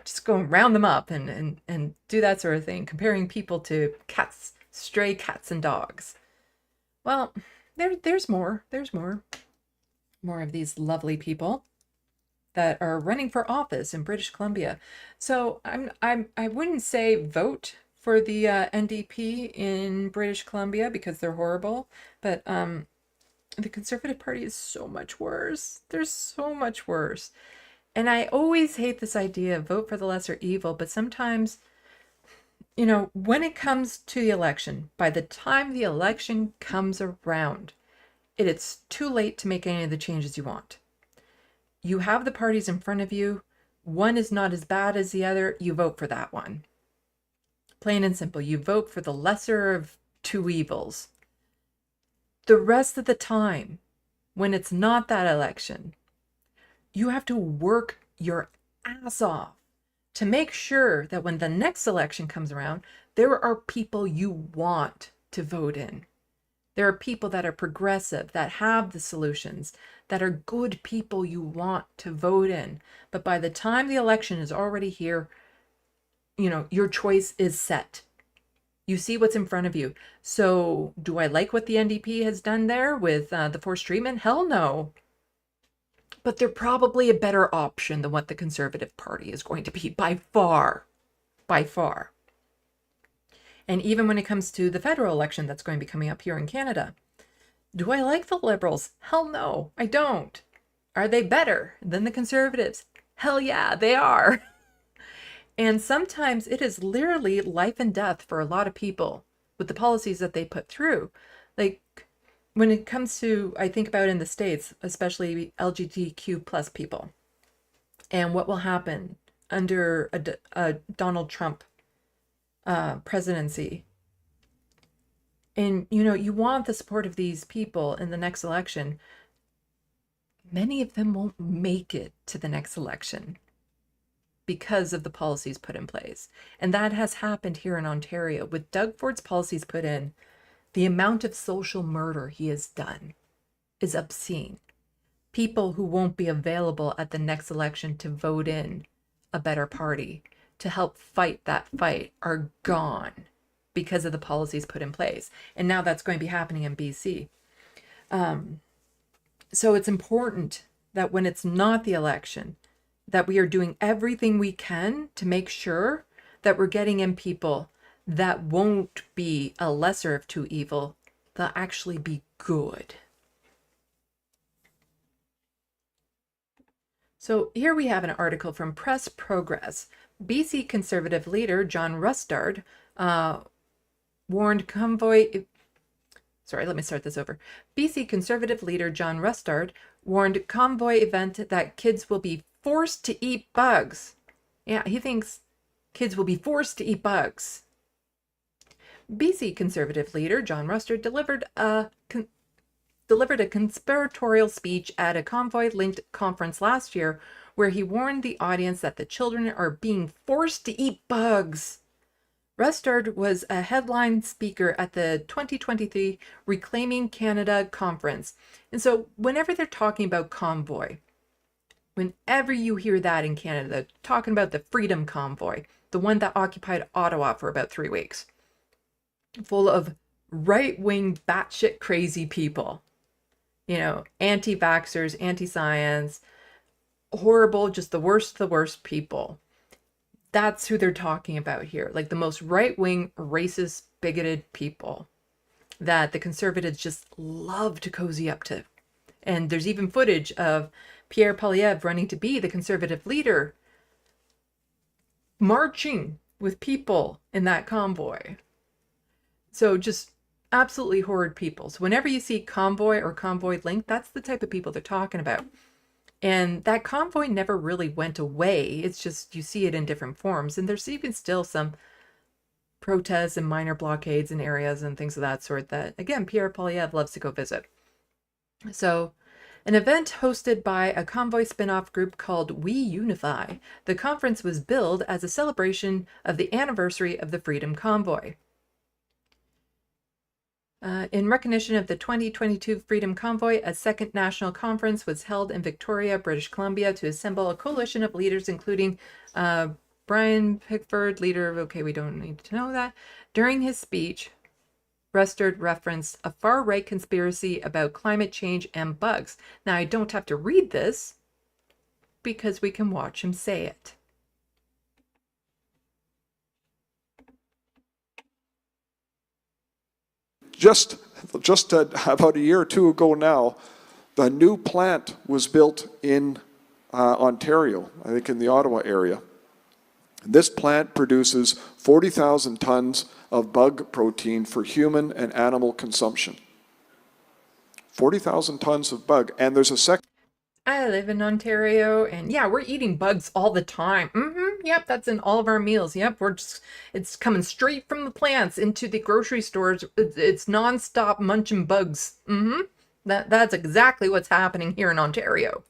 Just go and round them up and do that sort of thing, comparing people to cats, stray cats and dogs. Well, there's more. There's more of these lovely people that are running for office in British Columbia. So I wouldn't say vote for the NDP in British Columbia because they're horrible, but the Conservative Party is so much worse. They're so much worse. And I always hate this idea of vote for the lesser evil, but sometimes, when it comes to the election, by the time the election comes around, it's too late to make any of the changes you want. You have the parties in front of you. One is not as bad as the other. You vote for that one. Plain and simple. You vote for the lesser of two evils. The rest of the time, when it's not that election, you have to work your ass off to make sure that when the next election comes around, there are people you want to vote in. There are people that are progressive, that have the solutions, that are good people you want to vote in. But by the time the election is already here, your choice is set. You see what's in front of you. So do I like what the NDP has done there with the forced treatment? Hell no. But they're probably a better option than what the Conservative Party is going to be by far. By far. And even when it comes to the federal election that's going to be coming up here in Canada, do I like the Liberals? Hell no, I don't. Are they better than the Conservatives? Hell yeah, they are. And sometimes it is literally life and death for a lot of people with the policies that they put through. Like, when it comes to, I think about in the States, especially LGBTQ plus people, and what will happen under a Donald Trump presidency. And, you want the support of these people in the next election. Many of them won't make it to the next election because of the policies put in place. And that has happened here in Ontario. With Doug Ford's policies put in, the amount of social murder he has done is obscene. People who won't be available at the next election to vote in a better party, to help fight that fight, are gone because of the policies put in place. And now that's going to be happening in BC. So it's important that when it's not the election, that we are doing everything we can to make sure that we're getting in people that won't be a lesser of two evil, they'll actually be good. So here we have an article from Press Progress. BC Conservative leader John Rustard warned convoy... Sorry, let me start this over. BC Conservative leader John Rustard warned convoy event that kids will be forced to eat bugs. Yeah, he thinks kids will be forced to eat bugs. BC Conservative leader John Rustard delivered a conspiratorial speech at a convoy-linked conference last year where he warned the audience that the children are being forced to eat bugs. Rustard was a headline speaker at the 2023 Reclaiming Canada conference. And so whenever they're talking about convoy, whenever you hear that in Canada, they're talking about the Freedom Convoy, the one that occupied Ottawa for about 3 weeks, full of right-wing, batshit crazy people, anti-vaxxers, anti-science, horrible, just the worst of the worst people. That's who they're talking about here, like the most right-wing, racist, bigoted people that the Conservatives just love to cozy up to. And there's even footage of Pierre Poilievre running to be the Conservative leader, marching with people in that convoy. So just absolutely horrid people. So whenever you see convoy or convoy link, that's the type of people they're talking about. And that convoy never really went away. It's just you see it in different forms. And there's even still some protests and minor blockades in areas and things of that sort that, again, Pierre Poilievre loves to go visit. So An event hosted by a convoy spin-off group called We Unify. The conference was billed as a celebration of the anniversary of the Freedom Convoy. In recognition of the 2022 Freedom Convoy, a second national conference was held in Victoria, British Columbia, to assemble a coalition of leaders, including Brian Pickford, leader of, okay, we don't need to know that. During his speech, Rustard referenced a far-right conspiracy about climate change and bugs. Now, I don't have to read this because we can watch him say it. Just about a year or two ago now, the new plant was built in Ontario, I think in the Ottawa area. This plant produces 40,000 tons of bug protein for human and animal consumption. 40,000 tons of bug, and there's a second. I live in Ontario, and yeah, we're eating bugs all the time. Yep, that's in all of our meals. Yep, it's coming straight from the plants into the grocery stores. It's nonstop munching bugs. That's exactly what's happening here in Ontario.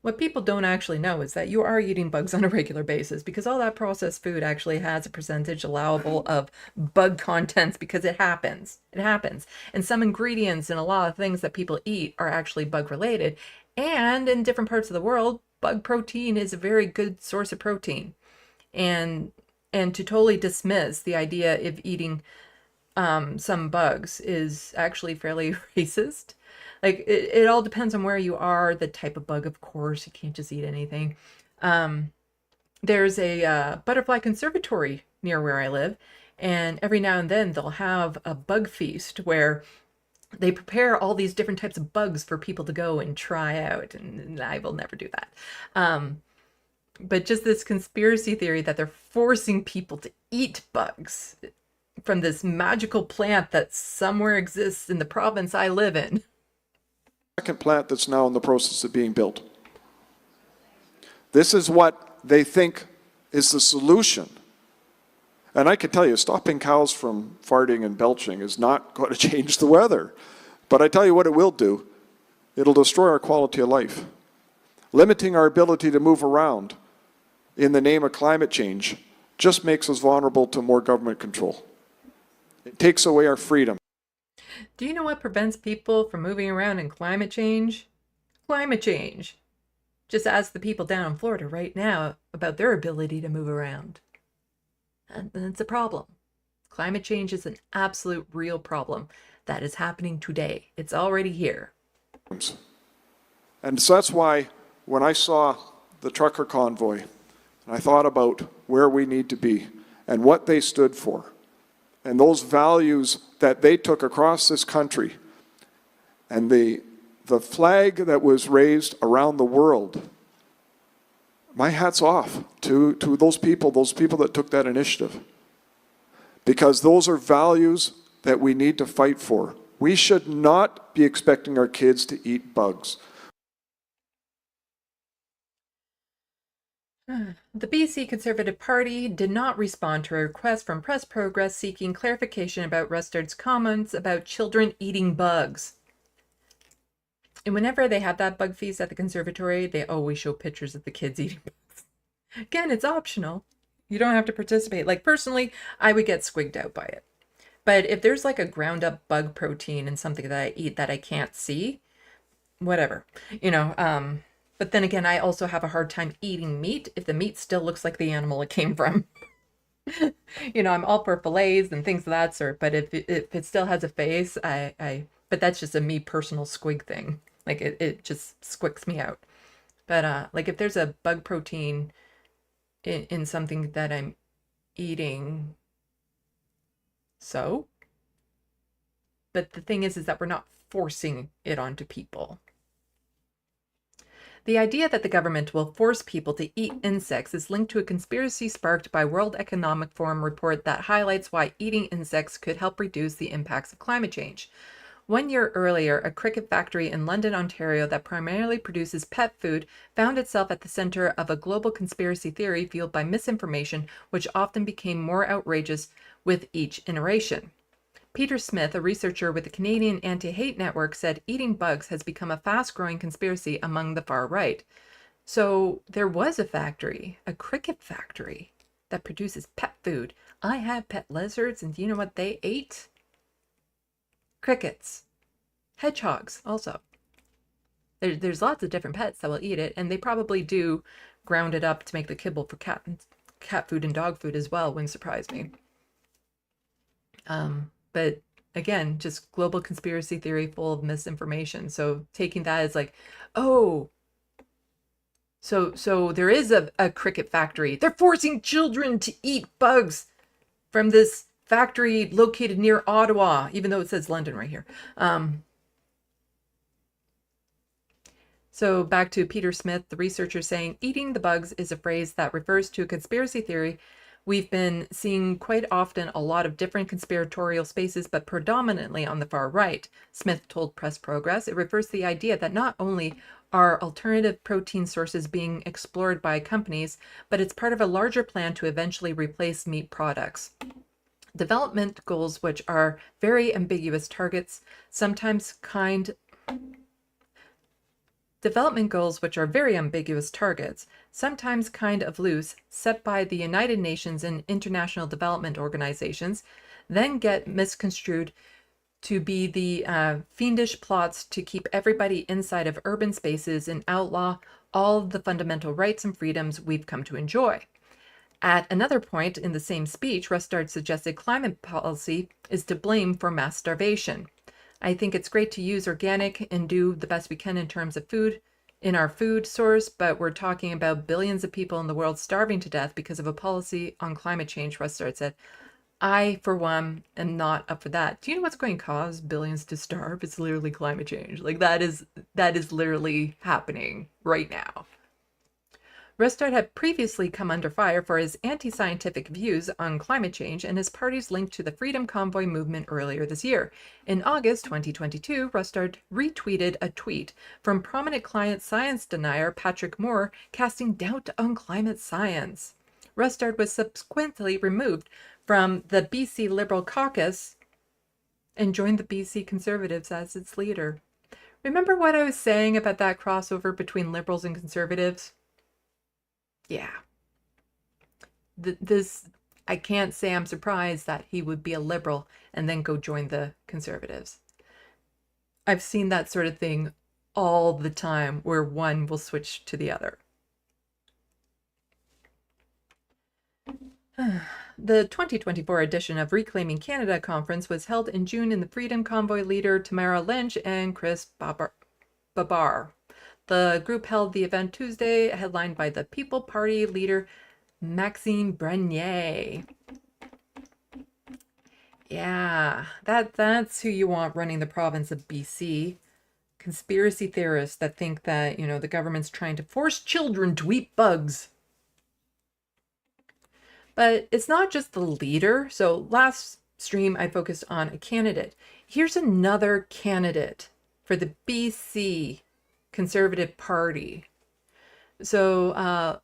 What people don't actually know is that you are eating bugs on a regular basis, because all that processed food actually has a percentage allowable of bug contents, because it happens. It happens. And some ingredients in a lot of things that people eat are actually bug related. And in different parts of the world, bug protein is a very good source of protein. And to totally dismiss the idea of eating some bugs is actually fairly racist. Like, it all depends on where you are, the type of bug, of course. You can't just eat anything. There's a butterfly conservatory near where I live, and every now and then they'll have a bug feast where they prepare all these different types of bugs for people to go and try out, and I will never do that. But just this conspiracy theory that they're forcing people to eat bugs from this magical plant that somewhere exists in the province I live in. Second plant that's now in the process of being built. This is what they think is the solution. And I can tell you, stopping cows from farting and belching is not going to change the weather. But I tell you what it will do. It'll destroy our quality of life. Limiting our ability to move around in the name of climate change just makes us vulnerable to more government control. It takes away our freedom. Do you know what prevents people from moving around in climate change? Climate change. Just ask the people down in Florida right now about their ability to move around. And it's a problem. Climate change is an absolute real problem that is happening today. It's already here. And so that's why when I saw the trucker convoy, and I thought about where we need to be and what they stood for, and those values that they took across this country, and the flag that was raised around the world, my hat's off to those people that took that initiative. Because those are values that we need to fight for. We should not be expecting our kids to eat bugs. The BC Conservative Party did not respond to a request from Press Progress seeking clarification about Rustard's comments about children eating bugs. And whenever they have that bug feast at the conservatory, they always show pictures of the kids eating bugs. Again, it's optional. You don't have to participate. Like, personally, I would get squigged out by it. But if there's like a ground up bug protein in something that I eat that I can't see, whatever, but then again, I also have a hard time eating meat if the meat still looks like the animal it came from. I'm all for fillets and things of that sort, but if it still has a face, but that's just a me personal squig thing. Like, it just squicks me out. But like, if there's a bug protein in something that I'm eating, so. But the thing is that we're not forcing it onto people. The idea that the government will force people to eat insects is linked to a conspiracy sparked by World Economic Forum report that highlights why eating insects could help reduce the impacts of climate change. 1 year earlier, a cricket factory in London, Ontario that primarily produces pet food found itself at the center of a global conspiracy theory fueled by misinformation, which often became more outrageous with each iteration. Peter Smith, a researcher with the Canadian Anti-Hate Network, said eating bugs has become a fast-growing conspiracy among the far right. So there was a factory, a cricket factory, that produces pet food. I have pet lizards, and do you know what they ate? Crickets. Hedgehogs, also. There's lots of different pets that will eat it, and they probably do ground it up to make the kibble for cat food and dog food as well. Wouldn't surprise me. But again, just global conspiracy theory full of misinformation. So taking that as like, oh, so there is a cricket factory. They're forcing children to eat bugs from this factory located near Ottawa, even though it says London right here. So back to Peter Smith, the researcher, saying eating the bugs is a phrase that refers to a conspiracy theory we've been seeing quite often a lot of different conspiratorial spaces, but predominantly on the far right. Smith told Press Progress it refers to the idea that not only are alternative protein sources being explored by companies, but it's part of a larger plan to eventually replace meat products. Development goals, which are very ambiguous targets, sometimes kind of loose, set by the United Nations and international development organizations, then get misconstrued to be the fiendish plots to keep everybody inside of urban spaces and outlaw all the fundamental rights and freedoms we've come to enjoy. At another point in the same speech, Rustard suggested climate policy is to blame for mass starvation. I think it's great to use organic and do the best we can in terms of food in our food source, but we're talking about billions of people in the world starving to death because of a policy on climate change, Rustard said. I, for one, am not up for that. Do you know what's going to cause billions to starve? It's literally climate change. Like that is literally happening right now. Rustard had previously come under fire for his anti-scientific views on climate change and his party's link to the Freedom Convoy movement earlier this year. In August 2022, Rustard retweeted a tweet from prominent climate science denier Patrick Moore casting doubt on climate science. Rustard was subsequently removed from the BC Liberal caucus and joined the BC Conservatives as its leader. Remember what I was saying about that crossover between Liberals and Conservatives? Yeah. I can't say I'm surprised that he would be a Liberal and then go join the Conservatives. I've seen that sort of thing all the time where one will switch to the other. The 2024 edition of Reclaiming Canada conference was held in June in the Freedom Convoy leader Tamara Lynch and Chris Babar. The group held the event Tuesday, headlined by the People Party leader Maxime Bernier. Yeah, that's who you want running the province of BC. Conspiracy theorists that think that, the government's trying to force children to eat bugs. But it's not just the leader. So last stream, I focused on a candidate. Here's another candidate for the BC Conservative Party. So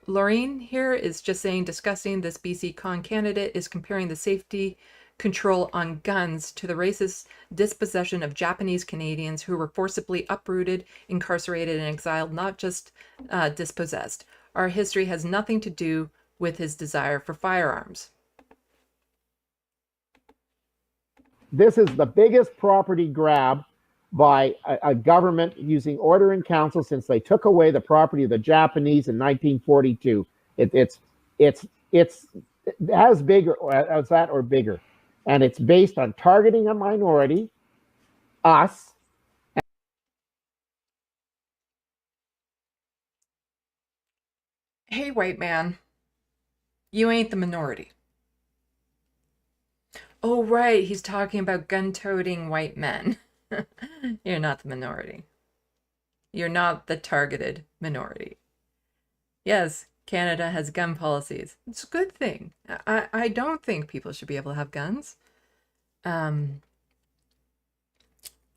Laureen here is just saying, discussing this BC Con candidate is comparing the safety control on guns to the racist dispossession of Japanese Canadians who were forcibly uprooted, incarcerated, and exiled, not just dispossessed. Our history has nothing to do with his desire for firearms. This is the biggest property grab by a government using order in council since they took away the property of the Japanese in 1942. It's as big as that or bigger. And it's based on targeting a minority, us. Hey, white man, you ain't the minority. Oh, right, he's talking about gun-toting white men. You're not the minority. You're not the targeted minority. Yes, Canada has gun policies. It's a good thing. I don't think people should be able to have guns.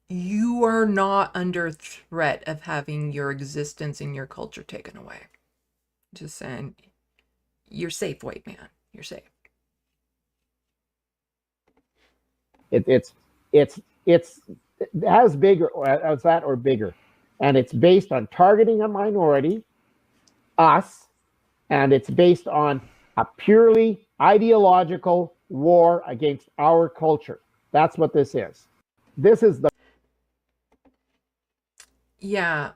You are not under threat of having your existence and your culture taken away. Just saying, you're safe, white man. You're safe. It's as big or as that or bigger, and it's based on targeting a minority, us, and it's based on a purely ideological war against our culture. That's what this is. This is the Yeah,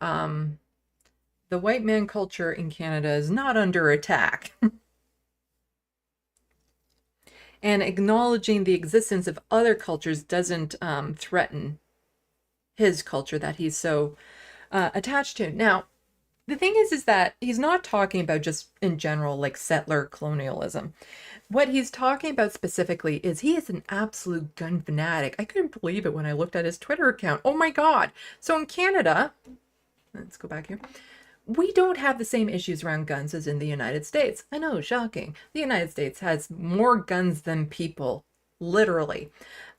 the white man culture in Canada is not under attack. And acknowledging the existence of other cultures doesn't threaten his culture that he's so attached to. Now, the thing is that he's not talking about just in general, like settler colonialism. What he's talking about specifically is he is an absolute gun fanatic. I couldn't believe it when I looked at his Twitter account. Oh my God. So in Canada, let's go back here. We don't have the same issues around guns as in the United States. I know, shocking. The United States has more guns than people, literally.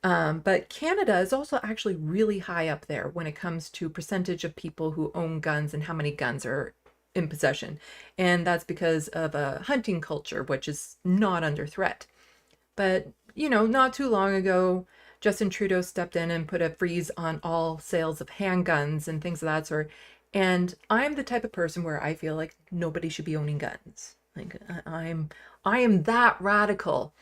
But Canada is also actually really high up there when it comes to percentage of people who own guns and how many guns are in possession. And that's because of a hunting culture, which is not under threat. But, you know, not too long ago, Justin Trudeau stepped in and put a freeze on all sales of handguns and things of that sort. And I'm the type of person where I feel like nobody should be owning guns. Like I am that radical.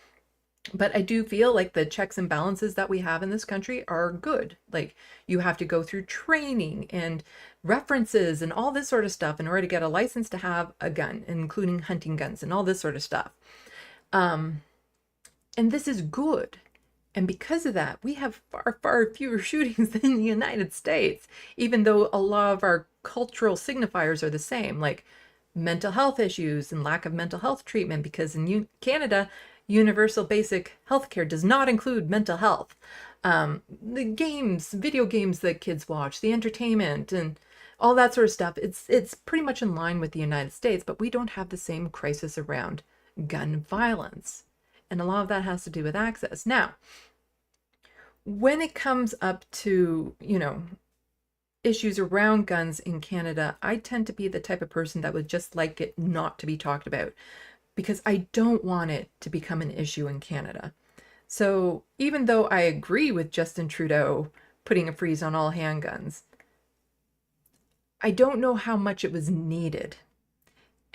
But I do feel like the checks and balances that we have in this country are good. Like you have to go through training and references and all this sort of stuff in order to get a license to have a gun, including hunting guns and all this sort of stuff. And this is good. And because of that, we have far, far fewer shootings than the United States, even though a lot of our cultural signifiers are the same, like mental health issues and lack of mental health treatment, because in Canada, universal basic healthcare does not include mental health. The games, video games that kids watch, the entertainment and all that sort of stuff, it's pretty much in line with the United States, but we don't have the same crisis around gun violence. And a lot of that has to do with access. Now, when it comes up to, you know, issues around guns in Canada, I tend to be the type of person that would just like it not to be talked about because I don't want it to become an issue in Canada. So even though I agree with Justin Trudeau putting a freeze on all handguns, I don't know how much it was needed.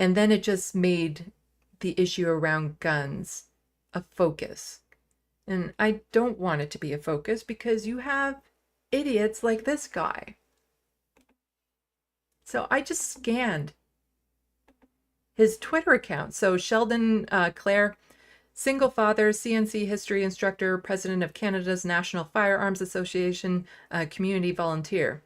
And then it just made the issue around guns a focus. And I don't want it to be a focus because you have idiots like this guy. So I just scanned his Twitter account. So Sheldon Clare, single father, CNC history instructor, president of Canada's National Firearms Association, community volunteer.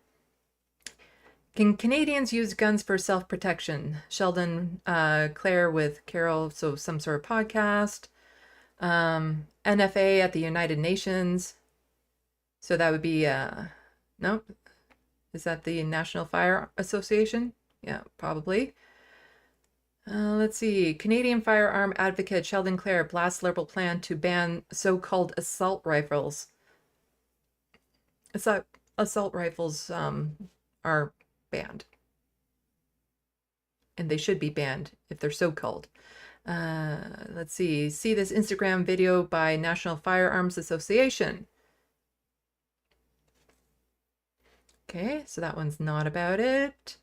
Can Canadians use guns for self-protection? Sheldon Clare with Carol, so some sort of podcast. NFA at the United Nations. So that would be, no, is that the National Fire Association? Yeah, probably. Let's see. Canadian firearm advocate Sheldon Clare blasts Liberal plan to ban so-called assault rifles. Assault rifles are banned. And they should be banned if they're so-called. Let's see. See this Instagram video by National Firearms Association. Okay, so that one's not about it.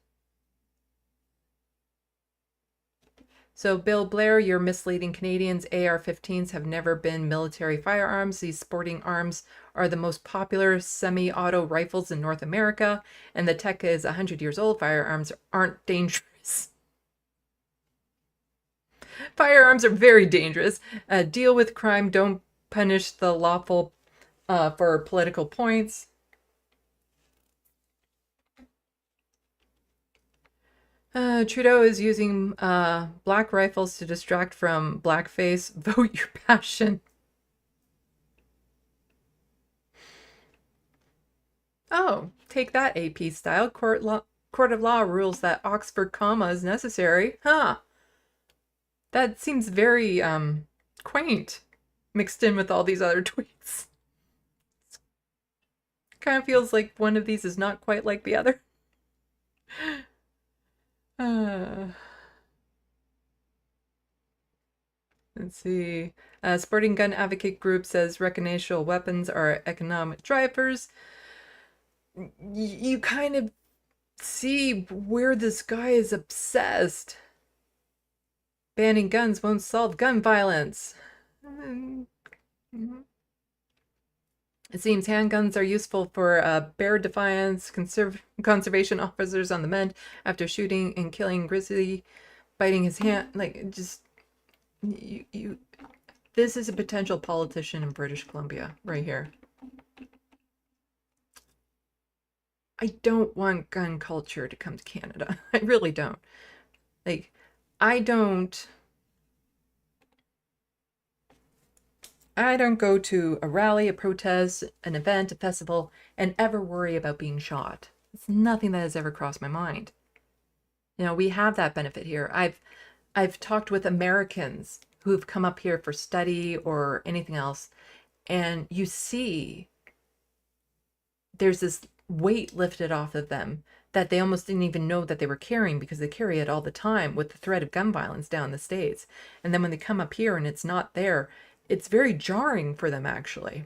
So Bill Blair, you're misleading Canadians. AR-15s have never been military firearms. These sporting arms are the most popular semi-auto rifles in North America, and the tech is 100 years old. Firearms aren't dangerous. Firearms are very dangerous. Deal with crime. Don't punish the lawful for political points. Trudeau is using black rifles to distract from blackface. Vote your passion. Oh, take that, AP style. Court of law rules that Oxford comma is necessary. Huh. That seems very quaint, mixed in with all these other tweets. Kind of feels like one of these is not quite like the other. Let's see. Sporting Gun Advocate Group says recreational weapons are economic drivers. You kind of see where this guy is obsessed. Banning guns won't solve gun violence. It seems handguns are useful for bear defiance, conservation officers on the mend after shooting and killing grizzly, biting his hand. Like, just, this is a potential politician in British Columbia right here. I don't want gun culture to come to Canada. I really don't. Like, I don't go to a rally, a protest, an event, a festival, and ever worry about being shot. It's nothing that has ever crossed my mind. You know, we have that benefit here. I've talked with Americans who've come up here for study or anything else, and you see there's this weight lifted off of them that they almost didn't even know that they were carrying, because they carry it all the time with the threat of gun violence down in the States. And then when they come up here and it's not there, it's very jarring for them, actually.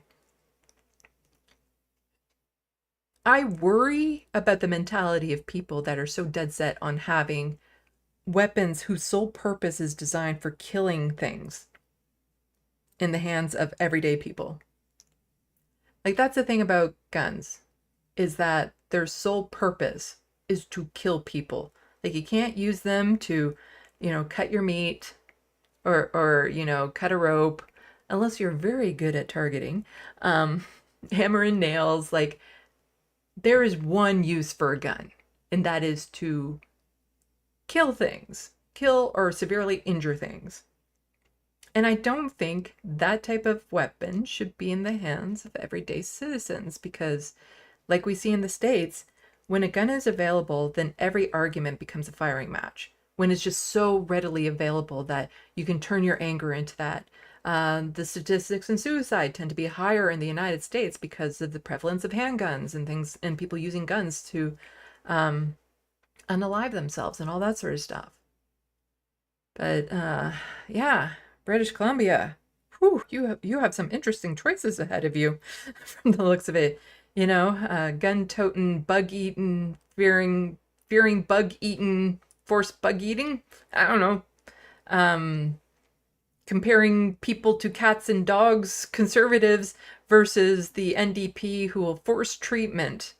I worry about the mentality of people that are so dead set on having weapons whose sole purpose is designed for killing things in the hands of everyday people. Like, that's the thing about guns, is that their sole purpose is to kill people. Like, you can't use them to, you know, cut your meat or you know, cut a rope, unless you're very good at targeting. Hammer and nails. Like, there is one use for a gun, and that is to kill things, kill or severely injure things. And I don't think that type of weapon should be in the hands of everyday citizens, because like we see in the States, when a gun is available, then every argument becomes a firing match. When it's just so readily available that you can turn your anger into that. The statistics in suicide tend to be higher in the United States because of the prevalence of handguns and things, and people using guns to unalive themselves and all that sort of stuff. But yeah, British Columbia, whew, you have some interesting choices ahead of you from the looks of it. You know, gun-toting, bug-eating, fearing bug-eating, forced bug-eating. I don't know. Comparing people to cats and dogs, conservatives versus the NDP, who will force treatment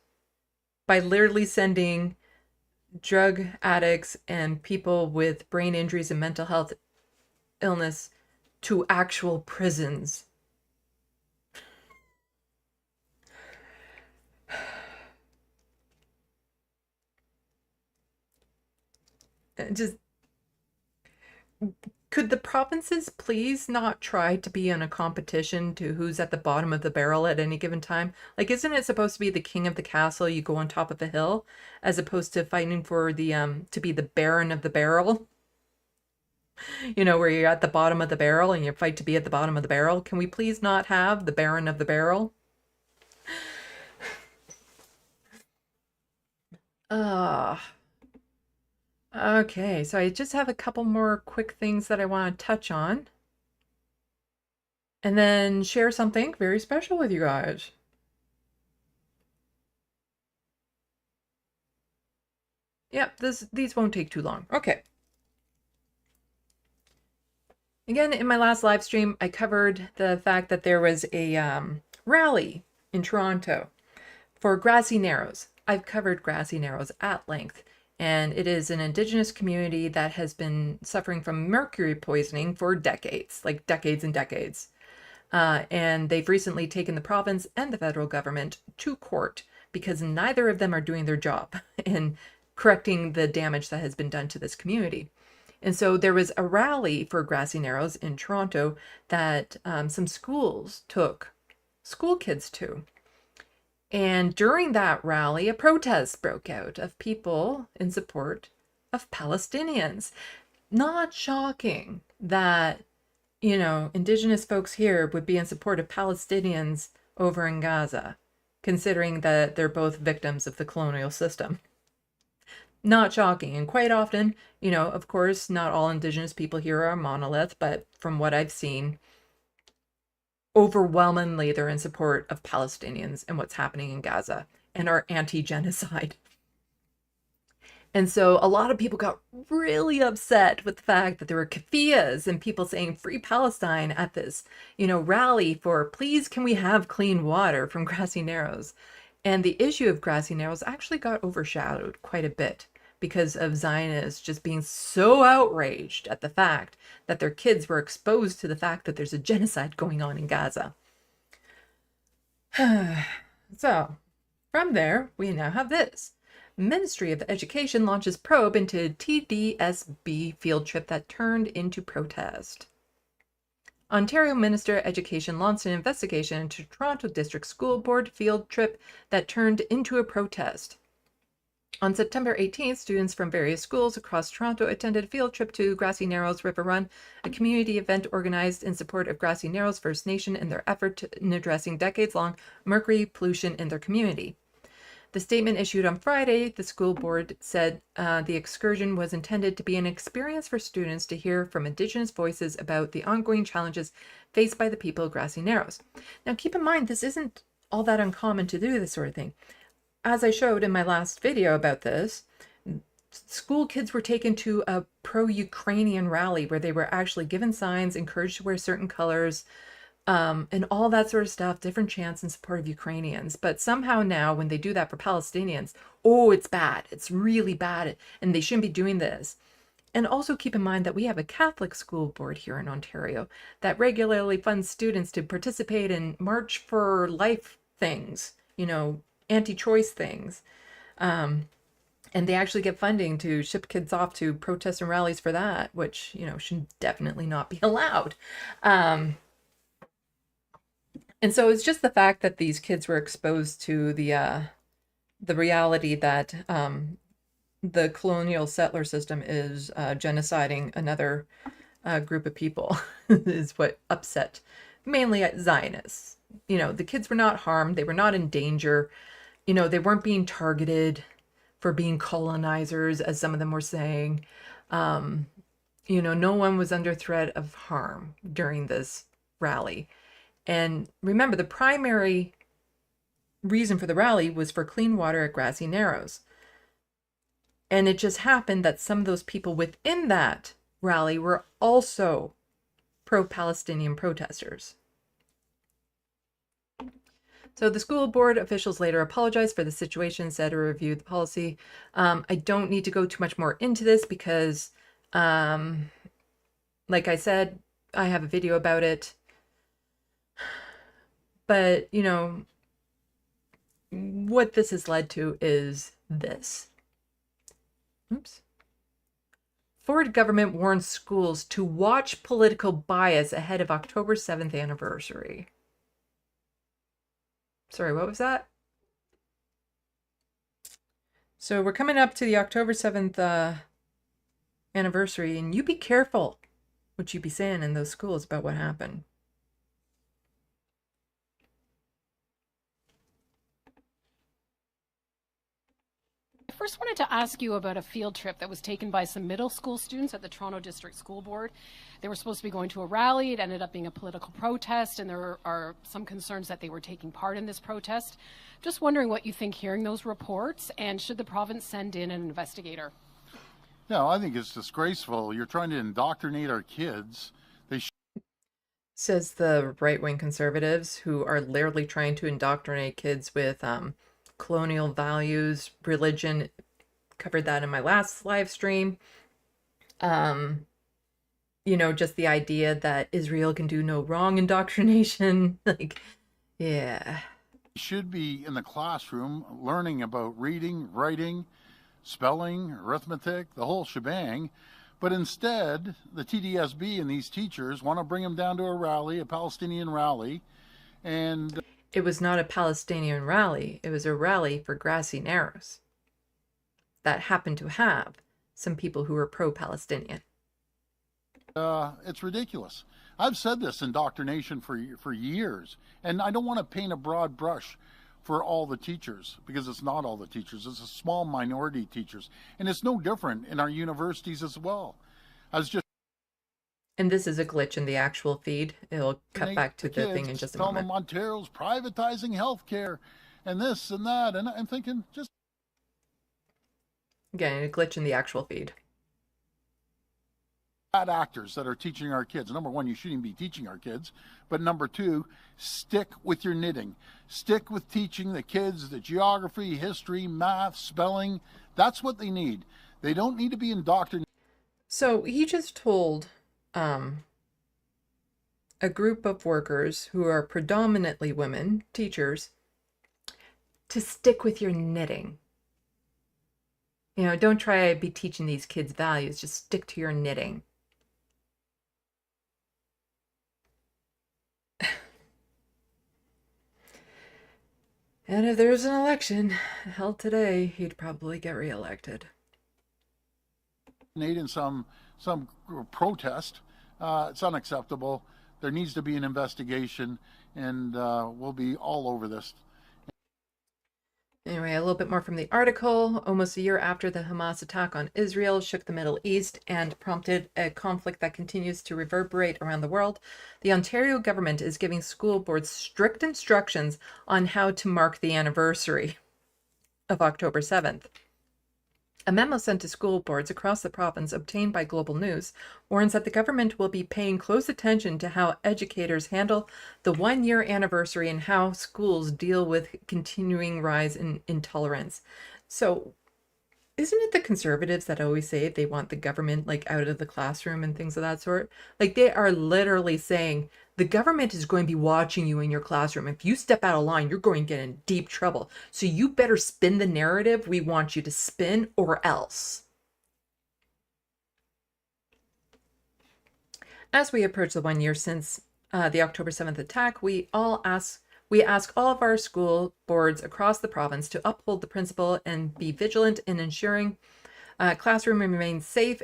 by literally sending drug addicts and people with brain injuries and mental health illness to actual prisons. Just, could the provinces please not try to be in a competition to who's at the bottom of the barrel at any given time? Like, isn't it supposed to be the king of the castle, you go on top of a hill, as opposed to fighting for the to be the baron of the barrel? You know, where you're at the bottom of the barrel and you fight to be at the bottom of the barrel. Can we please not have the baron of the barrel? Okay, so I just have a couple more quick things that I want to touch on, and then share something very special with you guys. Yep, these won't take too long. Okay. Again, in my last live stream, I covered the fact that there was a rally in Toronto for Grassy Narrows. I've covered Grassy Narrows at length. And it is an Indigenous community that has been suffering from mercury poisoning for decades, like decades and decades. And they've recently taken the province and the federal government to court because neither of them are doing their job in correcting the damage that has been done to this community. And so there was a rally for Grassy Narrows in Toronto that some schools took school kids to. And during that rally, a protest broke out of people in support of Palestinians. Not shocking that, you know, Indigenous folks here would be in support of Palestinians over in Gaza, considering that they're both victims of the colonial system. Not shocking. And quite often, you know, of course, not all Indigenous people here are a monolith, but from what I've seen, overwhelmingly they're in support of Palestinians and what's happening in Gaza and are anti-genocide. And so a lot of people got really upset with the fact that there were keffiyehs and people saying free Palestine at this, you know, rally for please can we have clean water from Grassy Narrows. And the issue of Grassy Narrows actually got overshadowed quite a bit because of Zionists just being so outraged at the fact that their kids were exposed to the fact that there's a genocide going on in Gaza. So from there, we now have this. Ministry of Education launches probe into TDSB field trip that turned into protest. Ontario Minister of Education launched an investigation into Toronto District School Board field trip that turned into a protest. On September 18th, students from various schools across Toronto attended a field trip to Grassy Narrows River Run, a community event organized in support of Grassy Narrows First Nation in their effort in addressing decades-long mercury pollution in their community. The statement issued on Friday, the school board said the excursion was intended to be an experience for students to hear from Indigenous voices about the ongoing challenges faced by the people of Grassy Narrows. Now, keep in mind, this isn't all that uncommon to do this sort of thing. As I showed in my last video about this, school kids were taken to a pro-Ukrainian rally where they were actually given signs, encouraged to wear certain colors, and all that sort of stuff, different chants in support of Ukrainians. But somehow now, when they do that for Palestinians, oh, it's bad. It's really bad, and they shouldn't be doing this. And also keep in mind that we have a Catholic school board here in Ontario that regularly funds students to participate in March for Life things, you know, anti-choice things. And they actually get funding to ship kids off to protests and rallies for that, which, you know, should definitely not be allowed. And so it's just the fact that these kids were exposed to the reality that the colonial settler system is genociding another group of people is what upset mainly Zionists. You know, the kids were not harmed. They were not in danger. You know, they weren't being targeted for being colonizers, as some of them were saying. You know, no one was under threat of harm during this rally. And remember, the primary reason for the rally was for clean water at Grassy Narrows. And it just happened that some of those people within that rally were also pro-Palestinian protesters. So the school board officials later apologized for the situation, said to review the policy. I don't need to go too much more into this because, like I said, I have a video about it. But, you know, what this has led to is this. Oops. Ford government warns schools to watch political bias ahead of October 7th anniversary. Sorry, what was that? So we're coming up to the October 7th anniversary, and you be careful what you be saying in those schools about what happened. I first wanted to ask you about a field trip that was taken by some middle school students at the Toronto District School Board. They were supposed to be going to a rally. It ended up being a political protest, and there are some concerns that they were taking part in this protest. Just wondering what you think hearing those reports, and should the province send in an investigator? Yeah, I think it's disgraceful. You're trying to indoctrinate our kids. Says the right-wing conservatives who are literally trying to indoctrinate kids with colonial values, religion. Covered that in my last live stream. You know, just the idea that Israel can do no wrong indoctrination. Like, yeah. Should be in the classroom learning about reading, writing, spelling, arithmetic, the whole shebang. But instead, the TDSB and these teachers want to bring them down to a rally, a Palestinian rally, and it was not a Palestinian rally. It was a rally for Grassy Narrows that happened to have some people who were pro-Palestinian. It's ridiculous. I've said this indoctrination for years, and I don't want to paint a broad brush for all the teachers, because it's not all the teachers, it's a small minority teachers. And it's no different in our universities as well. I was just And this is a glitch in the actual feed. It'll cut back to the thing in just a telling moment. them Ontario's privatizing healthcare and this and that, and I'm thinking, just Again, a glitch in the actual feed. bad actors that are teaching our kids. Number one, you shouldn't be teaching our kids. But number two, stick with your knitting. Stick with teaching the kids the geography, history, math, spelling. That's what they need. They don't need to be indoctrinated. So he just told a group of workers who are predominantly women, teachers, to stick with your knitting. You know, don't try to be teaching these kids values. Just stick to your knitting. And if there's an election held today, he'd probably get reelected. In some protest. It's unacceptable. There needs to be an investigation, and we'll be all over this. Anyway, a little bit more from the article. Almost a year after the Hamas attack on Israel shook the Middle East and prompted a conflict that continues to reverberate around the world, the Ontario government is giving school boards strict instructions on how to mark the anniversary of October 7th. A memo sent to school boards across the province, obtained by Global News, warns that the government will be paying close attention to how educators handle the one-year anniversary and how schools deal with continuing rise in intolerance. So, isn't it the conservatives that always say they want the government like out of the classroom and things of that sort? Like, they are literally saying the government is going to be watching you in your classroom. If you step out of line, you're going to get in deep trouble. So you better spin the narrative we want you to spin, or else. As we approach the 1 year since the October 7th attack, we ask all of our school boards across the province to uphold the principle and be vigilant in ensuring classroom remains safe,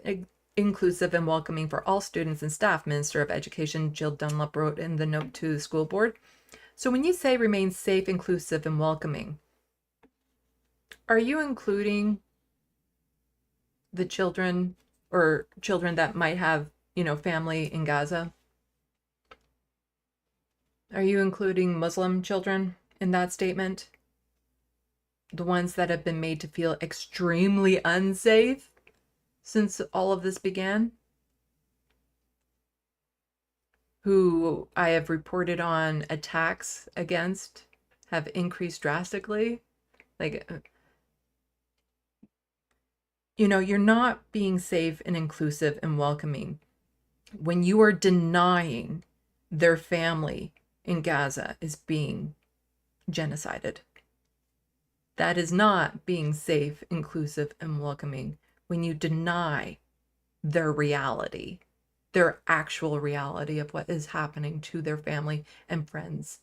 inclusive, and welcoming for all students and staff, Minister of Education Jill Dunlop wrote in the note to the school board. So when you say remain safe, inclusive, and welcoming, are you including the children or children that might have, family in Gaza? Are you including Muslim children in that statement? The ones that have been made to feel extremely unsafe since all of this began? Who I have reported on attacks against have increased drastically? Like, you're not being safe and inclusive and welcoming when you are denying their family in Gaza is being genocided. That is not being safe, inclusive, and welcoming when you deny their reality, their actual reality of what is happening to their family and friends.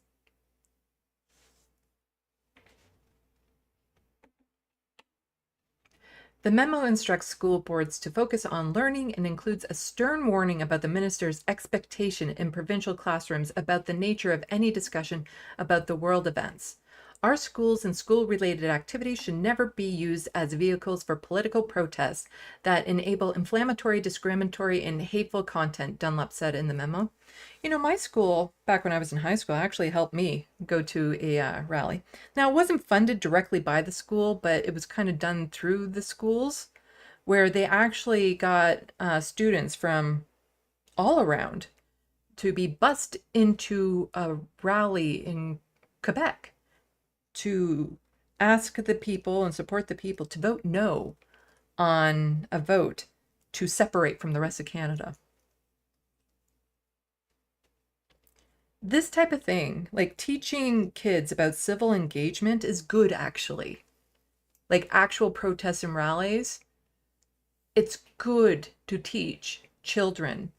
The memo instructs school boards to focus on learning and includes a stern warning about the minister's expectation in provincial classrooms about the nature of any discussion about the world events. Our schools and school-related activities should never be used as vehicles for political protests that enable inflammatory, discriminatory, and hateful content, Dunlop said in the memo. My school, back when I was in high school, actually helped me go to a rally. Now, it wasn't funded directly by the school, but it was kind of done through the schools, where they actually got students from all around to be bussed into a rally in Quebec to ask the people and support the people to vote no on a vote to separate from the rest of Canada. This type of thing, like teaching kids about civil engagement, is good, actually. Like actual protests and rallies, it's good to teach children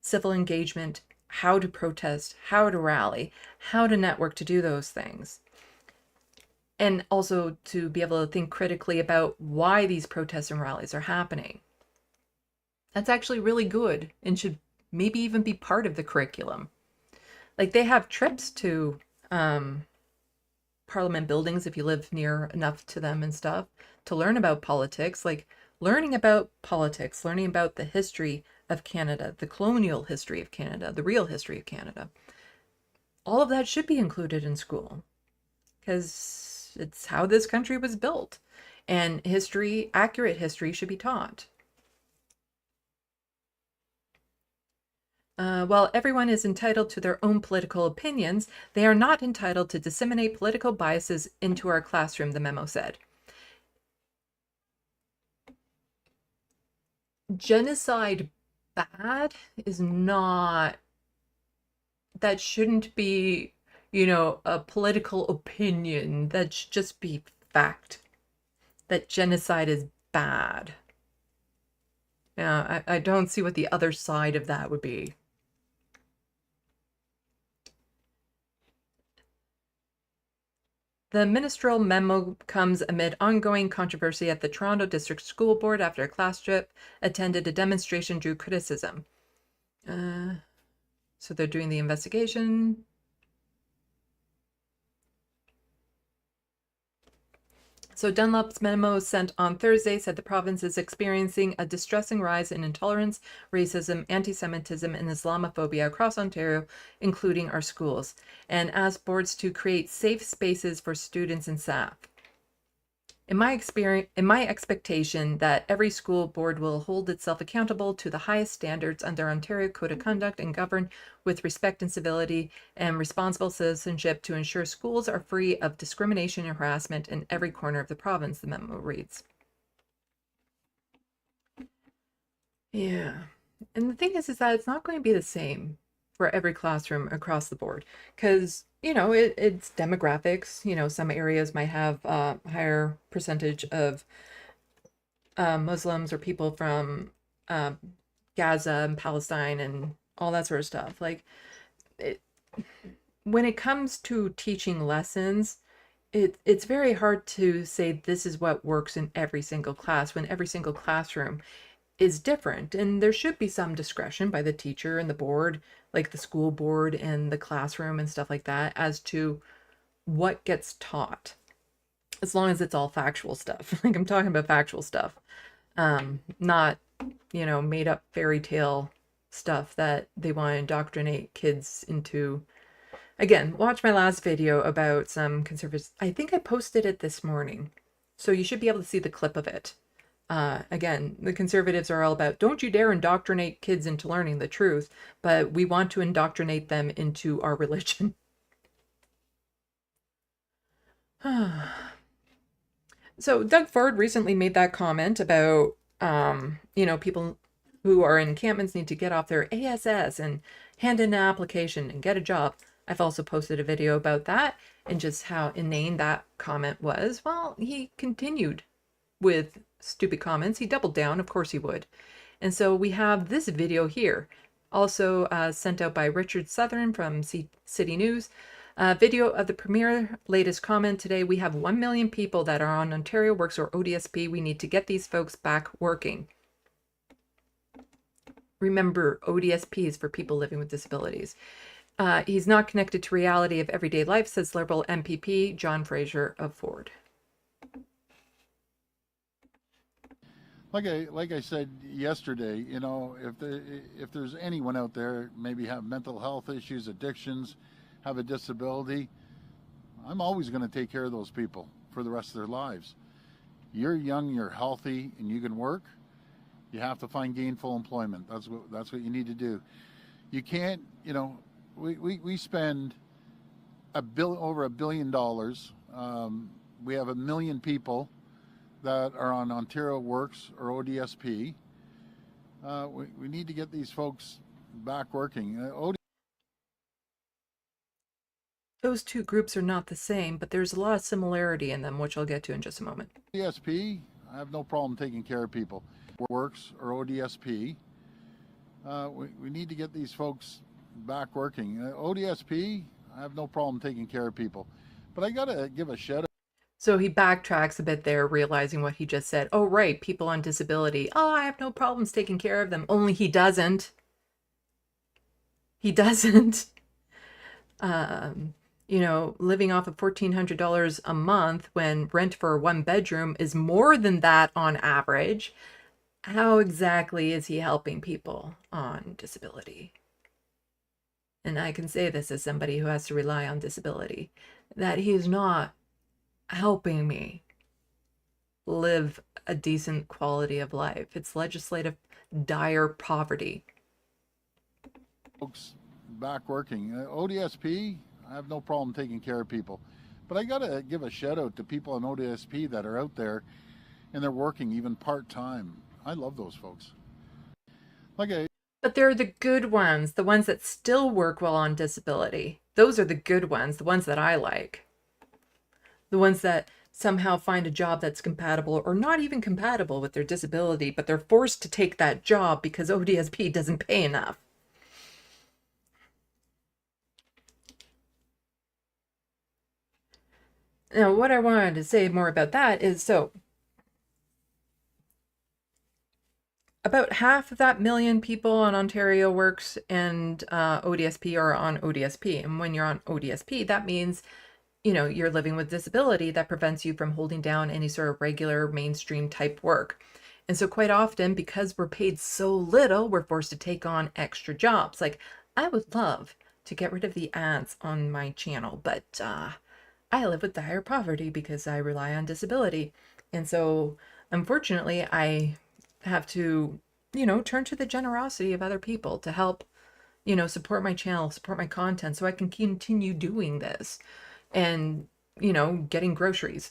civil engagement, how to protest, how to rally, how to network to do those things. And also to be able to think critically about why these protests and rallies are happening. That's actually really good and should maybe even be part of the curriculum. Like they have trips to Parliament buildings if you live near enough to them and stuff, to learn about politics, like learning about politics, learning about the history of Canada, the colonial history of Canada, the real history of Canada. All of that should be included in school because it's how this country was built, and history, accurate history, should be taught. While everyone is entitled to their own political opinions, they are not entitled to disseminate political biases into our classroom, the memo said. Genocide bad is not, that shouldn't be, you know, a political opinion. That should just be fact. That genocide is bad. Yeah, I don't see what the other side of that would be. The ministerial memo comes amid ongoing controversy at the Toronto District School Board after a class trip attended a demonstration drew criticism. So they're doing the investigation. So Dunlop's memo sent on Thursday said the province is experiencing a distressing rise in intolerance, racism, anti-Semitism, and Islamophobia across Ontario, including our schools, and asked boards to create safe spaces for students and staff. In my expectation that every school board will hold itself accountable to the highest standards under Ontario Code of Conduct and govern with respect and civility and responsible citizenship to ensure schools are free of discrimination and harassment in every corner of the province, the memo reads. Yeah. And the thing is that it's not going to be the same for every classroom across the board because, you know, it's demographics. You know, some areas might have a higher percentage of Muslims or people from Gaza and Palestine and all that sort of stuff. Like, when it comes to teaching lessons, it's very hard to say this is what works in every single class when every single classroom is different, and there should be some discretion by the teacher and the board, like the school board and the classroom and stuff like that, as to what gets taught, as long as it's all factual stuff. Like, I'm talking about factual stuff, not, you know, made up fairy tale stuff that they want to indoctrinate kids into. Again, watch my last video about some conservatives. I think I posted it this morning, so you should be able to see the clip of it. Again, the conservatives are all about, don't you dare indoctrinate kids into learning the truth, but we want to indoctrinate them into our religion. So Doug Ford recently made that comment about, you know, people who are in encampments need to get off their ASS and hand in an application and get a job. I've also posted a video about that and just how inane that comment was. Well, he continued with stupid comments. He doubled down, of course he would. And so we have this video here, also sent out by Richard Southern from City News. Video of the premier latest comment today. We have 1 million people that are on Ontario Works or ODSP. We need to get these folks back working. Remember, ODSP is for people living with disabilities. He's not connected to reality of everyday life, says Liberal MPP John Fraser of Ford. Like I said yesterday, you know, if there's anyone out there maybe have mental health issues, addictions, have a disability, I'm always going to take care of those people for the rest of their lives. You're young, you're healthy, and you can work. You have to find gainful employment. That's what you need to do. You can't, you know, we spend over $1 billion. We have 1 million people that are on Ontario Works or ODSP. We need to get these folks back working. Those two groups are not the same, but there's a lot of similarity in them, which I'll get to in just a moment. ODSP, I have no problem taking care of people. Works or ODSP. We need to get these folks back working. ODSP, I have no problem taking care of people. But I got to give a shout out. So he backtracks a bit there, realizing what he just said. Oh, right, people on disability. Oh, I have no problems taking care of them. Only he doesn't. He doesn't. living off of $1,400 a month when rent for a 1-bedroom is more than that on average. How exactly is he helping people on disability? And I can say this as somebody who has to rely on disability, that he is not helping me live a decent quality of life. It's legislative dire poverty. Folks back working. ODSP, I have no problem taking care of people. But I got to give a shout out to people on ODSP that are out there and they're working even part-time. I love those folks. But they're the good ones, the ones that still work while on disability. Those are the good ones, the ones that I like. The ones that somehow find a job that's compatible or not even compatible with their disability, but they're forced to take that job because ODSP doesn't pay enough. Now, what I wanted to say more about that is, so about half of that million people on Ontario Works and ODSP are on ODSP. And when you're on ODSP, that means, you're living with disability that prevents you from holding down any sort of regular mainstream type work. And so quite often, because we're paid so little, we're forced to take on extra jobs. Like, I would love to get rid of the ads on my channel, but I live with dire poverty because I rely on disability. And so, unfortunately, I have to, turn to the generosity of other people to help, support my channel, support my content so I can continue doing this and, getting groceries.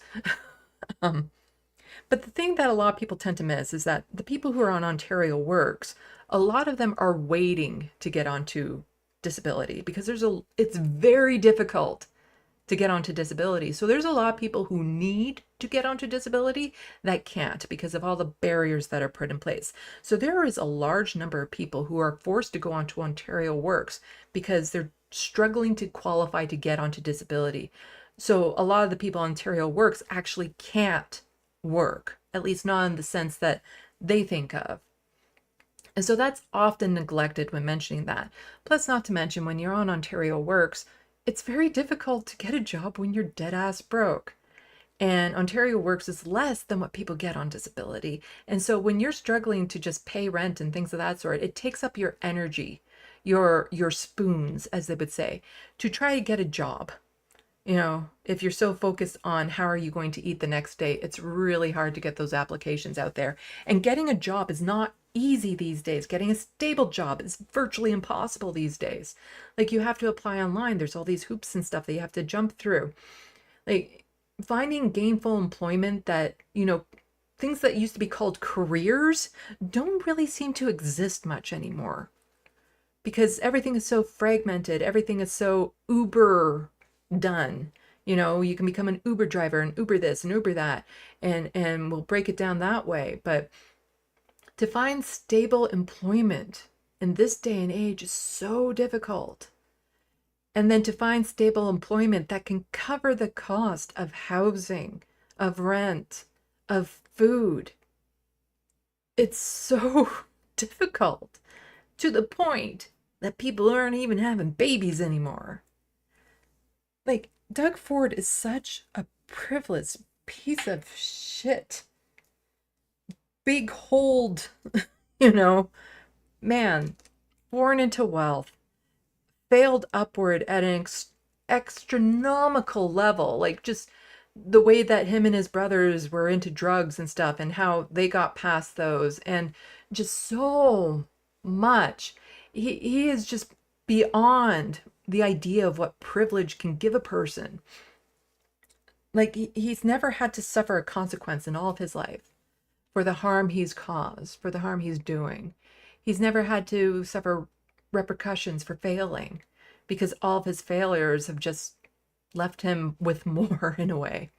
But the thing that a lot of people tend to miss is that the people who are on Ontario Works, a lot of them are waiting to get onto disability because it's very difficult to get onto disability. So there's a lot of people who need to get onto disability that can't because of all the barriers that are put in place. So there is a large number of people who are forced to go onto Ontario Works because they're struggling to qualify to get onto disability. So a lot of the people on Ontario Works actually can't work, at least not in the sense that they think of. And so that's often neglected when mentioning that. Plus, not to mention, when you're on Ontario Works, it's very difficult to get a job when you're dead ass broke. And Ontario Works is less than what people get on disability. And so when you're struggling to just pay rent and things of that sort, it takes up your energy, your spoons, as they would say, to try to get a job. If you're so focused on how are you going to eat the next day, it's really hard to get those applications out there. And getting a job is not easy these days. Getting a stable job is virtually impossible these days. Like, you have to apply online. There's all these hoops and stuff that you have to jump through. Like, finding gainful employment that, things that used to be called careers don't really seem to exist much anymore because everything is so fragmented. Everything is so Uber done. You can become an Uber driver and Uber this and Uber that, and we'll break it down that way. But to find stable employment in this day and age is so difficult. And then to find stable employment that can cover the cost of housing, of rent, of food, it's so difficult to the point that people aren't even having babies anymore. Like, Doug Ford is such a privileged piece of shit. Big hold, man, born into wealth, failed upward at an astronomical level. Like, just the way that him and his brothers were into drugs and stuff and how they got past those, and just so much. He is just beyond the idea of what privilege can give a person. Like, he's never had to suffer a consequence in all of his life for the harm he's caused, for the harm he's doing. He's never had to suffer repercussions for failing because all of his failures have just left him with more in a way.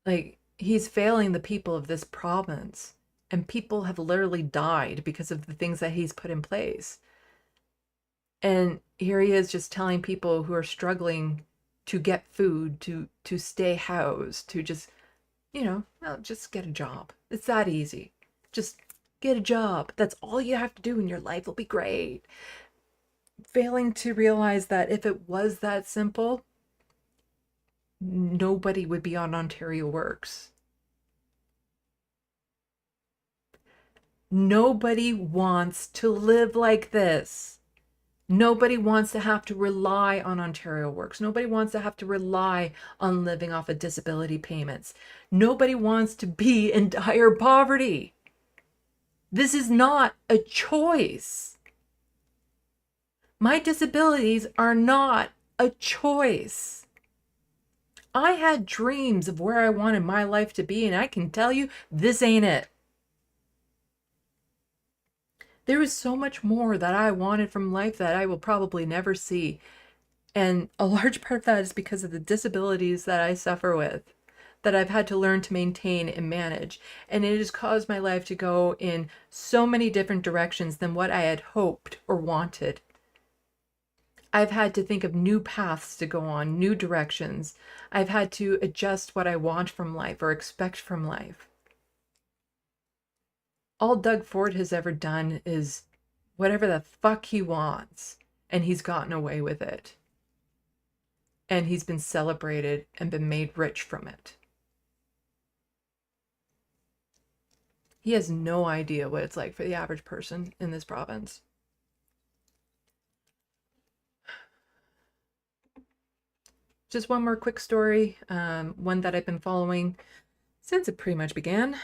Like, he's failing the people of this province, and people have literally died because of the things that he's put in place. And here he is just telling people who are struggling to get food, to stay housed, to just, just get a job. It's that easy. Just get a job. That's all you have to do and your life will be great. Failing to realize that if it was that simple, nobody would be on Ontario Works. Nobody wants to live like this. Nobody wants to have to rely on Ontario Works. Nobody wants to have to rely on living off of disability payments. Nobody wants to be in dire poverty. This is not a choice. My disabilities are not a choice. I had dreams of where I wanted my life to be, and I can tell you, this ain't it. There is so much more that I wanted from life that I will probably never see. And a large part of that is because of the disabilities that I suffer with, that I've had to learn to maintain and manage. And it has caused my life to go in so many different directions than what I had hoped or wanted. I've had to think of new paths to go on, new directions. I've had to adjust what I want from life or expect from life. All Doug Ford has ever done is whatever the fuck he wants, and he's gotten away with it. And he's been celebrated and been made rich from it. He has no idea what it's like for the average person in this province. Just one more quick story, one that I've been following since it pretty much began.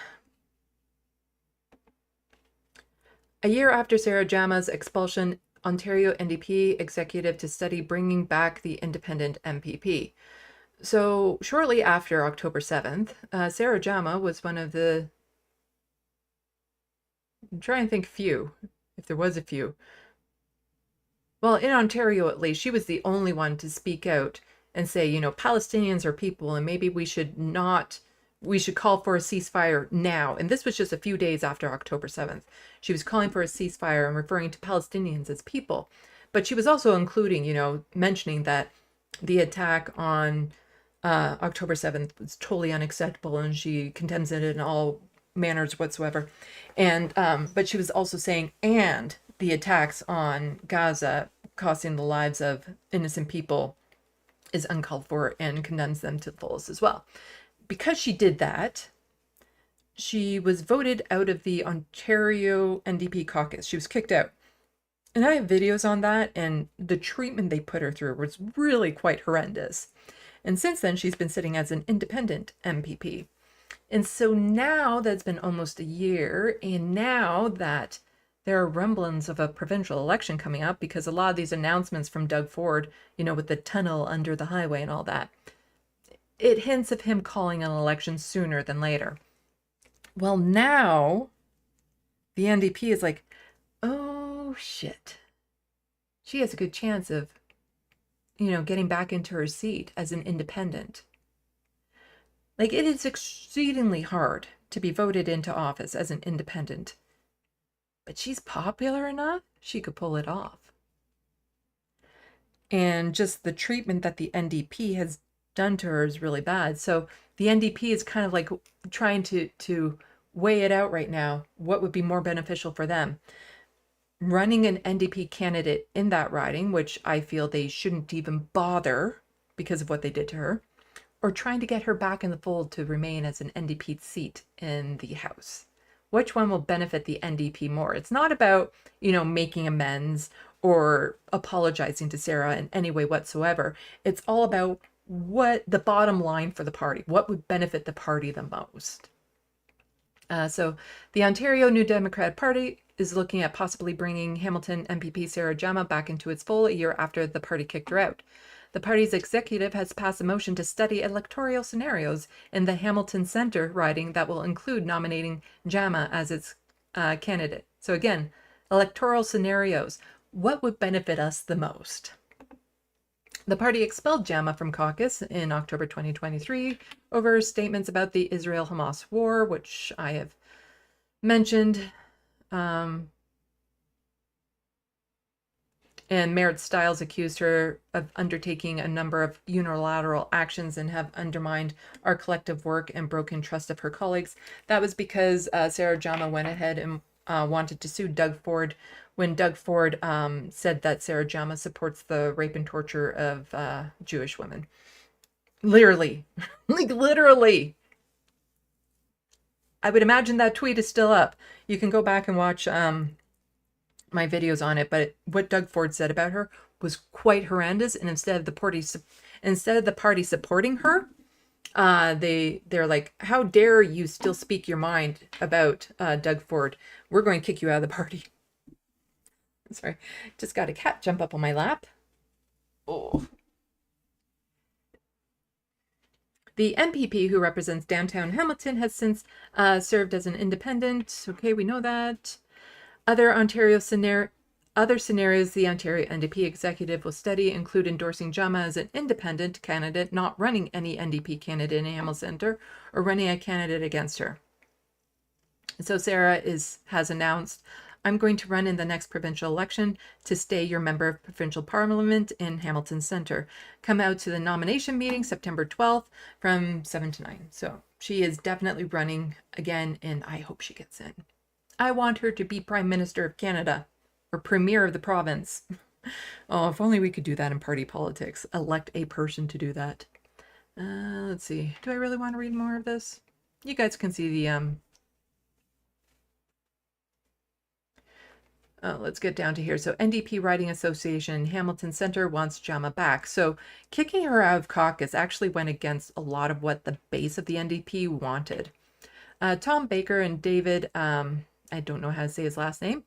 A year after Sarah Jama's expulsion, Ontario NDP executive to study bringing back the independent MPP. So shortly after October 7th, Sarah Jama was one of the, I'm trying to think few, if there was a few. Well, in Ontario at least, she was the only one to speak out and say, you know, Palestinians are people and maybe we should call for a ceasefire now. And this was just a few days after October 7th. She was calling for a ceasefire and referring to Palestinians as people. But she was also including, you know, mentioning that the attack on October 7th was totally unacceptable and she condemns it in all manners whatsoever. And but she was also saying, and the attacks on Gaza costing the lives of innocent people is uncalled for, and condemns them to the fullest as well. Because she did that, she was voted out of the Ontario NDP caucus. She was kicked out. And I have videos on that, and the treatment they put her through was really quite horrendous. And since then, she's been sitting as an independent MPP. And so now that's been almost a year, and now that there are rumblings of a provincial election coming up, because a lot of these announcements from Doug Ford, you know, with the tunnel under the highway and all that, it hints of him calling an election sooner than later. Well, now the NDP is like, oh shit. She has a good chance of, you know, getting back into her seat as an independent. Like, it is exceedingly hard to be voted into office as an independent. But she's popular enough, she could pull it off. And just the treatment that the NDP has done to her is really bad. So the NDP is kind of like trying to weigh it out right now. What would be more beneficial for them? Running an NDP candidate in that riding, which I feel they shouldn't even bother because of what they did to her, or trying to get her back in the fold to remain as an NDP seat in the House. Which one will benefit the NDP more? It's not about, you know, making amends or apologizing to Sarah in any way whatsoever. It's all about what the bottom line for the party, what would benefit the party the most. So the Ontario New Democratic Party is looking at possibly bringing Hamilton MPP Sarah Jama back into its fold a year after the party kicked her out. The party's executive has passed a motion to study electoral scenarios in the Hamilton Centre riding that will include nominating Jama as its candidate. So again, electoral scenarios. What would benefit us the most? The party expelled Jama from caucus in October 2023 over statements about the Israel-Hamas war, which I have mentioned. And Merritt Stiles accused her of undertaking a number of unilateral actions and have undermined our collective work and broken trust of her colleagues. That was because Sarah Jama went ahead and wanted to sue Doug Ford when Doug Ford said that Sarah Jama supports the rape and torture of Jewish women. Literally. Like literally. I would imagine that tweet is still up. You can go back and watch my videos on it, but what Doug Ford said about her was quite horrendous. And instead of the party supporting her, they're like, how dare you still speak your mind about Doug Ford? We're going to kick you out of the party. Sorry, just got a cat jump up on my lap. Oh. The MPP who represents downtown Hamilton has since served as an independent. Okay, we know that. Other scenarios the Ontario NDP executive will study include endorsing Jama as an independent candidate, not running any NDP candidate in Hamilton Centre, or running a candidate against her. So Sarah has announced, I'm going to run in the next provincial election to stay your member of provincial parliament in Hamilton Centre. Come out to the nomination meeting September 12th from 7 to 9. So she is definitely running again, and I hope she gets in. I want her to be Prime Minister of Canada or Premier of the province. Oh, if only we could do that in party politics. Elect a person to do that. Let's see. Do I really want to read more of this? You guys can see the let's get down to here. So NDP Riding Association Hamilton Centre wants Jama back. So kicking her out of caucus actually went against a lot of what the base of the NDP wanted. Tom Baker and David, I don't know how to say his last name,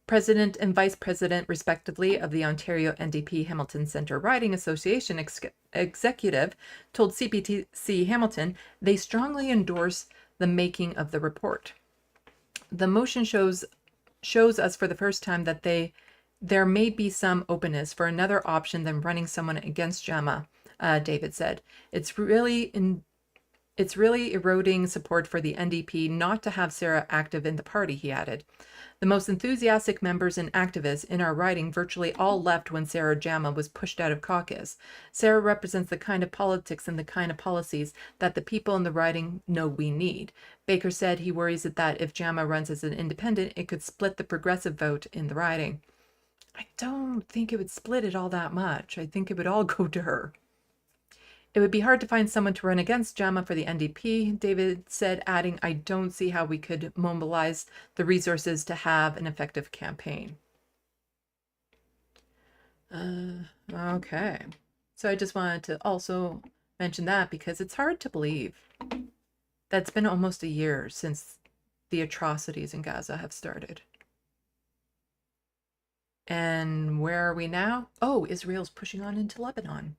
President and Vice President, respectively, of the Ontario NDP Hamilton Centre Riding Association executive, told CBC Hamilton they strongly endorse the making of the report. The motion shows us for the first time that there may be some openness for another option than running someone against Jama, David said. It's really eroding support for the NDP not to have Sarah active in the party, he added. The most enthusiastic members and activists in our riding virtually all left when Sarah Jama was pushed out of caucus. Sarah represents the kind of politics and the kind of policies that the people in the riding know we need. Baker said he worries that if Jama runs as an independent, it could split the progressive vote in the riding. I don't think it would split it all that much. I think it would all go to her. It would be hard to find someone to run against Jama for the NDP, David said, adding, I don't see how we could mobilize the resources to have an effective campaign. Okay. So I just wanted to also mention that because it's hard to believe that's been almost a year since the atrocities in Gaza have started. And where are we now? Oh, Israel's pushing on into Lebanon.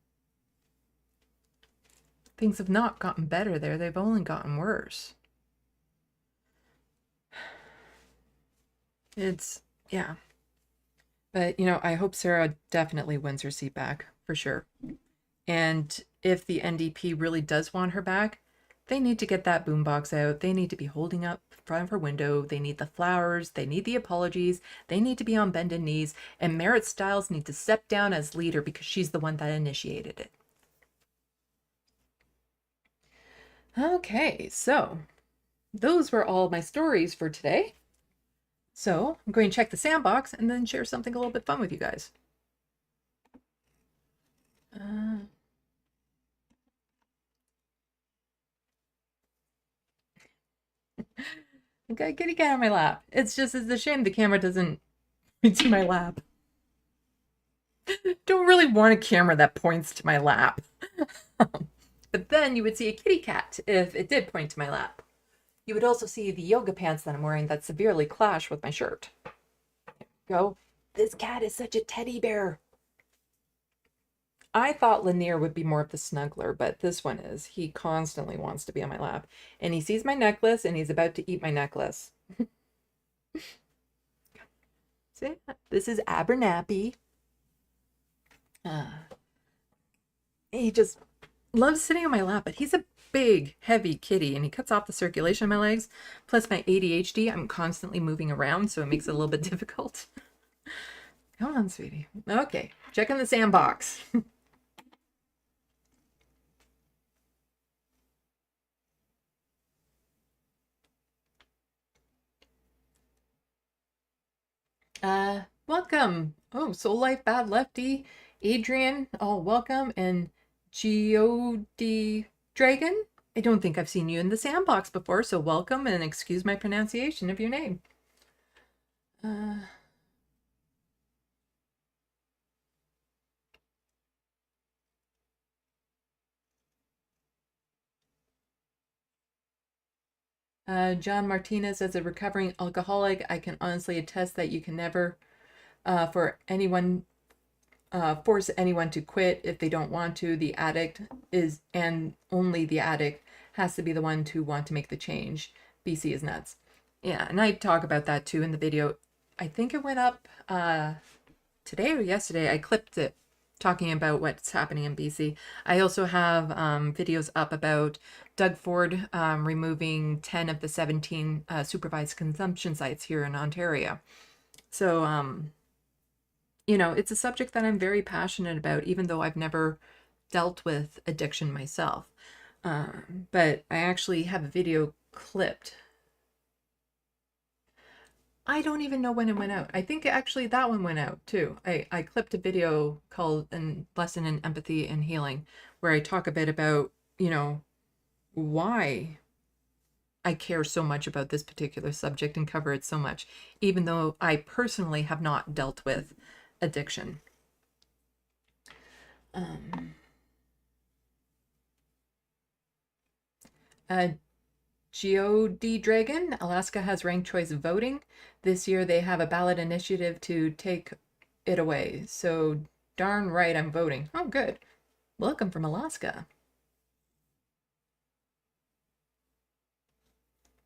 Things have not gotten better there. They've only gotten worse. Yeah. But, I hope Sarah definitely wins her seat back, for sure. And if the NDP really does want her back, they need to get that boombox out. They need to be holding up in front of her window. They need the flowers. They need the apologies. They need to be on bended knees. And Merritt Stiles needs to step down as leader because she's the one that initiated it. Okay, so those were all my stories for today. So I'm going to check the sandbox and then share something a little bit fun with you guys. I got a kitty cat on my lap. It's a shame the camera doesn't point to my lap. Don't really want a camera that points to my lap. But then you would see a kitty cat if it did point to my lap. You would also see the yoga pants that I'm wearing that severely clash with my shirt. There we go. This cat is such a teddy bear. I thought Lanier would be more of the snuggler, but this one is. He constantly wants to be on my lap. And he sees my necklace and he's about to eat my necklace. See? This is Abernathy. He just loves sitting on my lap, but he's a big, heavy kitty, and he cuts off the circulation in my legs. Plus my ADHD, I'm constantly moving around, so it makes it a little bit difficult. Come on, sweetie. Okay, checking the sandbox. Welcome. Oh, Soul Life Bad Lefty, Adrian, all welcome, and Geod Dragon. I don't think I've seen you in the Sandbox before, so welcome and excuse my pronunciation of your name. John Martinez, as a recovering alcoholic, I can honestly attest that you can never force anyone to quit if they don't want to. The addict is, and only the addict has to be the one to want to make the change. BC is nuts. Yeah, and I talk about that too in the video. I think it went up today or yesterday. I clipped it talking about what's happening in BC. I also have videos up about Doug Ford removing 10 of the 17 supervised consumption sites here in Ontario. So, you know, it's a subject that I'm very passionate about, even though I've never dealt with addiction myself. But I actually have a video clipped. I don't even know when it went out. I think actually that one went out too. I clipped a video called "A Lesson in Empathy and Healing," where I talk a bit about, you know, why I care so much about this particular subject and cover it so much, even though I personally have not dealt with addiction. GOD Dragon, Alaska has ranked choice voting. This year they have a ballot initiative to take it away. So darn right I'm voting. Oh, good. Welcome from Alaska.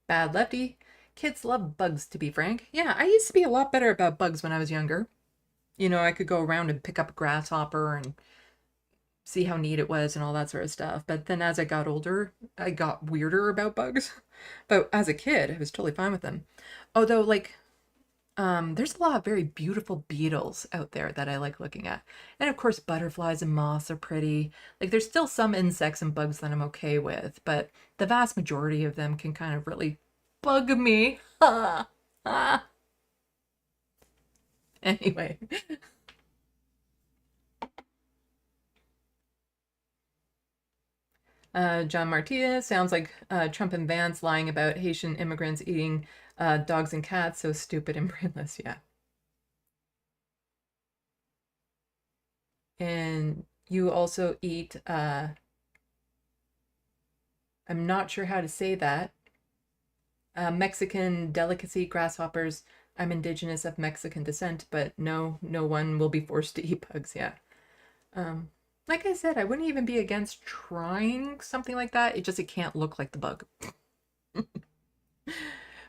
Bad Lefty. Kids love bugs, to be frank. Yeah, I used to be a lot better about bugs when I was younger. You know, I could go around and pick up a grasshopper and see how neat it was and all that sort of stuff. But then as I got older, I got weirder about bugs. But as a kid, I was totally fine with them. Although, like, there's a lot of very beautiful beetles out there that I like looking at. And of course, butterflies and moths are pretty. Like, there's still some insects and bugs that I'm okay with, but the vast majority of them can kind of really bug me. Anyway. John Martinez, sounds like Trump and Vance lying about Haitian immigrants eating dogs and cats. So stupid and brainless, yeah. And you also eat, I'm not sure how to say that, Mexican delicacy, grasshoppers. I'm indigenous of Mexican descent, but no one will be forced to eat bugs, yeah. Like I said, I wouldn't even be against trying something like that. It can't look like the bug.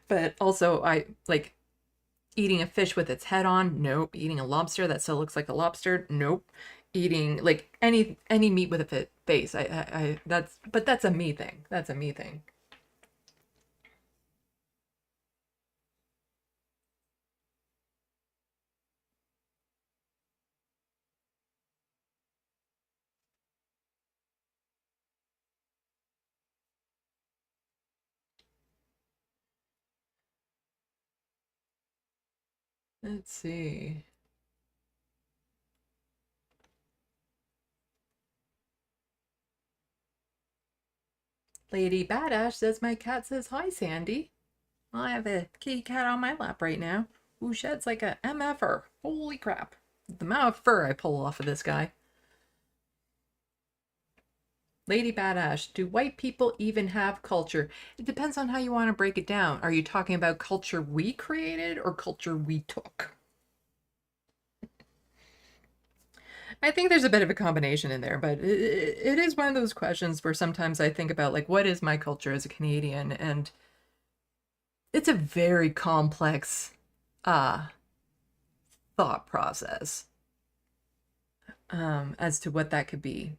But also, I like eating a fish with its head on. Nope. Eating a lobster that still looks like a lobster. Nope. Eating like any meat with a face. But that's a me thing. That's a me thing. Let's see. Lady Badash says, my cat says, hi, Sandy. Well, I have a kitty cat on my lap right now who sheds like a MFer. Holy crap. The amount of fur I pull off of this guy. Lady Badash, do white people even have culture? It depends on how you want to break it down. Are you talking about culture we created or culture we took? I think there's a bit of a combination in there, but it is one of those questions where sometimes I think about, like, what is my culture as a Canadian? And it's a very complex thought process as to what that could be.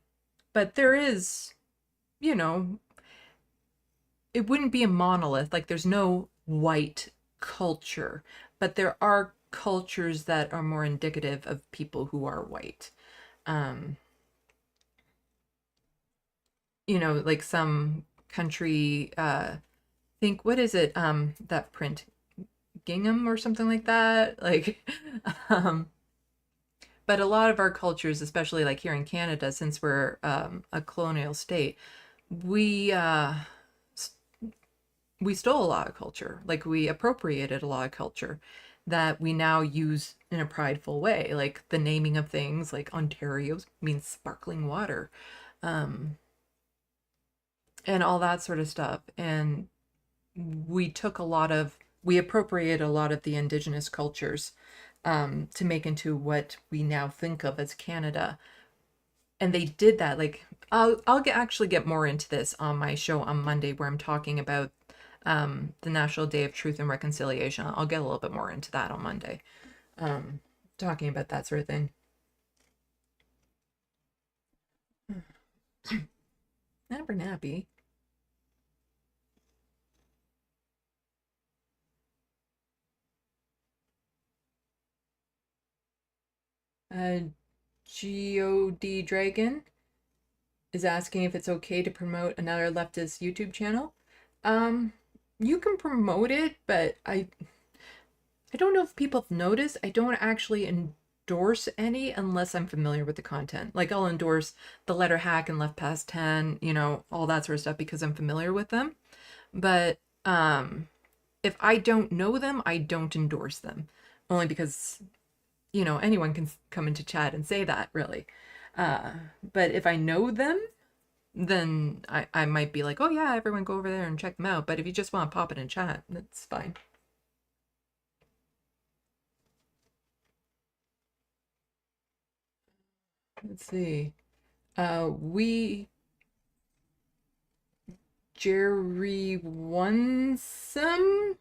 But there is, you know, it wouldn't be a monolith. Like, there's no white culture, but there are cultures that are more indicative of people who are white. You know, like some country, think, what is it? That print, Gingham or something like that. Like, but a lot of our cultures, especially like here in Canada, since we're a colonial state, we we stole a lot of culture. Like we appropriated a lot of culture that we now use in a prideful way. Like the naming of things, like Ontario means sparkling water, and all that sort of stuff. And we appropriated a lot of the Indigenous cultures to make into what we now think of as Canada. And they did that. Like I'll actually get more into this on my show on Monday, where I'm talking about the National Day of Truth and Reconciliation. I'll get a little bit more into that on Monday, talking about that sort of thing. Napper nappy. God Dragon is asking if it's okay to promote another leftist YouTube channel. You can promote it, but I don't know if people have noticed. I don't actually endorse any unless I'm familiar with the content. Like I'll endorse the Letter Hack and Left Past 10, you know, all that sort of stuff because I'm familiar with them. But if I don't know them, I don't endorse them. Only because, you know, anyone can come into chat and say that, really. But if I know them, then I might be like, oh yeah, everyone go over there and check them out. But if you just want to pop it in chat, that's fine. Let's see. Jerry Onesome?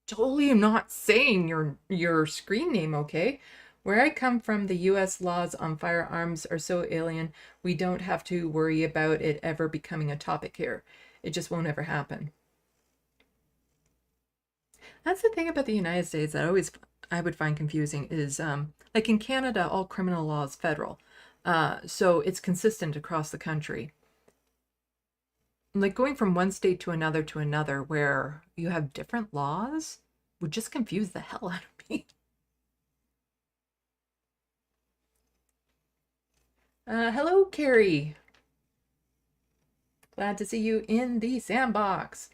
Totally am not saying your screen name, okay? Where I come from, the U.S. laws on firearms are so alien, we don't have to worry about it ever becoming a topic here. It just won't ever happen. That's the thing about the United States that I would find confusing is, like in Canada, all criminal law is federal. So it's consistent across the country. Like going from one state to another where you have different laws would just confuse the hell out of me. Hello, Carrie. Glad to see you in the Sandbox.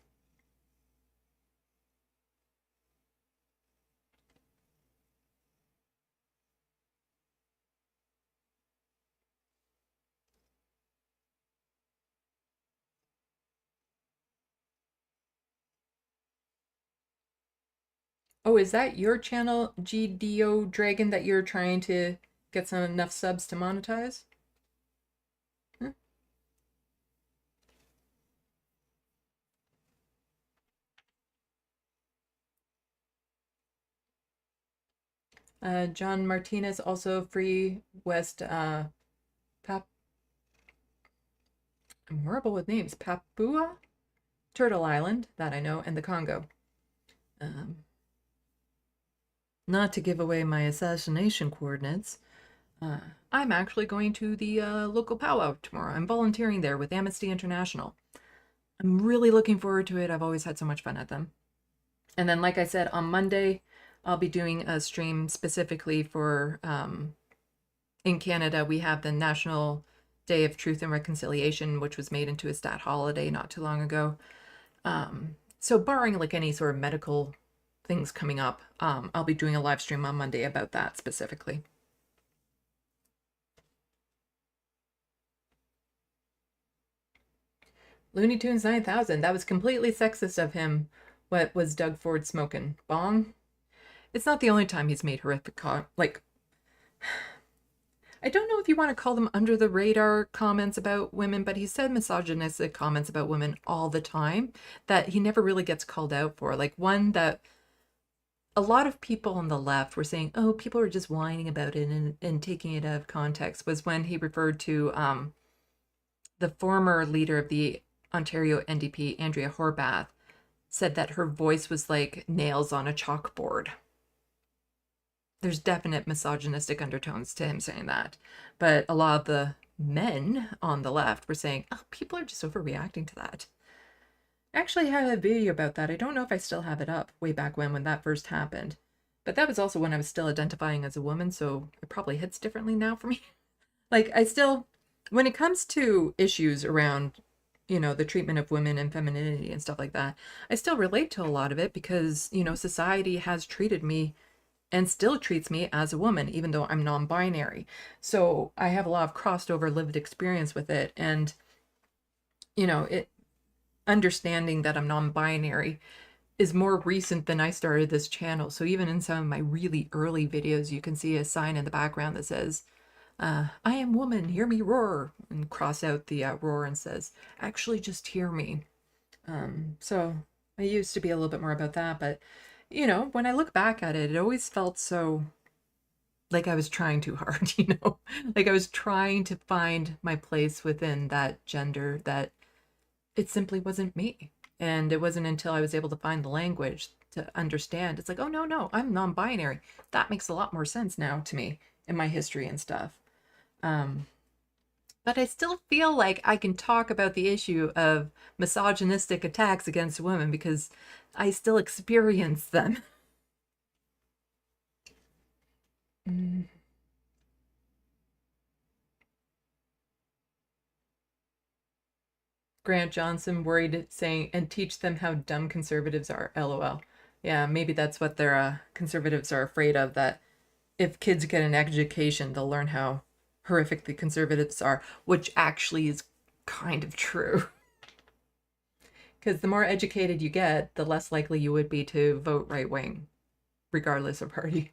Oh, is that your channel, GDO Dragon, that you're trying to get some enough subs to monetize? John Martinez, also Free West, I'm horrible with names. Papua? Turtle Island, that I know, and the Congo. Not to give away my assassination coordinates, I'm actually going to the local powwow tomorrow. I'm volunteering there with Amnesty International. I'm really looking forward to it. I've always had so much fun at them. And then, like I said, on Monday, I'll be doing a stream specifically for, in Canada, we have the National Day of Truth and Reconciliation, which was made into a stat holiday not too long ago. So barring like any sort of medical things coming up, I'll be doing a live stream on Monday about that specifically. Looney Tunes 9000, that was completely sexist of him. What was Doug Ford smoking? Bong? It's not the only time he's made horrific like, I don't know if you want to call them under the radar comments about women, but he said misogynistic comments about women all the time that he never really gets called out for. Like one that a lot of people on the left were saying, oh, people are just whining about it and taking it out of context, was when he referred to the former leader of the Ontario NDP, Andrea Horwath, said that her voice was like nails on a chalkboard. There's definite misogynistic undertones to him saying that. But a lot of the men on the left were saying, oh, people are just overreacting to that. I actually had a video about that. I don't know if I still have it up way back when that first happened. But that was also when I was still identifying as a woman, so it probably hits differently now for me. Like, I still, when it comes to issues around, you know, the treatment of women and femininity and stuff like that, I still relate to a lot of it because, you know, society has treated me and still treats me as a woman, even though I'm non-binary. So I have a lot of crossed over lived experience with it. And, you know, it understanding that I'm non-binary is more recent than I started this channel. So even in some of my really early videos, you can see a sign in the background that says, I am woman, hear me roar, and cross out the roar and says, actually just hear me. So I used to be a little bit more about that, but you know, when I look back at it, it always felt so like I was trying too hard, you know, like I was trying to find my place within that gender that it simply wasn't me. And it wasn't until I was able to find the language to understand. It's like, oh, no, I'm non-binary. That makes a lot more sense now to me in my history and stuff. But I still feel like I can talk about the issue of misogynistic attacks against women because I still experience them. Grant Johnson worried saying, and teach them how dumb conservatives are, LOL. Yeah, maybe that's what their conservatives are afraid of, that if kids get an education, they'll learn how horrific the conservatives are, which actually is kind of true. Because the more educated you get, the less likely you would be to vote right wing, regardless of party.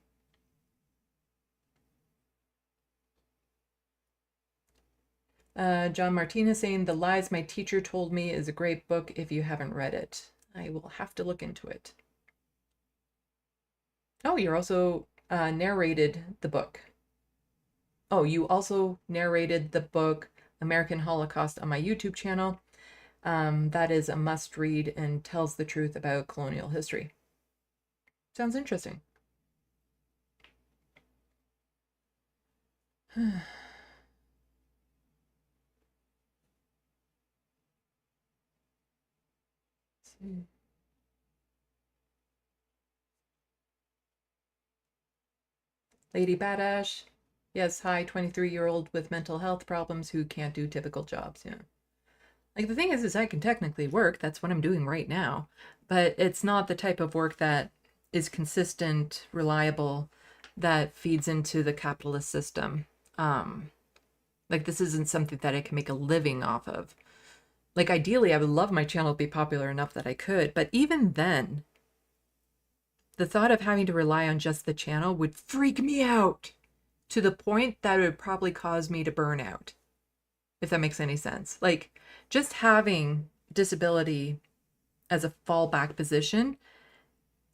John Martinez saying, The Lies My Teacher Told Me is a great book if you haven't read it. I will have to look into it. Oh, you're also narrated the book. Oh, you also narrated the book American Holocaust on my YouTube channel. That is a must read and tells the truth about colonial history. Sounds interesting. Lady Badash. Yes, hi, 23-year-old with mental health problems who can't do typical jobs. Yeah. Like, the thing is I can technically work. That's what I'm doing right now. But it's not the type of work that is consistent, reliable, that feeds into the capitalist system. Like, this isn't something that I can make a living off of. Like, ideally, I would love my channel to be popular enough that I could. But even then, the thought of having to rely on just the channel would freak me out to the point that it would probably cause me to burn out, if that makes any sense. Like, just having disability as a fallback position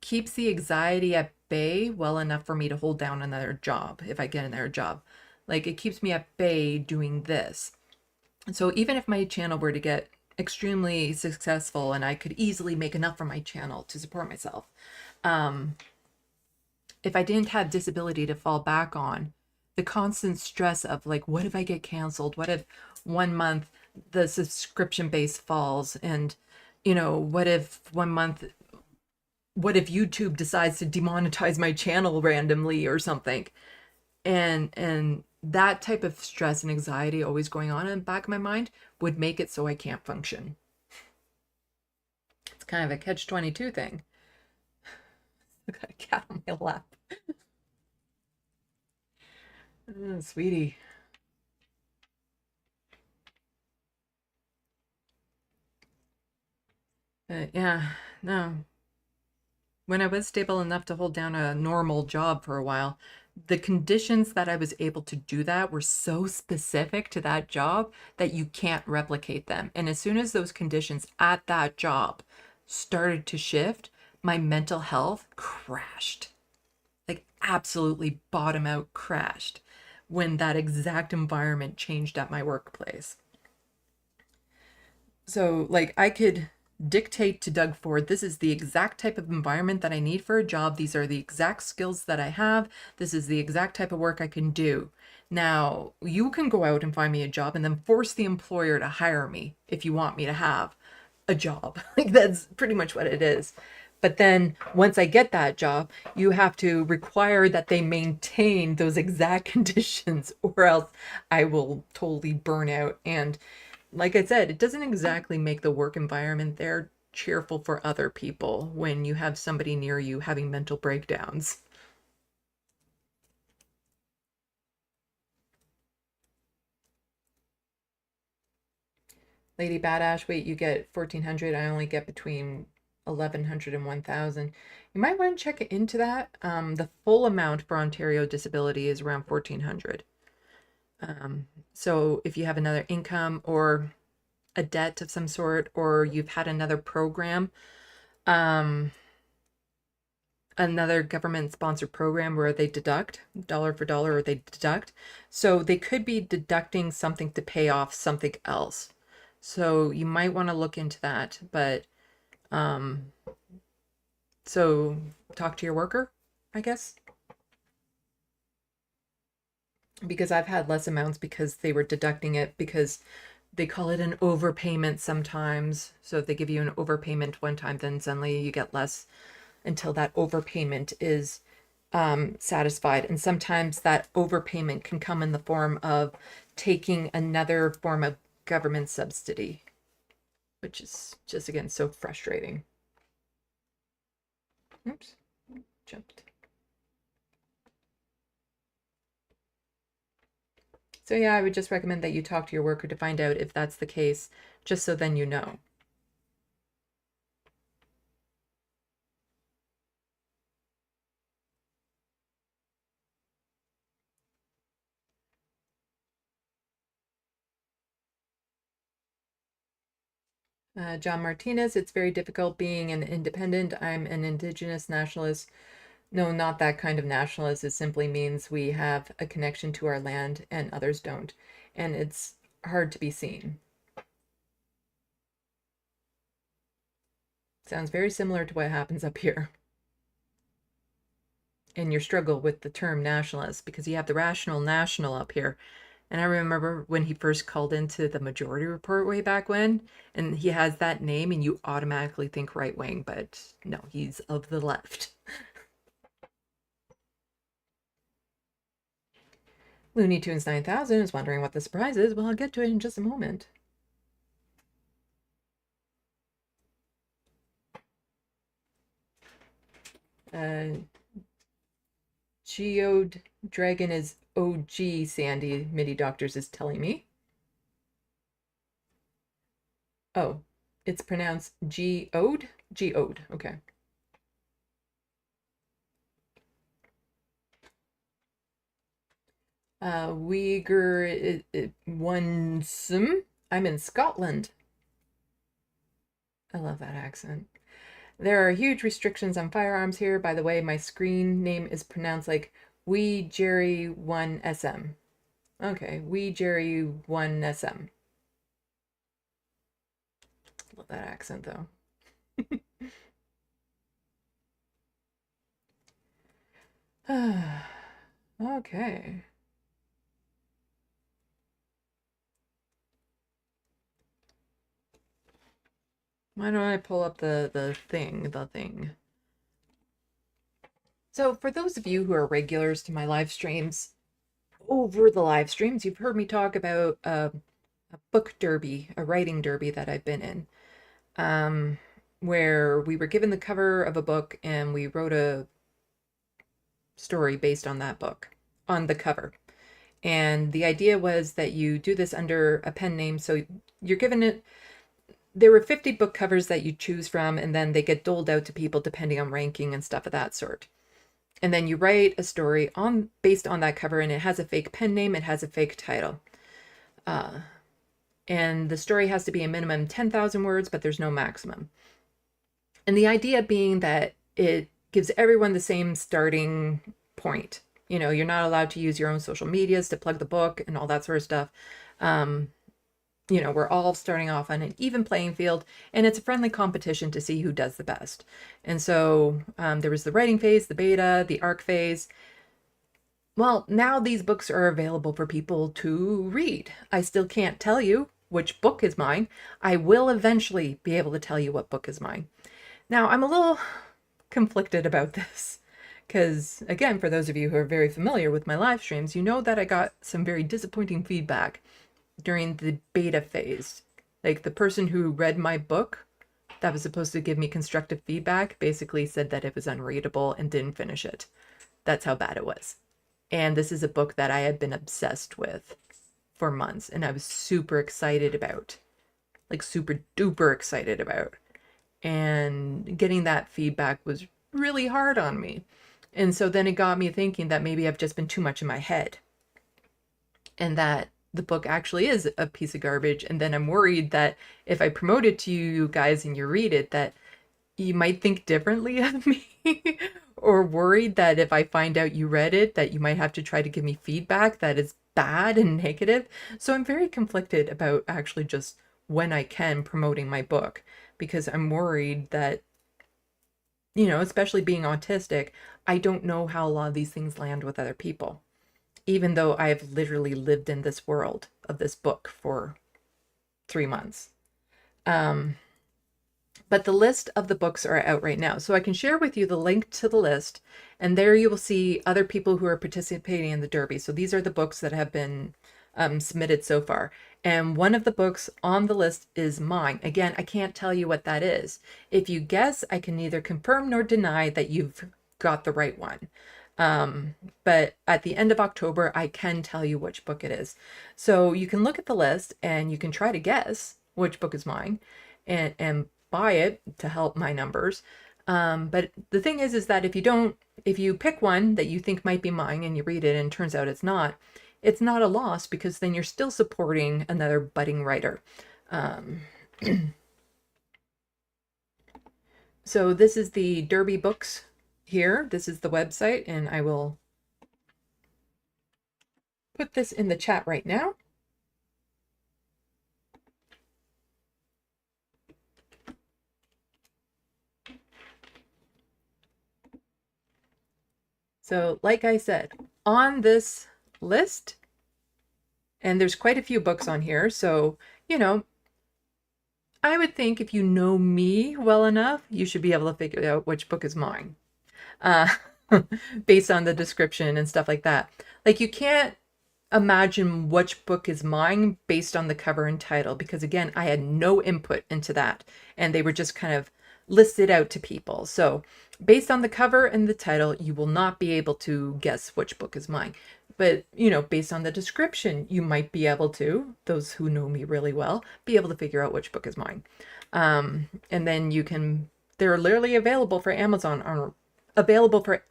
keeps the anxiety at bay well enough for me to hold down another job if I get another job. Like, it keeps me at bay doing this. And so even if my channel were to get extremely successful and I could easily make enough from my channel to support myself, if I didn't have disability to fall back on, the constant stress of like, what if I get canceled? What if 1 month the subscription base falls? And, you know, what if 1 month, what if YouTube decides to demonetize my channel randomly or something? And that type of stress and anxiety always going on in the back of my mind would make it so I can't function. It's kind of a catch-22 thing. Look at a cat on my lap. Oh, sweetie. Yeah, no. When I was stable enough to hold down a normal job for a while, the conditions that I was able to do that were so specific to that job that you can't replicate them. And as soon as those conditions at that job started to shift, my mental health crashed. Like, absolutely bottom out crashed when that exact environment changed at my workplace. So, like, I could dictate to Doug Ford, this is the exact type of environment that I need for a job. These are the exact skills that I have. This is the exact type of work I can do. Now, you can go out and find me a job and then force the employer to hire me if you want me to have a job. Like, that's pretty much what it is. But then once I get that job, you have to require that they maintain those exact conditions, or else I will totally burn out. And like I said, it doesn't exactly make the work environment there cheerful for other people when you have somebody near you having mental breakdowns. Lady Badash, wait, you get 1,400. I only get between 1,100 and 1,000. You might want to check into that. The full amount for Ontario disability is around 1,400. So if you have another income or a debt of some sort, or you've had another program, another government sponsored program where they deduct dollar for dollar, or they deduct. So they could be deducting something to pay off something else. So you might want to look into that, but so talk to your worker, I guess. Because I've had less amounts because they were deducting it because they call it an overpayment sometimes. So if they give you an overpayment one time, then suddenly you get less until that overpayment is satisfied. And sometimes that overpayment can come in the form of taking another form of government subsidy, which is just, again, so frustrating. Oops, jumped. So yeah, I would just recommend that you talk to your worker to find out if that's the case, just so then you know. John Martinez, it's very difficult being an independent. I'm an Indigenous nationalist. No, not that kind of nationalist. It simply means we have a connection to our land and others don't. And it's hard to be seen. Sounds very similar to what happens up here. In your struggle with the term nationalist, because you have the rational national up here. And I remember when he first called into the Majority Report way back when, and he has that name and you automatically think right wing, but no, he's of the left. Looney Tunes 9000 is wondering what the surprise is. Well, I'll get to it in just a moment. Geode Dragon is OG Sandy, MIDI Doctors is telling me. Oh, it's pronounced Geode? Geode, okay. Uyghur Onesum. I'm in Scotland. I love that accent. There are huge restrictions on firearms here. By the way, my screen name is pronounced like We Jerry 1SM. Okay, We Jerry 1SM. Love that accent though. Okay. Why don't I pull up the thing? So for those of you who are regulars to my live streams, over the live streams, you've heard me talk about a book derby, a writing derby that I've been in, where we were given the cover of a book and we wrote a story based on that book on the cover. And the idea was that you do this under a pen name. So you're given it. There were 50 book covers that you choose from, and then they get doled out to people depending on ranking and stuff of that sort. And then you write a story based on that cover, and it has a fake pen name, it has a fake title. And the story has to be a minimum 10,000 words, but there's no maximum. And the idea being that it gives everyone the same starting point. You know, you're not allowed to use your own social medias to plug the book and all that sort of stuff. You know, we're all starting off on an even playing field, and it's a friendly competition to see who does the best. And so there was the writing phase, the beta, the ARC phase. Well, now these books are available for people to read. I still can't tell you which book is mine. I will eventually be able to tell you what book is mine. Now, I'm a little conflicted about this. Because, again, for those of you who are very familiar with my live streams, you know that I got some very disappointing feedback during the beta phase. Like, the person who read my book that was supposed to give me constructive feedback basically said that it was unreadable and didn't finish it. That's how bad it was. And this is a book that I had been obsessed with for months, and I was super excited about. Like, super duper excited about. And getting that feedback was really hard on me. And so then it got me thinking that maybe I've just been too much in my head and that the book actually is a piece of garbage. And then I'm worried that if I promote it to you guys and you read it, that you might think differently of me or worried that if I find out you read it, that you might have to try to give me feedback that is bad and negative. So I'm very conflicted about actually just when I can promoting my book, because I'm worried that, you know, especially being autistic, I don't know how a lot of these things land with other people, even though I have literally lived in this world of this book for 3 months. But the list of the books are out right now. So I can share with you the link to the list, and there you will see other people who are participating in the Derby. So these are the books that have been submitted so far. And one of the books on the list is mine. Again, I can't tell you what that is. If you guess, I can neither confirm nor deny that you've got the right one. But at the end of October, I can tell you which book it is. So you can look at the list and you can try to guess which book is mine and buy it to help my numbers. But the thing is that if you pick one that you think might be mine and you read it and it turns out it's not a loss, because then you're still supporting another budding writer. So this is the Derby books here. This is the website, and I will put this in the chat right now. So like I said, on this list, and there's quite a few books on here, so, you know, I would think if you know me well enough, you should be able to figure out which book is mine, based on the description and stuff like that. Like, you can't imagine which book is mine based on the cover and title, because again, I had no input into that, and they were just kind of listed out to people. So based on the cover and the title, you will not be able to guess which book is mine. But, you know, based on the description, you might be able to, those who know me really well, be able to figure out which book is mine. And then they're literally available for Amazon,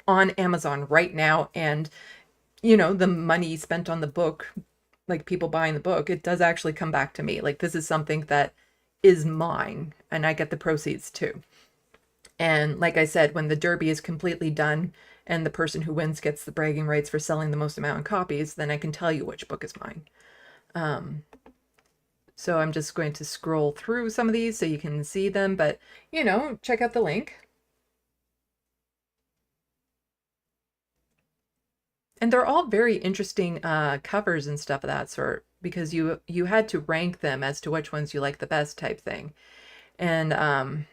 on Amazon right now. And, you know, the money spent on the book, like people buying the book, it does actually come back to me. Like, this is something that is mine, and I get the proceeds too. And like I said, when the Derby is completely done and the person who wins gets the bragging rights for selling the most amount of copies, then I can tell you which book is mine. So I'm just going to scroll through some of these so you can see them, but, you know, check out the link. And they're all very interesting covers and stuff of that sort, because you had to rank them as to which ones you like the best type thing. And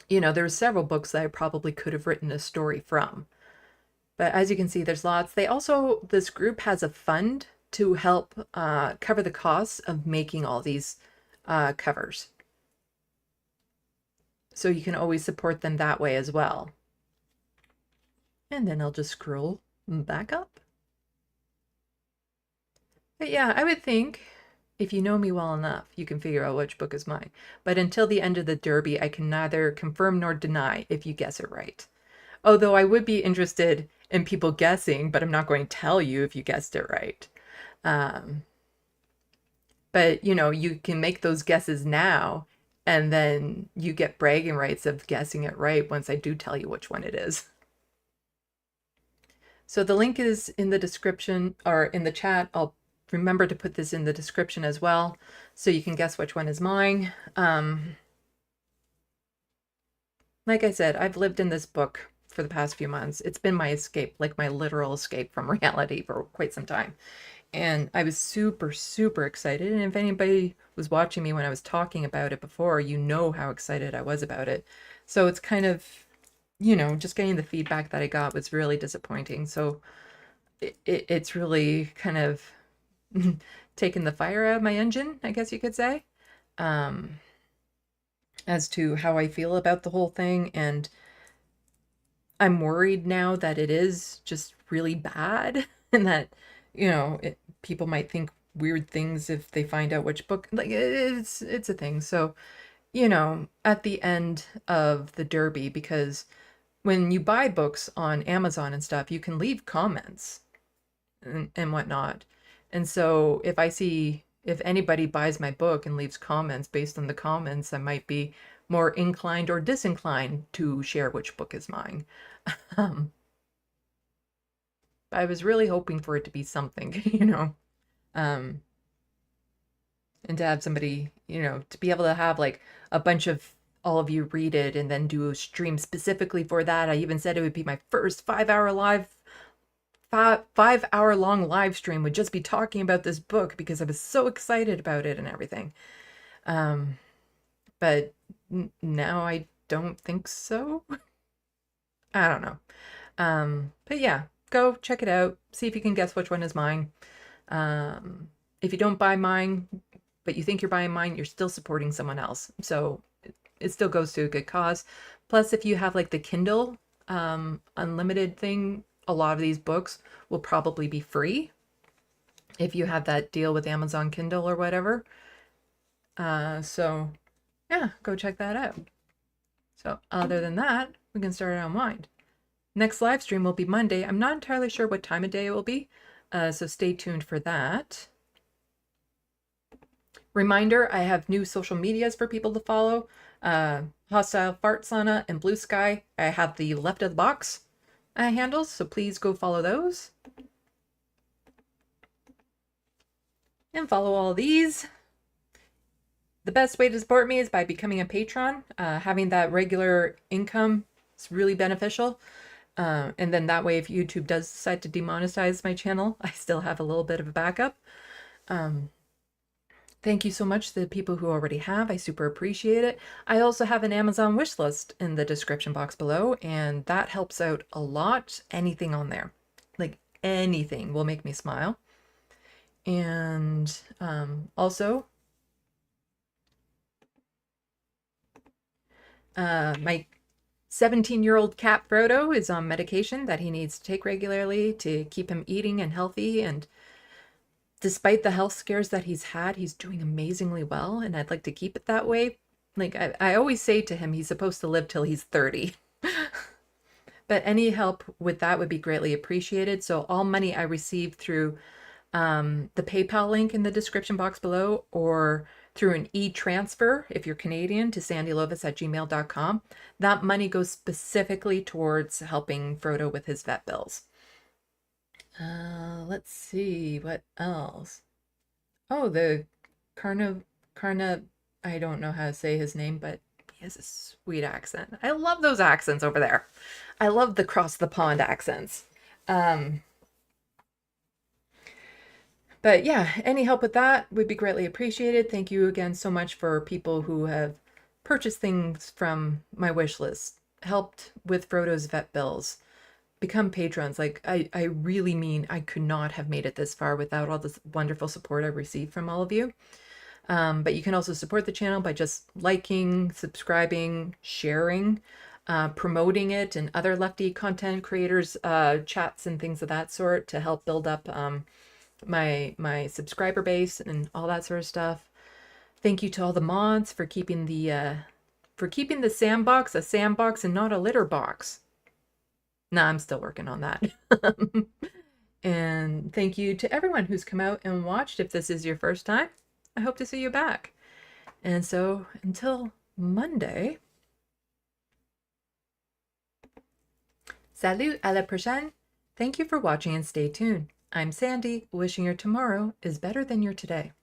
you know, there's several books that I probably could have written a story from. But as you can see, there's lots. This group has a fund to help cover the costs of making all these covers. So you can always support them that way as well. And then I'll just scroll back up. But yeah, I would think if you know me well enough, you can figure out which book is mine. But until the end of the Derby, I can neither confirm nor deny if you guess it right. Although I would be interested in people guessing, but I'm not going to tell you if you guessed it right. But, you know, you can make those guesses now, and then you get bragging rights of guessing it right once I do tell you which one it is. So the link is in the description, or in the chat. I'll remember to put this in the description as well, so you can guess which one is mine. Like I said, I've lived in this book for the past few months. It's been my escape, like my literal escape from reality for quite some time. And I was super, super excited. And if anybody was watching me when I was talking about it before, you know how excited I was about it. So it's kind of you know, just getting the feedback that I got was really disappointing. So it's really kind of taken the fire out of my engine, I guess you could say, as to how I feel about the whole thing. And I'm worried now that it is just really bad and that, you know, people might think weird things if they find out which book, like it's a thing. So, you know, at the end of the Derby, because when you buy books on Amazon and stuff, you can leave comments and whatnot. And so if anybody buys my book and leaves comments, based on the comments, I might be more inclined or disinclined to share which book is mine. I was really hoping for it to be something, you know, and to have somebody, you know, to be able to have like a bunch of all of you read it and then do a stream specifically for that. I even said it would be my first 5-hour long live stream, would just be talking about this book because I was so excited about it and everything. But now I don't think so. I don't know. But yeah, go check it out. See if you can guess which one is mine. If you don't buy mine, but you think you're buying mine, you're still supporting someone else. So it still goes to a good cause. Plus, if you have like the Kindle unlimited thing, a lot of these books will probably be free if you have that deal with Amazon Kindle or whatever. So yeah, go check that out. So other than that, we can start our unwind. Next live stream will be Monday. I'm not entirely sure what time of day it will be, so stay tuned for that. Reminder, I have new social medias for people to follow. Hostile Fart Sauna and Blue Sky. I have the LeftoftheBox handles, so please go follow those. And follow all these. The best way to support me is by becoming a patron. Having that regular income is really beneficial. And then that way, if YouTube does decide to demonetize my channel, I still have a little bit of a backup. Thank you so much to the people who already have. I super appreciate it. I also have an Amazon wish list in the description box below, and that helps out a lot. Anything on there, like anything, will make me smile. And also, my 17-year-old cat Frodo is on medication that he needs to take regularly to keep him eating and healthy, and despite the health scares that he's had, he's doing amazingly well, and I'd like to keep it that way. Like I always say to him, he's supposed to live till he's 30. But any help with that would be greatly appreciated. So all money I receive through the PayPal link in the description box below, or through an e-transfer, if you're Canadian, to SandeeLovas@gmail.com. That money goes specifically towards helping Frodo with his vet bills. Let's see, what else? Oh, the Karna, I don't know how to say his name, but he has a sweet accent. I love those accents over there. I love the cross the pond accents. But yeah, any help with that would be greatly appreciated. Thank you again so much for people who have purchased things from my wish list, helped with Frodo's vet bills, become patrons. Like I really mean, I could not have made it this far without all this wonderful support I've received from all of you. But you can also support the channel by just liking, subscribing, sharing, promoting it, and other lefty content creators chats and things of that sort to help build up my subscriber base and all that sort of stuff. Thank you to all the mods for keeping the Sandbox a sandbox and not a litter box. Nah, I'm still working on that. And thank you to everyone who's come out and watched. If this is your first time, I hope to see you back. And so until Monday, salut, à la prochaine. Thank you for watching and stay tuned. I'm Sandy, wishing your tomorrow is better than your today.